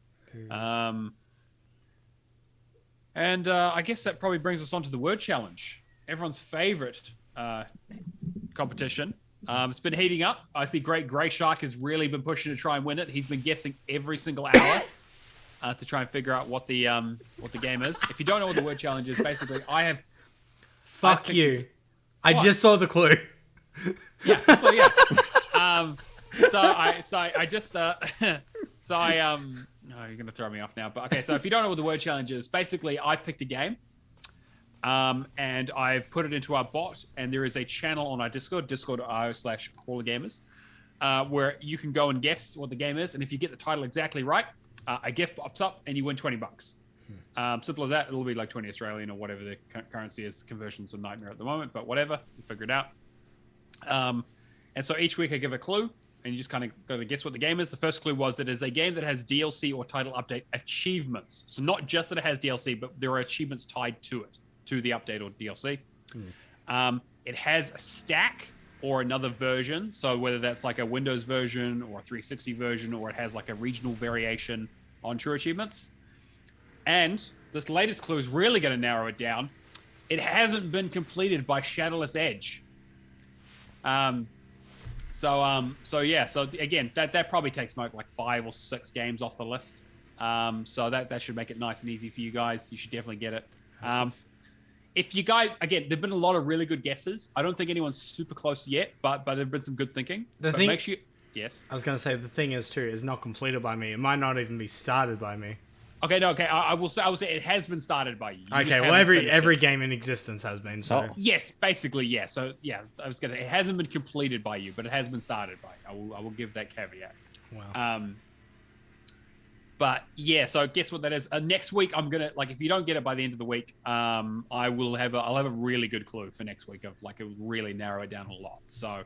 And I guess that probably brings us on to the word challenge. Everyone's favorite competition. It's been heating up. I see Grey Shark has really been pushing to try and win it. He's been guessing every single hour to try and figure out what the game is. If you don't know what the word challenge is, basically, Fuck you. I just saw the clue. Yeah. Well, yeah. Oh, you're gonna throw me off now. But okay, so if you don't know what the word challenge is, basically I picked a game. And I've put it into our bot, and there is a channel on our discord.io/crawlergamers, where you can go and guess what the game is. And if you get the title exactly right, a gift pops up and you win $20. Simple as that. It'll be like 20 Australian or whatever the currency is. Conversion's a nightmare at the moment, but whatever. We'll figure it out. And so each week I give a clue, and you just kind of got to guess what the game is. The first clue was it is a game that has DLC or title update achievements. So not just that it has DLC, but there are achievements tied to it, to the update or DLC. It has a stack or another version. So whether that's like a Windows version or a 360 version, or it has like a regional variation on true achievements. And this latest clue is really going to narrow it down. It hasn't been completed by Shadowless Edge. So again, that probably takes like 5 or 6 games off the list. So that should make it nice and easy for you guys. You should definitely get it. If you guys, again, there've been a lot of really good guesses. I don't think anyone's super close yet, but there've been some good thinking. Yes. I was going to say the thing is too, is not completed by me. It might not even be started by me. Okay, no, okay. I will say it has been started by you. Okay, well every game in existence has been. So yes, basically, yeah. So yeah, it hasn't been completed by you, but it has been started by you. I will give that caveat. Wow. But yeah, so guess what that is. Next week, I'm gonna if you don't get it by the end of the week, I'll have a really good clue for next week of it will really narrow it down a lot. So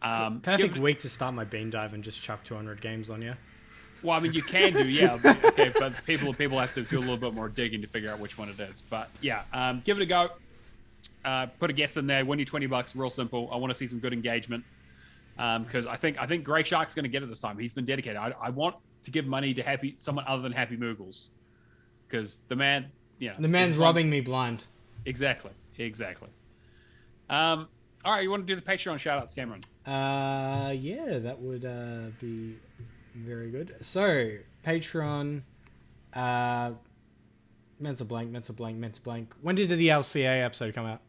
perfect week to start my bean dive and just chuck 200 games on you. Well, I mean, you can do, yeah. But people have to do a little bit more digging to figure out which one it is. But yeah, give it a go. Put a guess in there. Win you $20. Real simple. I want to see some good engagement because I think Grey Shark's going to get it this time. He's been dedicated. I want to give money to someone other than Happy Moogles because the man, the man's robbing me blind. Exactly. All right, you want to do the Patreon shout-outs, Cameron? Yeah, that would be very good. So, Patreon, mental blank. When did the LCA episode come out?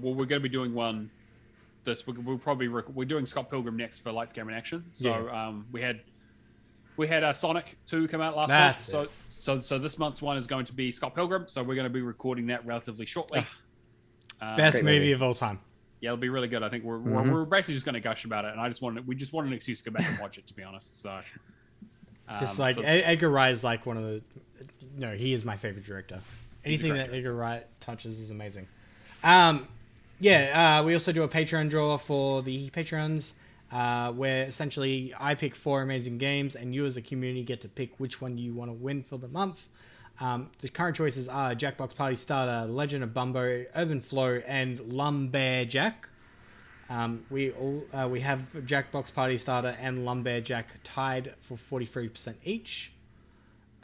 Well, we're going to be doing one. We're doing Scott Pilgrim next for Lights, Camera, and Action. So we had Sonic 2 come out last week. So this month's one is going to be Scott Pilgrim. So we're going to be recording that relatively shortly. Best movie of all time. Yeah, it'll be really good. I think we're basically just going to gush about it, and we just want an excuse to go back and watch it, to be honest. So, Edgar Wright is like one of the. No, he is my favorite director. Anything that Edgar Wright touches is amazing. We also do a Patreon draw for the Patreons, where essentially I pick 4 amazing games, and you as a community get to pick which one you want to win for the month. The current choices are Jackbox Party Starter, Legend of Bumbo, Urban Flow, and Lumberjack. We have Jackbox Party Starter and Lumberjack tied for 43% each,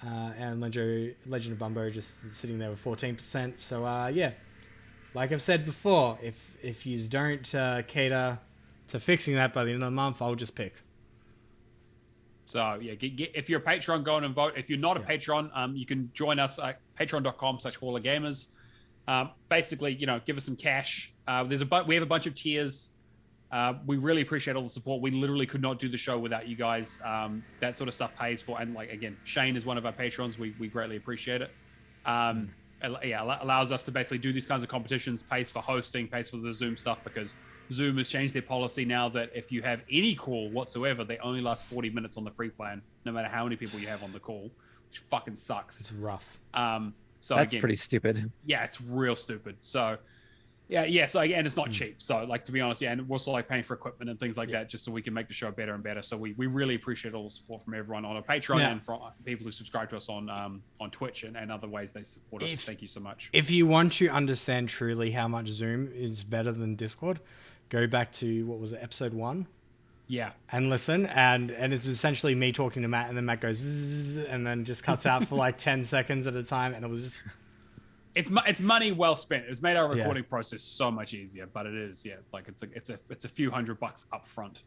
and Legend of Bumbo just sitting there with 14%. So like I've said before, if you don't cater to fixing that by the end of the month, I'll just pick. So yeah, if you're a Patreon, go and vote. If you're not a Patreon, you can join us at patreon.com/Hall of Gamers. Basically, give us some cash. We have a bunch of tiers. We really appreciate all the support. We literally could not do the show without you guys. That sort of stuff pays for, and again, Shane is one of our patrons. We greatly appreciate it. Allows us to basically do these kinds of competitions, pays for hosting, pays for the Zoom stuff, because Zoom has changed their policy now that if you have any call whatsoever, they only last 40 minutes on the free plan, no matter how many people you have on the call, which fucking sucks. It's rough. So that's pretty stupid. Yeah, it's real stupid. So so again, it's not cheap. So to be honest, and we're also paying for equipment and things like that just so we can make the show better and better. So we really appreciate all the support from everyone on our Patreon and from people who subscribe to us on Twitch and other ways they support us. Thank you so much. If you want to understand truly how much Zoom is better than Discord, go back to episode 1. Yeah. And listen, and it's essentially me talking to Matt, and then Matt goes zzz, and then just cuts out for 10 seconds at a time, and it was just... It's money well spent. It's made our recording process so much easier, but it is it's a few $100 up front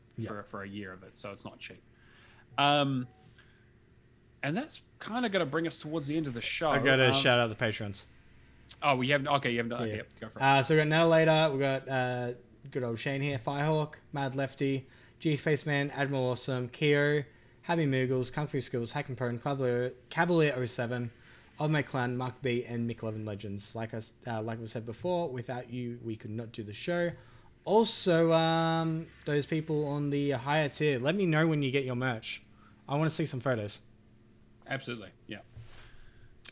for a year of it, so it's not cheap. And that's kind of going to bring us towards the end of the show. I got to shout out the patrons. Oh, we haven't. Okay, you haven't. Okay, yeah. Go for it. So we got Nell later. We got good old Shane here, Firehawk, Mad Lefty, G Spaceman, Admiral Awesome, Keo, Happy Moogles, Kung Fu Skills, Hack and Prone, Cavalier 07. Old Mate Clan, Mark B, and Mick 11 Legends. Like we said before, without you, we could not do the show. Also, those people on the higher tier, let me know when you get your merch. I want to see some photos. Absolutely, yeah.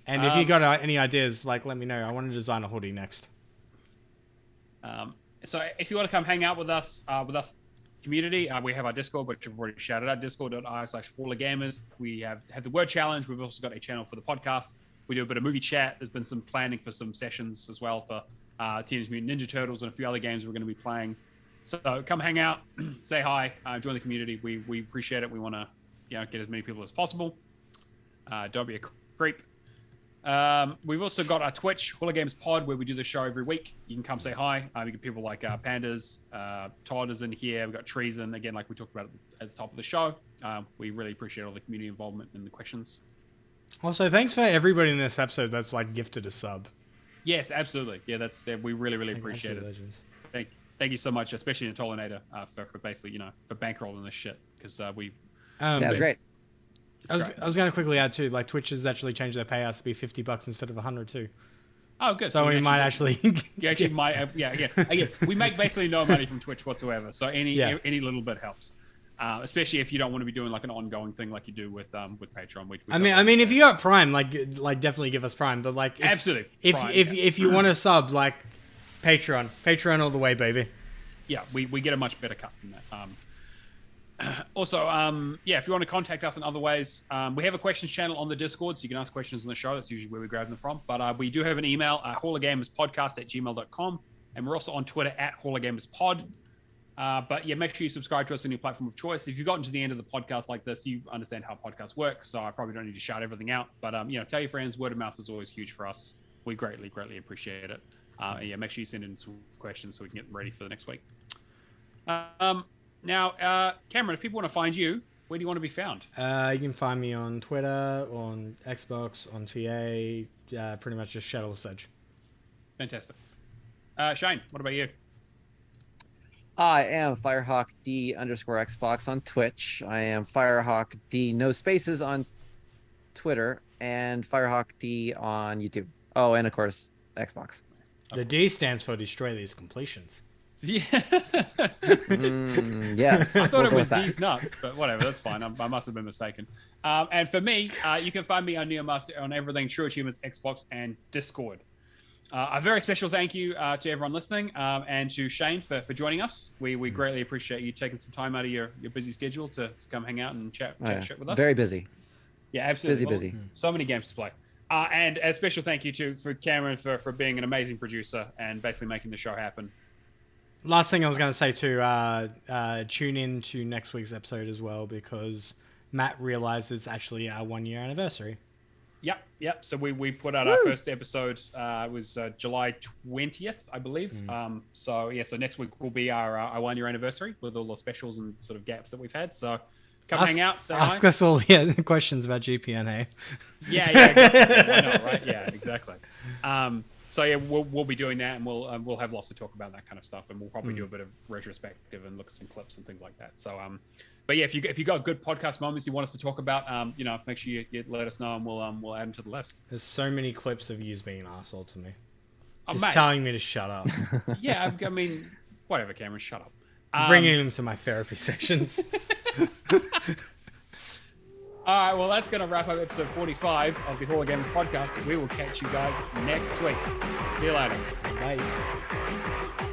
And if you got any ideas, let me know. I want to design a hoodie next. So if you want to come hang out with us community, we have our Discord, which we've already shouted out, discord.io/HallofGamers. We have the word challenge. We've also got a channel for the podcast. We do a bit of movie chat. There's been some planning for some sessions as well for Teenage Mutant Ninja Turtles and a few other games we're going to be playing. So come hang out, say hi, join the community. We appreciate it. We want to get as many people as possible. Don't be a Creep. We've also got our Twitch, Hula Games Pod, where we do the show every week. You can come say hi. We get people like Pandas, Todd is in here. We've got Treason, again, like we talked about at the top of the show. We really appreciate all the community involvement and the questions. Also, thanks for everybody in this episode that's like gifted a sub. Yes, absolutely. Yeah, we really appreciate it. Legends. Thank you so much, especially Natolinator, for basically, for bankrolling this shit, because we... That's great. I was going to quickly add too, like Twitch has actually changed their payouts to be $50 instead of $100 too. Oh, good. So we might actually. You actually might. Again, we make basically no money from Twitch whatsoever. So any little bit helps, especially if you don't want to be doing like an ongoing thing like you do with Patreon. I mean, if you got Prime, like definitely give us Prime. But like, absolutely, if you want to sub, like Patreon all the way, baby. Yeah, we get a much better cut from that. Also, if you want to contact us in other ways, we have a questions channel on the Discord, so you can ask questions on the show. That's usually where we grab them from. But we do have an email, hallagamerspodcast@gmail.com, and we're also on Twitter @hallagamerspod. But yeah, make sure you subscribe to us on your platform of choice. If you've gotten to the end of the podcast like this, you understand how podcasts work, so I probably don't need to shout everything out. But tell your friends. Word of mouth is always huge for us. We greatly appreciate it. Make sure you send in some questions so we can get ready for the next week. Now, Cameron, if people want to find you, where do you want to be found? You can find me on Twitter, on Xbox, on TA, pretty much just Shadowless Edge. Fantastic. Shane, what about you? I am FirehawkD_Xbox on Twitch. I am FirehawkD no spaces on Twitter, and FirehawkD on YouTube. Oh, and of course, Xbox. The D stands for Destroy These Completions. Yeah. Yes. I thought it was D's nuts, but whatever, that's fine. I must have been mistaken. And for me, you can find me on Neomaster on everything True Achievements, Xbox, and Discord. A very special thank you to everyone listening, and to Shane for joining us. We greatly appreciate you taking some time out of your busy schedule to come hang out and chat with us. Very busy. Yeah, absolutely. Busy. So many games to play. And a special thank you for Cameron for being an amazing producer and basically making the show happen. Last thing I was going to say too, tune in to next week's episode as well, because Matt realized it's actually our 1 year anniversary. Yep. So we put out our first episode. It was July 20th, I believe. So next week will be our 1 year anniversary with all the specials and sort of gaps that we've had. So come hang out. Ask us all the questions about GPN, hey? Yeah, exactly. I know, right? Yeah, exactly. So yeah, we'll be doing that, and we'll have lots to talk about, that kind of stuff, and we'll probably do a bit of retrospective and look at some clips and things like that. So but yeah, if you got good podcast moments you want us to talk about, make sure you let us know, and we'll add them to the list. There's so many clips of you being an arsehole to me, just telling me to shut up. Yeah, I mean, whatever, Cameron, shut up. Bringing them to my therapy sessions. All right, well, that's going to wrap up episode 45 of the Hall of Games podcast. We will catch you guys next week. See you later. Bye.